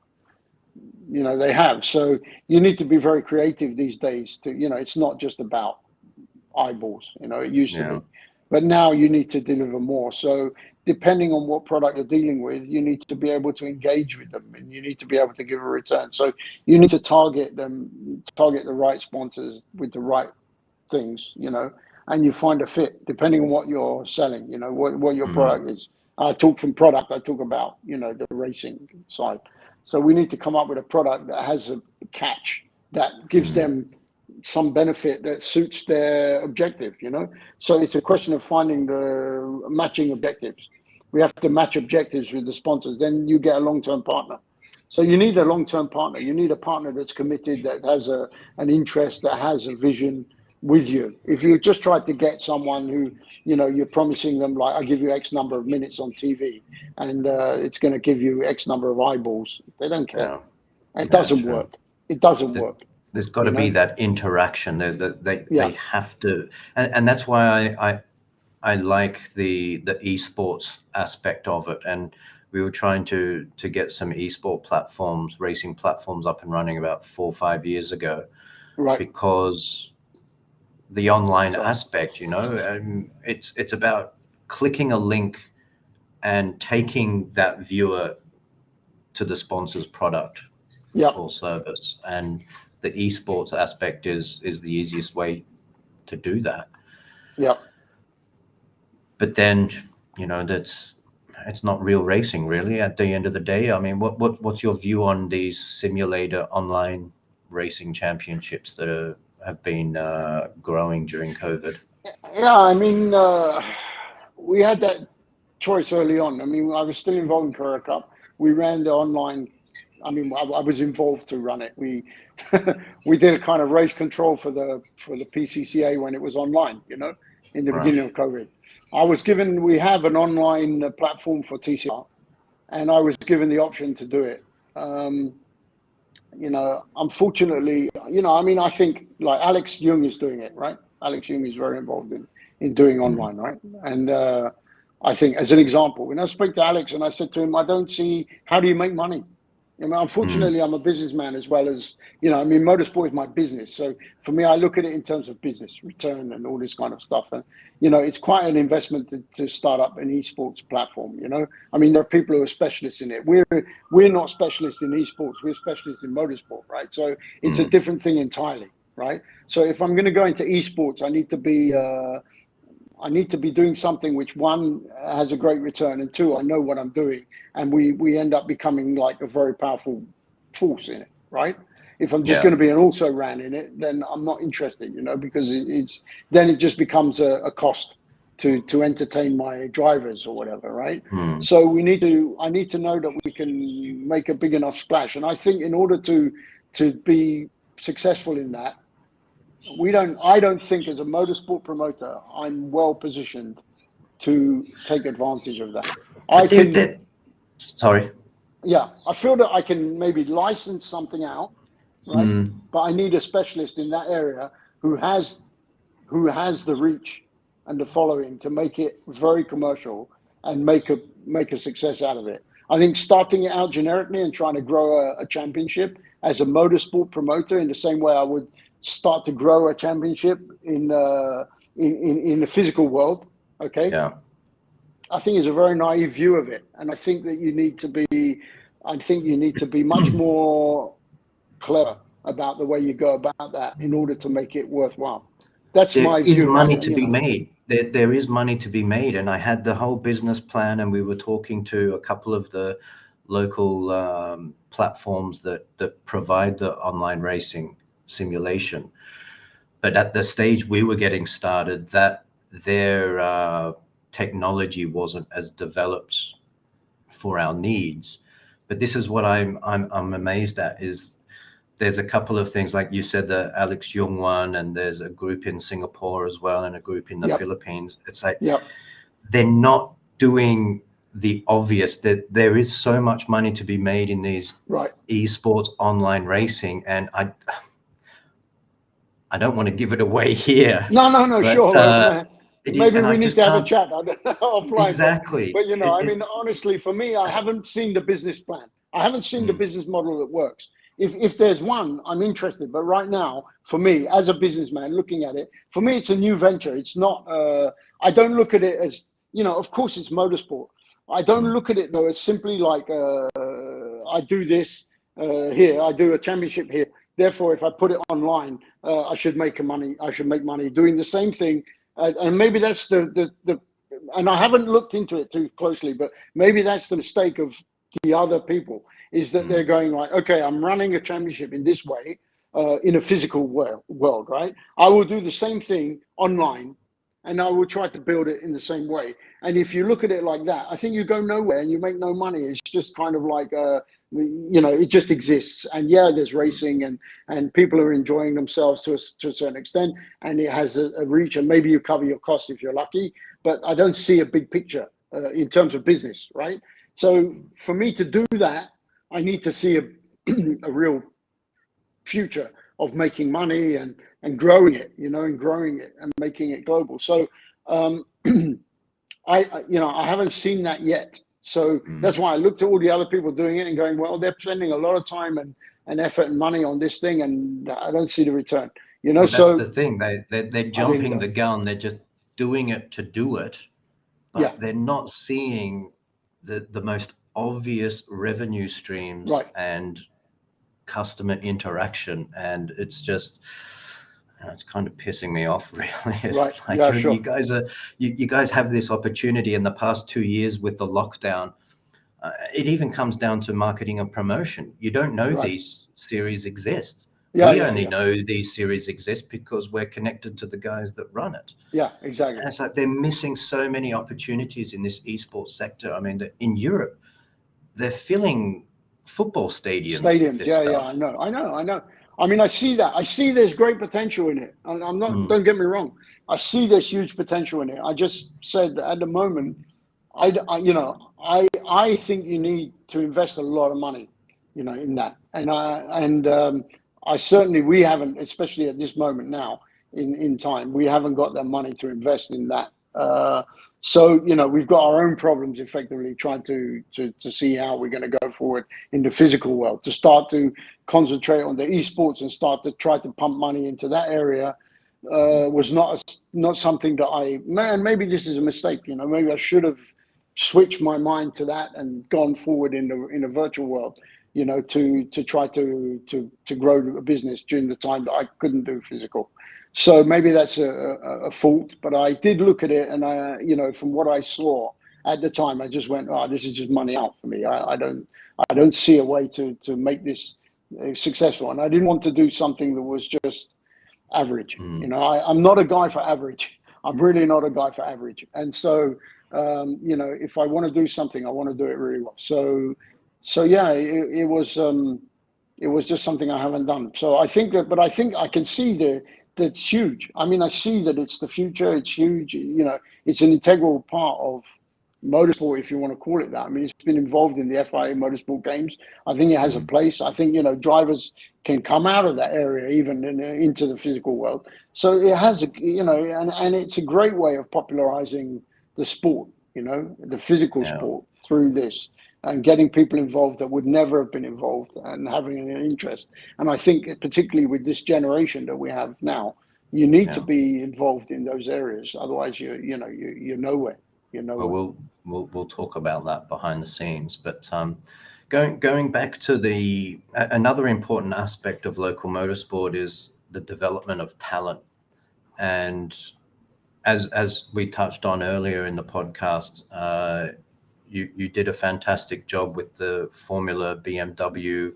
they have. So you need to be very creative these days to, it's not just about eyeballs, it used to be, but now you need to deliver more. So depending on what product you're dealing with, you need to be able to engage with them, and you need to be able to give a return. So you need to target the right sponsors with the right things, and you find a fit depending on what you're selling, what your product is. I talk from product. I talk about, the racing side. So we need to come up with a product that has a catch that gives them some benefit that suits their objective, So it's a question of finding the matching objectives. We have to match objectives with the sponsors. Then you get a long-term partner. So you need a long-term partner. You need a partner that's committed, that has an interest, that has a vision with you. If you just try to get someone who, you're promising them, like, I'll give you X number of minutes on TV and it's going to give you X number of eyeballs, they don't care. It doesn't work. It doesn't work. There's got to be that interaction. They have to, and that's why I like the esports aspect of it. And we were trying to get some esport platforms, racing platforms, up and running about 4 or 5 years ago, right? Because the online aspect, it's about clicking a link and taking that viewer to the sponsor's product or service, and the esports aspect is the easiest way to do that. But then, it's not real racing, really, at the end of the day. I mean, what's your view on these simulator online racing championships that have been growing during COVID? Yeah, I mean, we had that choice early on. I mean, I was still involved in Carrera Cup. We ran the online. I mean, I was involved to run it. We we did a kind of race control for the PCCA when it was online, in the beginning of COVID. We have an online platform for TCR, and I was given the option to do it. Unfortunately, I think like Alex Young is doing it, right? Alex Young is very involved in doing online, right? And I think, as an example, when I spoke to Alex and I said to him, I don't see, how do you make money? Unfortunately, I'm a businessman as well as, motorsport is my business. So for me, I look at it in terms of business, return and all this kind of stuff. And, it's quite an investment to start up an esports platform, there are people who are specialists in it. We're not specialists in esports. We're specialists in motorsport, right? So it's a different thing entirely, right? So if I'm going to go into esports, I need to be doing something which, one, has a great return, and two, I know what I'm doing, and we end up becoming like a very powerful force in it, right? If I'm just going to be an also-ran in it, then I'm not interested, because then it just becomes a cost to entertain my drivers or whatever, right? So I need to know that we can make a big enough splash, and I think in order to be successful in that, I don't think as a motorsport promoter, I'm well positioned to take advantage of that. Sorry. Yeah, I feel that I can maybe license something out, right? But I need a specialist in that area who has the reach and the following to make it very commercial and make a success out of it. I think starting it out generically and trying to grow a championship as a motorsport promoter in the same way I would start to grow a championship in the physical world, okay? Yeah. I think is a very naive view of it, and I think that you need to be much more clever about the way you go about that in order to make it worthwhile. That's my view. There is money to be made. There is money to be made, and I had the whole business plan, and we were talking to a couple of the local platforms that provide the online racing simulation. But at the stage we were getting started, that their technology wasn't as developed for our needs. But this is what I'm amazed at, is there's a couple of things, like you said, the Alex Young one, and there's a group in Singapore as well, and a group in the Philippines. It's like they're not doing the obvious. That there is so much money to be made in these esports online racing, and I don't want to give it away here. No, but, sure. Maybe we need to have a chat offline. Exactly. But honestly, for me, I haven't seen the business plan. I haven't seen the business model that works. If there's one, I'm interested. But right now, for me, as a businessman looking at it, for me, it's a new venture. It's not, I don't look at it as, of course it's motorsport. I don't look at it though as simply like, I do this here, I do a championship here. Therefore, if I put it online, I should make money. I should make money doing the same thing. And maybe that's and I haven't looked into it too closely, but maybe that's the mistake of the other people, is that they're going like, okay, I'm running a championship in this way, in a physical world, right? I will do the same thing online, and I will try to build it in the same way. And if you look at it like that, I think you go nowhere and you make no money. It's just kind of like, it just exists. And yeah, there's racing, and people are enjoying themselves to a certain extent, and it has a reach, and maybe you cover your costs if you're lucky. But I don't see a big picture in terms of business, right? So for me to do that, I need to see a real future of making money and growing it, and making it global. So I haven't seen that yet. So that's why I looked at all the other people doing it and going, well, they're spending a lot of time and effort and money on this thing, and I don't see the return. But So that's the thing. They're jumping the gun. They're just doing it to do it, but they're not seeing the most obvious revenue streams and customer interaction, and it's just it's kind of pissing me off, really. It's like sure. you guys have this opportunity in the past 2 years with the lockdown. It even comes down to marketing and promotion. You don't know these series exist. We only know these series exist because we're connected to the guys that run it. Yeah, exactly. And it's like they're missing so many opportunities in this esports sector. I mean, in Europe, they're filling football stadiums. I know. I mean, I see that. I see there's great potential in it. I'm not. Don't get me wrong. I see there's huge potential in it. I just said that at the moment, I think you need to invest a lot of money, in that. And I certainly, we haven't, especially at this moment now in time, we haven't got that money to invest in that. So, we've got our own problems effectively trying to see how we're going to go forward in the physical world. To start to concentrate on the esports and start to try to pump money into that area was not something that maybe this is a mistake. Maybe I should have switched my mind to that and gone forward in a virtual world, to try to grow a business during the time that I couldn't do physical. So maybe that's a fault, but I did look at it, and from what I saw at the time, I just went, "Oh, this is just money out for me. I don't see a way to make this successful." And I didn't want to do something that was just average. I'm not a guy for average. I'm really not a guy for average. And so, if I want to do something, I want to do it really well. So yeah, it was just something I haven't done. So I think I can see that's huge. I mean, I see that it's the future. It's huge. It's an integral part of motorsport, if you want to call it that. I mean, it's been involved in the FIA Motorsport Games. I think it has a place. I think, drivers can come out of that area even into the physical world. So it has, and it's a great way of popularizing the sport, the physical sport through this, and getting people involved that would never have been involved and having an interest. And I think particularly with this generation that we have now, you need to be involved in those areas. Otherwise, you're nowhere. Well, we'll talk about that behind the scenes. But going back to another important aspect of local motorsport is the development of talent. And as we touched on earlier in the podcast, you did a fantastic job with the Formula BMW.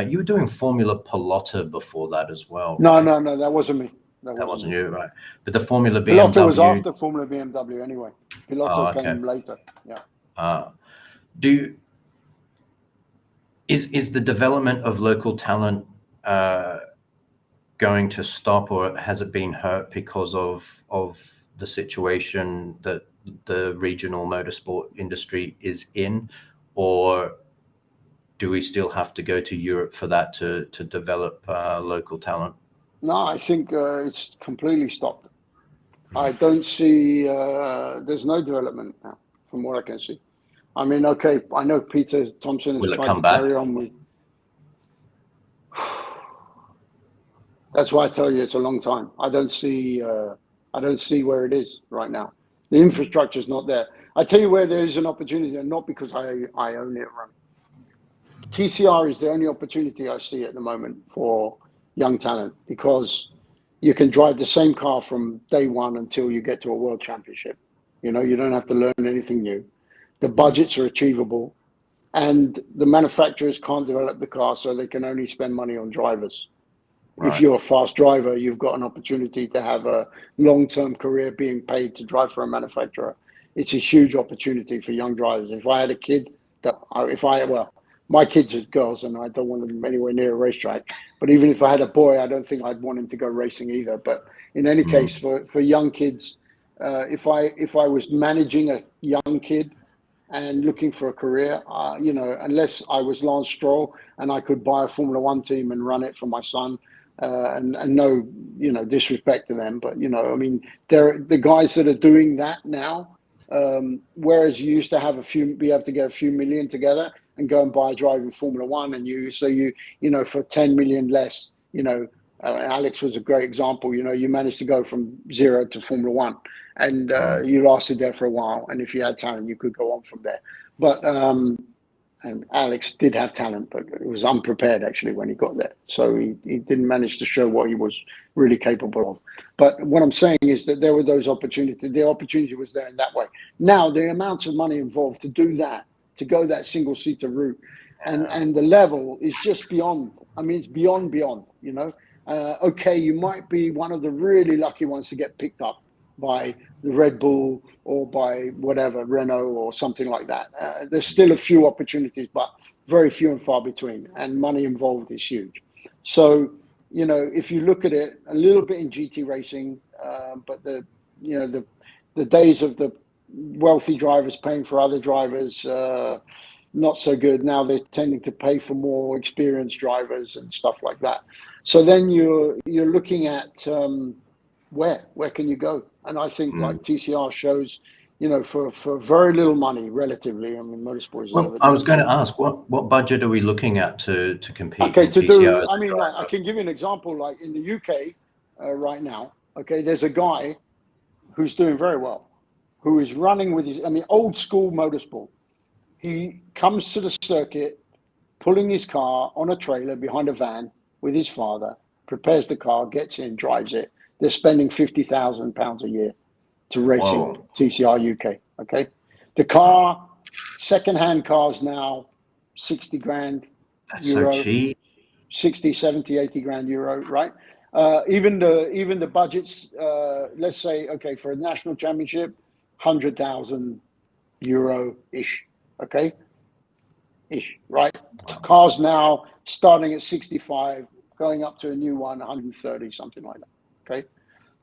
You were doing Formula Pilota before that as well. No, right? no, that wasn't me. That wasn't you, right? But the Formula BMW... Pilota was after Formula BMW anyway. Pilota came later, yeah. Is the development of local talent going to stop, or has it been hurt because of the situation that the regional motorsport industry is in, or do we still have to go to Europe for that to develop local talent? No, I think it's completely stopped. I don't see, there's no development now from what I can see. I mean, okay, I know Peter Thompson has tried to carry on with. That's why I tell you it's a long time. I don't see where it is right now. The infrastructure is not there. I tell you where there is an opportunity, and not because I own it. Run. TCR is the only opportunity I see at the moment for young talent, because you can drive the same car from day one until you get to a world championship. You know, you don't have to learn anything new. The budgets are achievable, and the manufacturers can't develop the car, so they can only spend money on drivers. If Right. you're a fast driver, you've got an opportunity to have a long-term career being paid to drive for a manufacturer. It's a huge opportunity for young drivers. If I had a kid well, my kids are girls and I don't want them anywhere near a racetrack. But even if I had a boy, I don't think I'd want him to go racing either. But in any case, for young kids, if I was managing a young kid and looking for a career, you know, unless I was Lance Stroll and I could buy a Formula One team and run it for my son, and no, you know, disrespect to them, but you know, I mean, they're the guys that are doing that now. Whereas you used to be able to get a few million together and go and buy a driving Formula One, and you know, for 10 million less, you know, Alex was a great example. You know, you managed to go from 0 to Formula One, and you lasted there for a while. And if you had talent, you could go on from there. But and Alex did have talent, but it was unprepared actually when he got there. So he didn't manage to show what he was really capable of. But what I'm saying is that there were those opportunities. The opportunity was there in that way. Now, the amounts of money involved to do that, to go that single-seater route, and the level is just beyond. I mean, it's beyond, you know. Okay, you might be one of the really lucky ones to get picked up by the Red Bull or by whatever, Renault or something like that. There's still a few opportunities, but very few and far between, and money involved is huge. So, you know, if you look at it a little bit in GT racing, but the days of the wealthy drivers paying for other drivers, not so good. Now they're tending to pay for more experienced drivers and stuff like that. So then you're looking at where can you go? And I think like TCR shows, you know, for very little money, relatively. I mean, motorsport is Well, I was going to ask, what budget are we looking at to compete in TCR as a driver? Like, I can give you an example. Like in the UK right now, okay, there's a guy who's doing very well, who is running with old school motorsport. He comes to the circuit, pulling his car on a trailer behind a van with his father, prepares the car, gets in, drives it. They're spending £50,000 a year to racing TCR UK. Okay, the car, second-hand cars now, 60 grand. That's euro, so cheap. 60, 70, 80 grand euro, right? Even the budgets, let's say, okay, for a national championship, 100,000 euro ish. Okay, ish, right? Cars now starting at 65, going up to a new one, 130, something like that. Okay.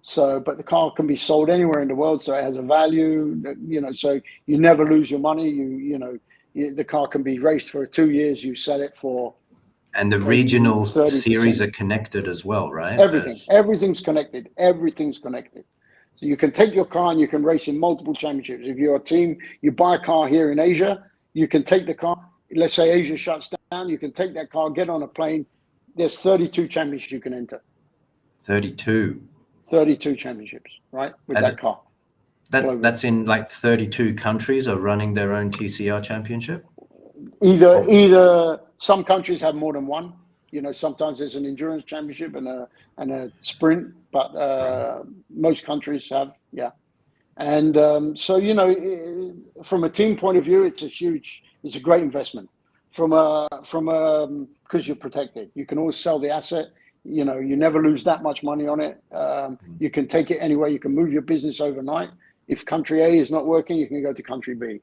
So, but the car can be sold anywhere in the world, so it has a value, you know, so you never lose your money. The car can be raced for 2 years, you sell it for. And the regional 30%. series are connected as well, right? Everything's connected. Everything's connected. So you can take your car and you can race in multiple championships. If you're a team, you buy a car here in Asia, you can take the car. Let's say Asia shuts down, you can take that car, get on a plane. There's 32 championships you can enter. 32 championships, right? With that car. That's in like 32 countries are running their own TCR championship? Either some countries have more than one. You know, sometimes there's an endurance championship and a sprint, but most countries have, yeah. And so, you know, from a team point of view, it's a great investment. Because you're protected, you can always sell the asset. You know, you never lose that much money on it. You can take it anywhere. You can move your business overnight. If country A is not working, you can go to country B.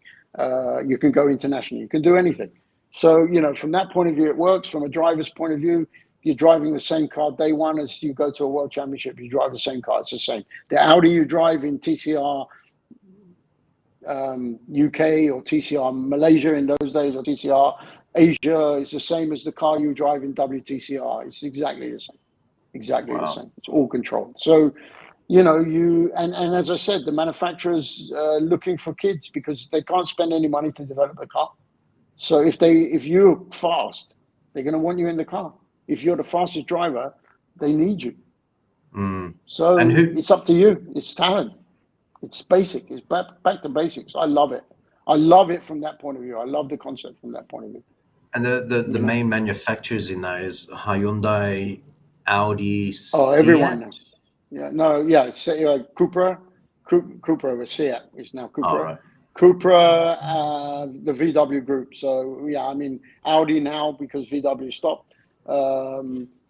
You can go international. You can do anything. So, you know, from that point of view, it works. From a driver's point of view, you're driving the same car day one as you go to a world championship. You drive the same car. It's the same. The Audi you drive in TCR UK or TCR Malaysia in those days, or TCR Asia, is the same as the car you drive in WTCR. It's exactly the same. The same. It's all controlled. So, you know, and as I said, the manufacturers looking for kids because they can't spend any money to develop the car. So if you're fast, they're going to want you in the car. If you're the fastest driver, they need you. So it's up to you. It's talent. It's basic. It's back to basics. I love it. I love it from that point of view. I love the concept from that point of view. And the main manufacturers in that is Hyundai, Audi, everyone. Yeah, no, yeah, Cupra, Cupra with Seat is now Cupra. All right. Cupra, the VW group. So yeah, I mean Audi now because VW stopped.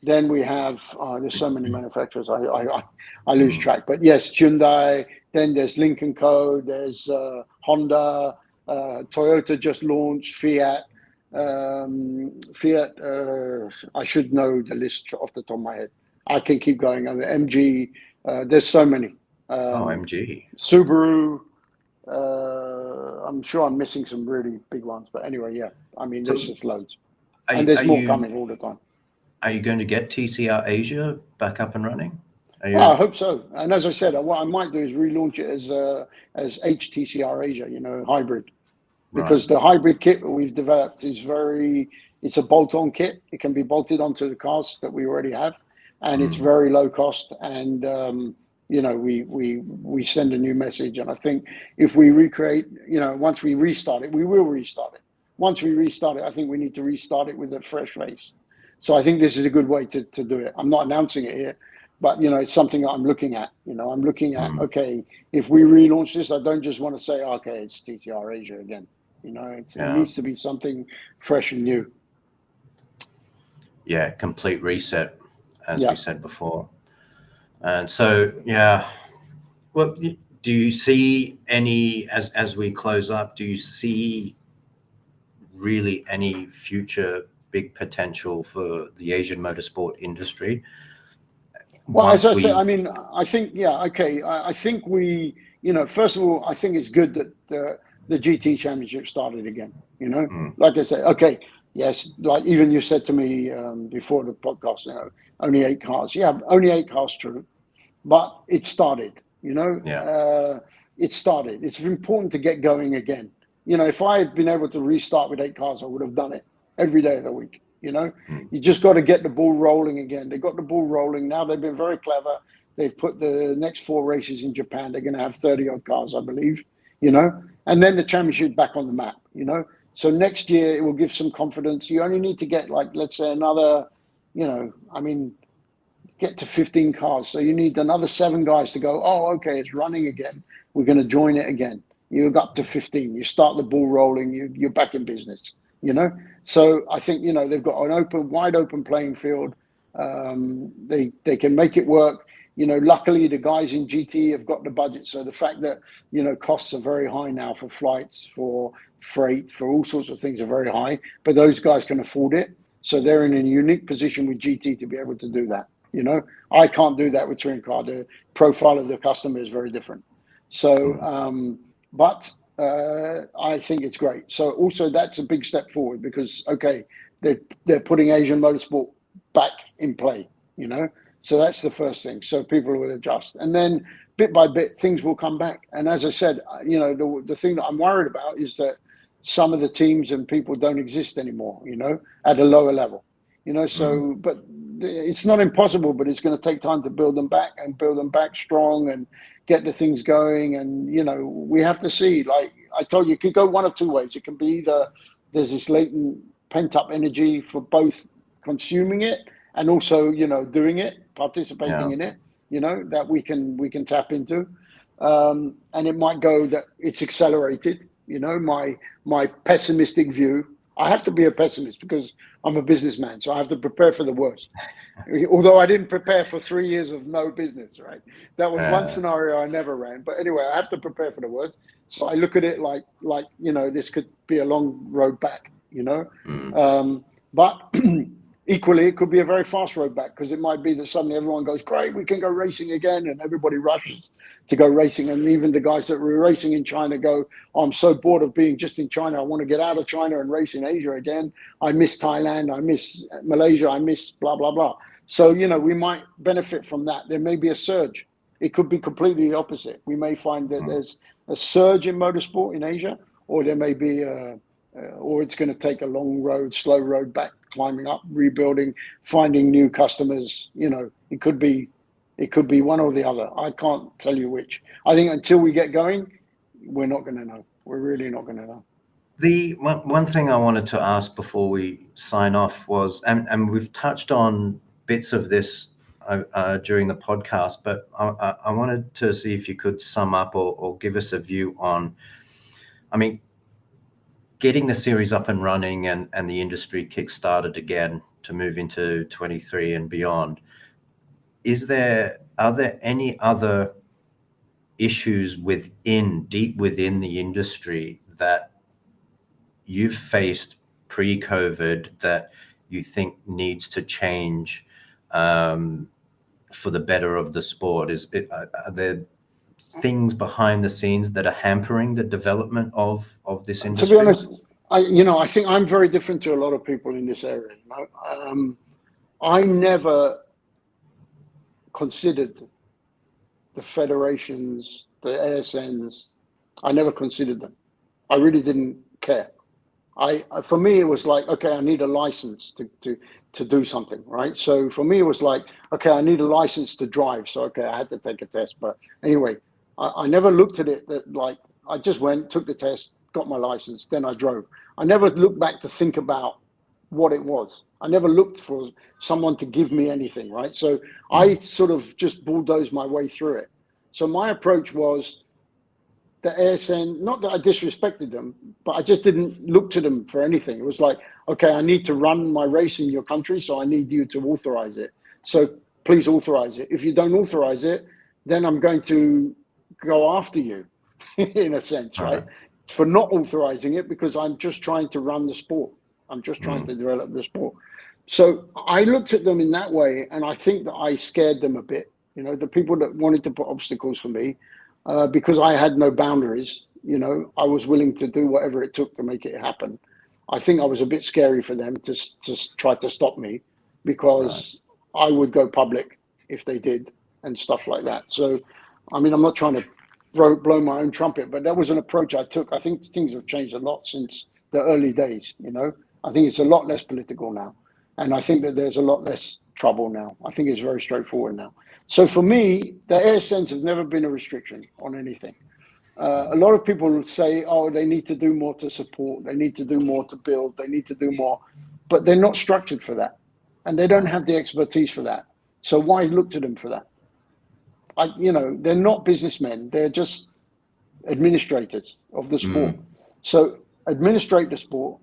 Then we have there's so many manufacturers. I lose track. But yes, Hyundai. Then there's Lynk & Co. There's Honda. Toyota just launched. Fiat. Fiat. I should know the list off the top of my head. I can keep going. MG. There's so many. MG. Subaru. I'm sure I'm missing some really big ones, but anyway, yeah. I mean, there's just loads, and there's more coming all the time. Are you going to get TCR Asia back up and running? Well, I hope so. And as I said, what I might do is relaunch it as HTCR Asia, hybrid, because the hybrid kit that we've developed is it's a bolt-on kit. It can be bolted onto the cars that we already have, and it's very low cost. And we send a new message. And I think if we recreate, once we restart it, we will restart it. Once we restart it, I think we need to restart it with a fresh face. So I think this is a good way to do it. I'm not announcing it here, but it's something that I'm looking at. I'm looking at, okay, if we relaunch this, I don't just want to say, okay, it's TCR Asia again. It needs to be something fresh and new. Yeah, complete reset, as we said before. And so, yeah, well, do you see any, as we close up, do you see really any future big potential for the Asian motorsport industry? Well, as I said, I mean, I think, okay. I think we, first of all, I think it's good that the GT Championship started again, Like I said, okay, yes, like even you said to me before the podcast, only 8 cars. Yeah, only 8 cars, true. But it started, it started. It's important to get going again. If I had been able to restart with 8 cars, I would have done it every day of the week. You just got to get the ball rolling again. They got the ball rolling. Now they've been very clever. They've put the next 4 races in Japan. They're going to have 30 odd cars, I believe, and then the championship back on the map, So next year it will give some confidence. You only need to get let's say another, get to 15 cars. So you need another 7 guys to go, oh, okay, it's running again. We're going to join it again. You go up to 15. You start the ball rolling. You're back in business, So I think, they've got an wide open playing field. They can make it work. Luckily the guys in GT have got the budget. So the fact that, costs are very high now for flights, for freight, for all sorts of things are very high, but those guys can afford it. So they're in a unique position with GT to be able to do that. I can't do that with touring car. The profile of the customer is very different. So, but I think it's great. So also that's a big step forward because, okay, they're putting Asian motorsport back in play, So that's the first thing. So people will adjust. And then bit by bit, things will come back. And as I said, the thing that I'm worried about is that some of the teams and people don't exist anymore, at a lower level. So, but it's not impossible, but it's going to take time to build them back strong and get the things going. And, we have to see, like I told you, it could go one of 2 ways. It can be either there's this latent pent up energy for both consuming it and also, doing it, participating in it, that we can tap into. And it might go that it's accelerated, my pessimistic view. I have to be a pessimist because I'm a businessman, so I have to prepare for the worst. Although I didn't prepare for 3 years of no business, right? That was one scenario I never ran. But anyway, I have to prepare for the worst. So I look at it like this could be a long road back, But equally, it could be a very fast road back because it might be that suddenly everyone goes, great, we can go racing again. And everybody rushes to go racing. And even the guys that were racing in China go, oh, I'm so bored of being just in China. I want to get out of China and race in Asia again. I miss Thailand. I miss Malaysia. I miss blah, blah, blah. So, we might benefit from that. There may be a surge. It could be completely the opposite. We may find that there's a surge in motorsport in Asia, or there may be or it's going to take a long road, slow road back, climbing up, rebuilding, finding new customers. It could be one or the other. I can't tell you which. I think until we get going, we're not going to know. We're really not going to know. The one thing I wanted to ask before we sign off was, and we've touched on bits of this during the podcast, but I wanted to see if you could sum up or give us a view on, I mean, getting the series up and running and the industry kick-started again to move into 23 and beyond. Are there any other issues deep within the industry that you've faced pre-COVID that you think needs to change for the better of the sport? Are there things behind the scenes that are hampering the development of this industry? To be honest, I think I'm very different to a lot of people in this area. I never considered the federations, the ASNs. I never considered them. I really didn't care. For me, it was like, okay, I need a license to do something, right? So for me, it was like, okay, I need a license to drive. So, okay, I had to take a test. But anyway, I never looked at it that like, I just went, took the test, got my license, then I drove. I never looked back to think about what it was. I never looked for someone to give me anything, right? So I sort of just bulldozed my way through it. So my approach was, the ASN, not that I disrespected them, but I just didn't look to them for anything. It was like, okay, I need to run my race in your country, so I need you to authorize it. So please authorize it. If you don't authorize it, then I'm going to go after you, in a sense, right? For not authorizing it, because I'm just trying to run the sport. I'm just trying to develop the sport. So I looked at them in that way, and I think that I scared them a bit. The people that wanted to put obstacles for me, because I had no boundaries, I was willing to do whatever it took to make it happen. I think I was a bit scary for them to try to stop me, because I would go public if they did and stuff like that. So, I mean, I'm not trying to blow my own trumpet, but that was an approach I took. I think things have changed a lot since the early days, I think it's a lot less political now. And I think that there's a lot less trouble now. I think it's very straightforward now. So for me, the ASNs have never been a restriction on anything. A lot of people would say, oh, they need to do more to support, they need to do more to build, they need to do more, but they're not structured for that. And they don't have the expertise for that. So why look to them for that? They're not businessmen, they're just administrators of the sport. So administrate the sport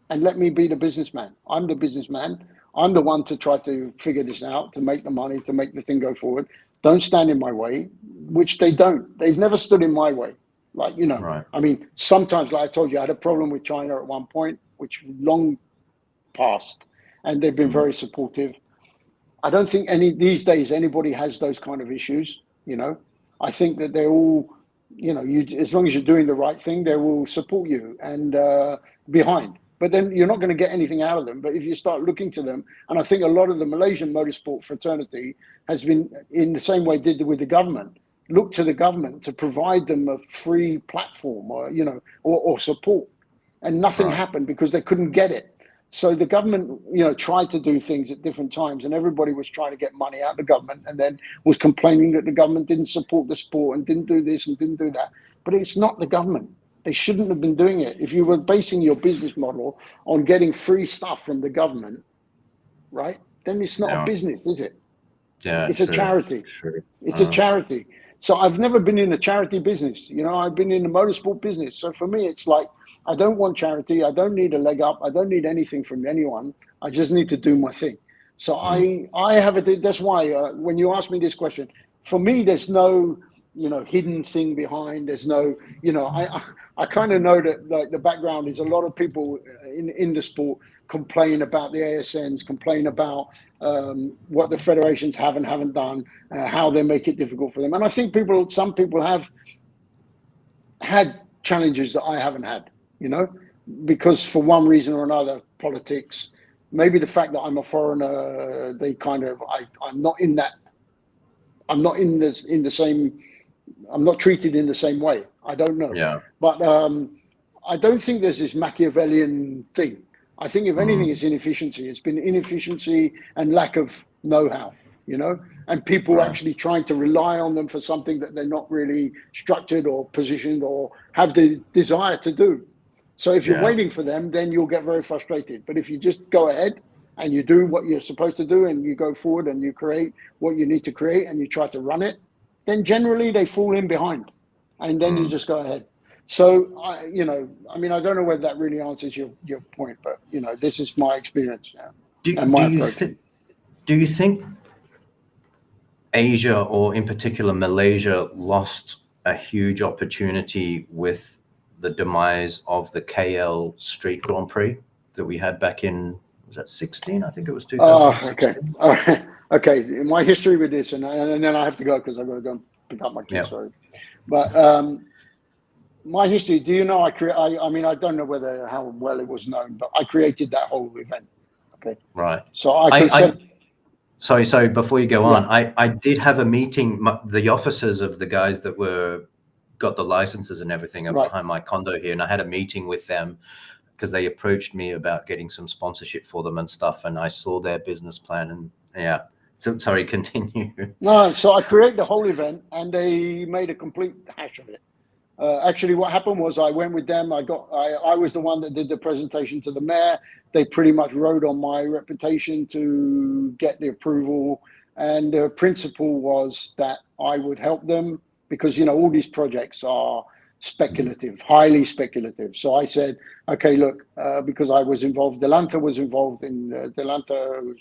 and let me be the businessman. I'm the businessman. I'm the one to try to figure this out, to make the money, to make the thing go forward. Don't stand in my way, which they don't. They've never stood in my way. I mean, sometimes, like I told you, I had a problem with China at one point, which long passed, and they've been very supportive. I don't think these days anybody has those kind of issues. I think that they're all, as long as you're doing the right thing, they will support you and behind. But then you're not going to get anything out of them. But if you start looking to them, and I think a lot of the Malaysian motorsport fraternity has been, in the same way did with the government, look to the government to provide them a free platform or support. And nothing happened because they couldn't get it. So the government, tried to do things at different times, and everybody was trying to get money out of the government and then was complaining that the government didn't support the sport and didn't do this and didn't do that. But it's not the government. They shouldn't have been doing it. If you were basing your business model on getting free stuff from the government, right, then it's not a business, is it? Yeah, it's a charity. It's a charity. So I've never been in the charity business. I've been in the motorsport business. So for me, it's like, I don't want charity. I don't need a leg up. I don't need anything from anyone. I just need to do my thing. So I have that's why when you ask me this question, for me, there's no, hidden thing behind. There's no, I kind of know that like the background is a lot of people in the sport complain about the ASNs, complain about what the federations have and haven't done, how they make it difficult for them. And I think some people have had challenges that I haven't had, because for one reason or another, politics, maybe the fact that I'm a foreigner, they kind of, I'm not in that, I'm not in the same, I'm not treated in the same way. I don't know. Yeah. But I don't think there's this Machiavellian thing. I think if anything, it's inefficiency. It's been inefficiency and lack of know-how, and people actually trying to rely on them for something that they're not really structured or positioned or have the desire to do. So if you're waiting for them, then you'll get very frustrated. But if you just go ahead and you do what you're supposed to do, and you go forward and you create what you need to create, and you try to run it, then generally they fall in behind, and then you just go ahead. So I don't know whether that really answers your point, but this is my experience and my approach. Do you think Asia, or in particular Malaysia, lost a huge opportunity with the demise of the KL Street Grand Prix that we had back in, was that 16? I think it was 2016. Okay. All right. Okay. My history with this, and then I have to go because I've got to go and pick up my kids. Yep. Sorry. But my history, do you know, I don't know how well it was known, but I created that whole event. Okay. Right. So Sorry, before you go on, I did have a meeting, the officers of the guys that got the licenses and everything behind my condo here, and I had a meeting with them because they approached me about getting some sponsorship for them and stuff, and I saw their business plan, and so sorry, continue. No, so I created the whole event, and they made a complete hash of it. Actually, what happened was I went with them. I was the one that did the presentation to the mayor. They pretty much rode on my reputation to get the approval. And the principle was that I would help them because, all these projects are speculative, highly speculative. So I said, okay, look, because I was involved, Delanta was involved in Delanta,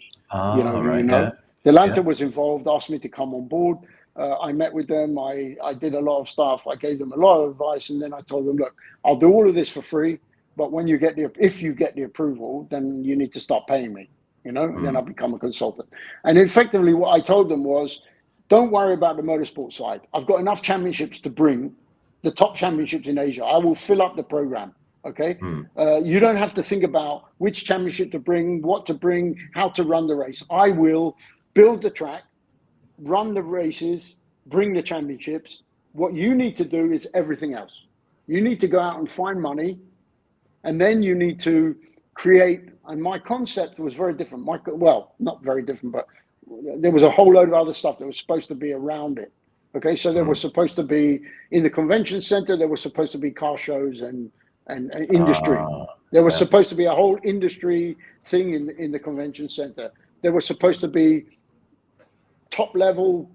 Delanta was involved, asked me to come on board. I met with them. I did a lot of stuff. I gave them a lot of advice, and then I told them, look, I'll do all of this for free, but if you get the approval, then you need to start paying me, and then I'll become a consultant. And effectively what I told them was, don't worry about the motorsport side. I've got enough championships to bring, the top championships in Asia. I will fill up the program. Okay. You don't have to think about which championship to bring, what to bring, how to run the race. I will build the track, run the races, bring the championships. What you need to do is everything else. You need to go out and find money, and then you need to create. And my concept was very different. Not very different, but there was a whole load of other stuff that was supposed to be around it. Okay, so there was supposed to be, in the convention center, there was supposed to be car shows and industry. There was supposed to be a whole industry thing in the convention center. There was supposed to be top level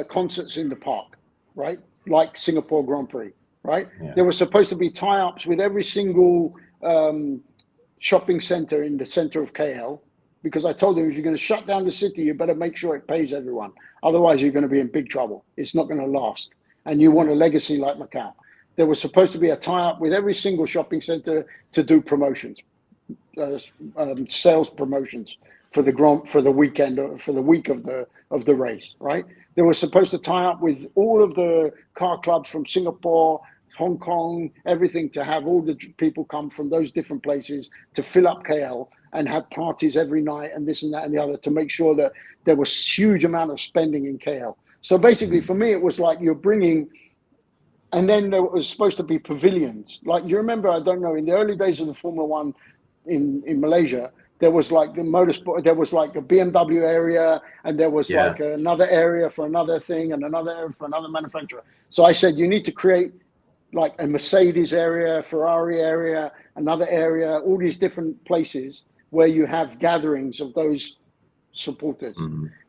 concerts in the park, right? Like Singapore Grand Prix, right? There was supposed to be tie-ups with every single shopping center in the center of KL, because I told them, if you're going to shut down the city, you better make sure it pays everyone. Otherwise, you're going to be in big trouble. It's not going to last. And you want a legacy like Macau. There was supposed to be a tie-up with every single shopping center to do promotions, sales promotions for the weekend, for the week of the race, right? They were supposed to tie up with all of the car clubs from Singapore, Hong Kong, everything, to have all the people come from those different places to fill up KL and have parties every night and this and that and the other, to make sure that there was huge amount of spending in KL. So basically for me, it was like you're bringing, and then there was supposed to be pavilions. Like, you remember, I don't know, in the early days of the Formula One in Malaysia, there was like the motorsport, there was like a BMW area, and there was like another area for another thing, and another area for another manufacturer. So I said, you need to create like a Mercedes area, Ferrari area, another area, all these different places where you have gatherings of those supporters.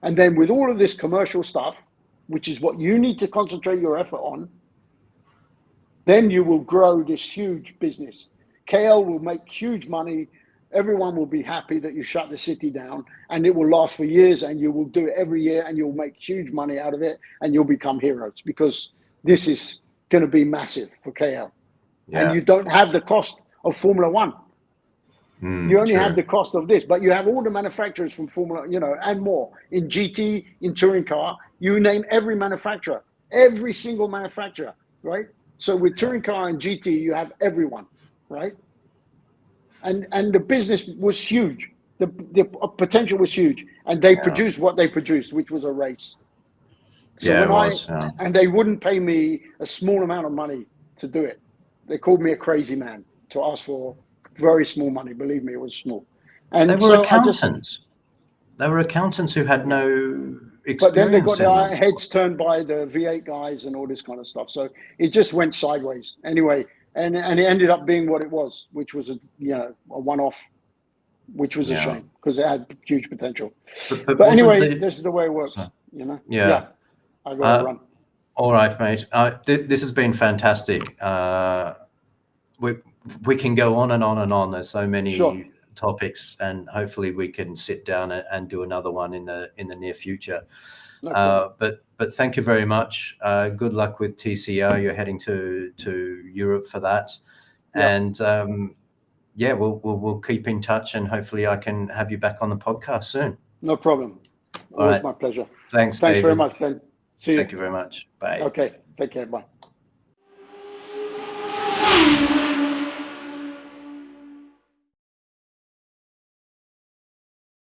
And then with all of this commercial stuff, which is what you need to concentrate your effort on, then you will grow this huge business. KL will make huge money. Everyone will be happy that you shut the city down, and it will last for years, and you will do it every year, and you'll make huge money out of it, and you'll become heroes, because this is going to be massive for KL. And you don't have the cost of Formula One. You only have the cost of this, but you have all the manufacturers from Formula, and more. In GT, in touring car, you name every manufacturer, every single manufacturer, right? So with touring car and GT, you have everyone, right? And the business was huge. The potential was huge, and they produced what they produced, which was a race. So and they wouldn't pay me a small amount of money to do it. They called me a crazy man to ask for very small money. Believe me, it was small. And they were accountants. They were accountants who had no experience. But then they got their heads turned by the V8 guys and all this kind of stuff. So it just went sideways. Anyway, and it ended up being what it was, which was a one-off which was a Yeah. shame because it had huge potential. But But anyway, wasn't the- this is the way it works, So- you know? Yeah. I got to run. All right, mate. This has been fantastic. We can go on and on and on. There's so many Sure. topics, and hopefully we can sit down and do another one in the near future. No problem. But thank you very much. Good luck with TCO. You're heading to Europe for that, Yeah. and yeah, we'll keep in touch, and hopefully I can have you back on the podcast soon. No problem. All Always right. my pleasure. Thanks Thanks very David. much, Ben. See you. Thank you very much. Bye. Okay. Take care. Bye.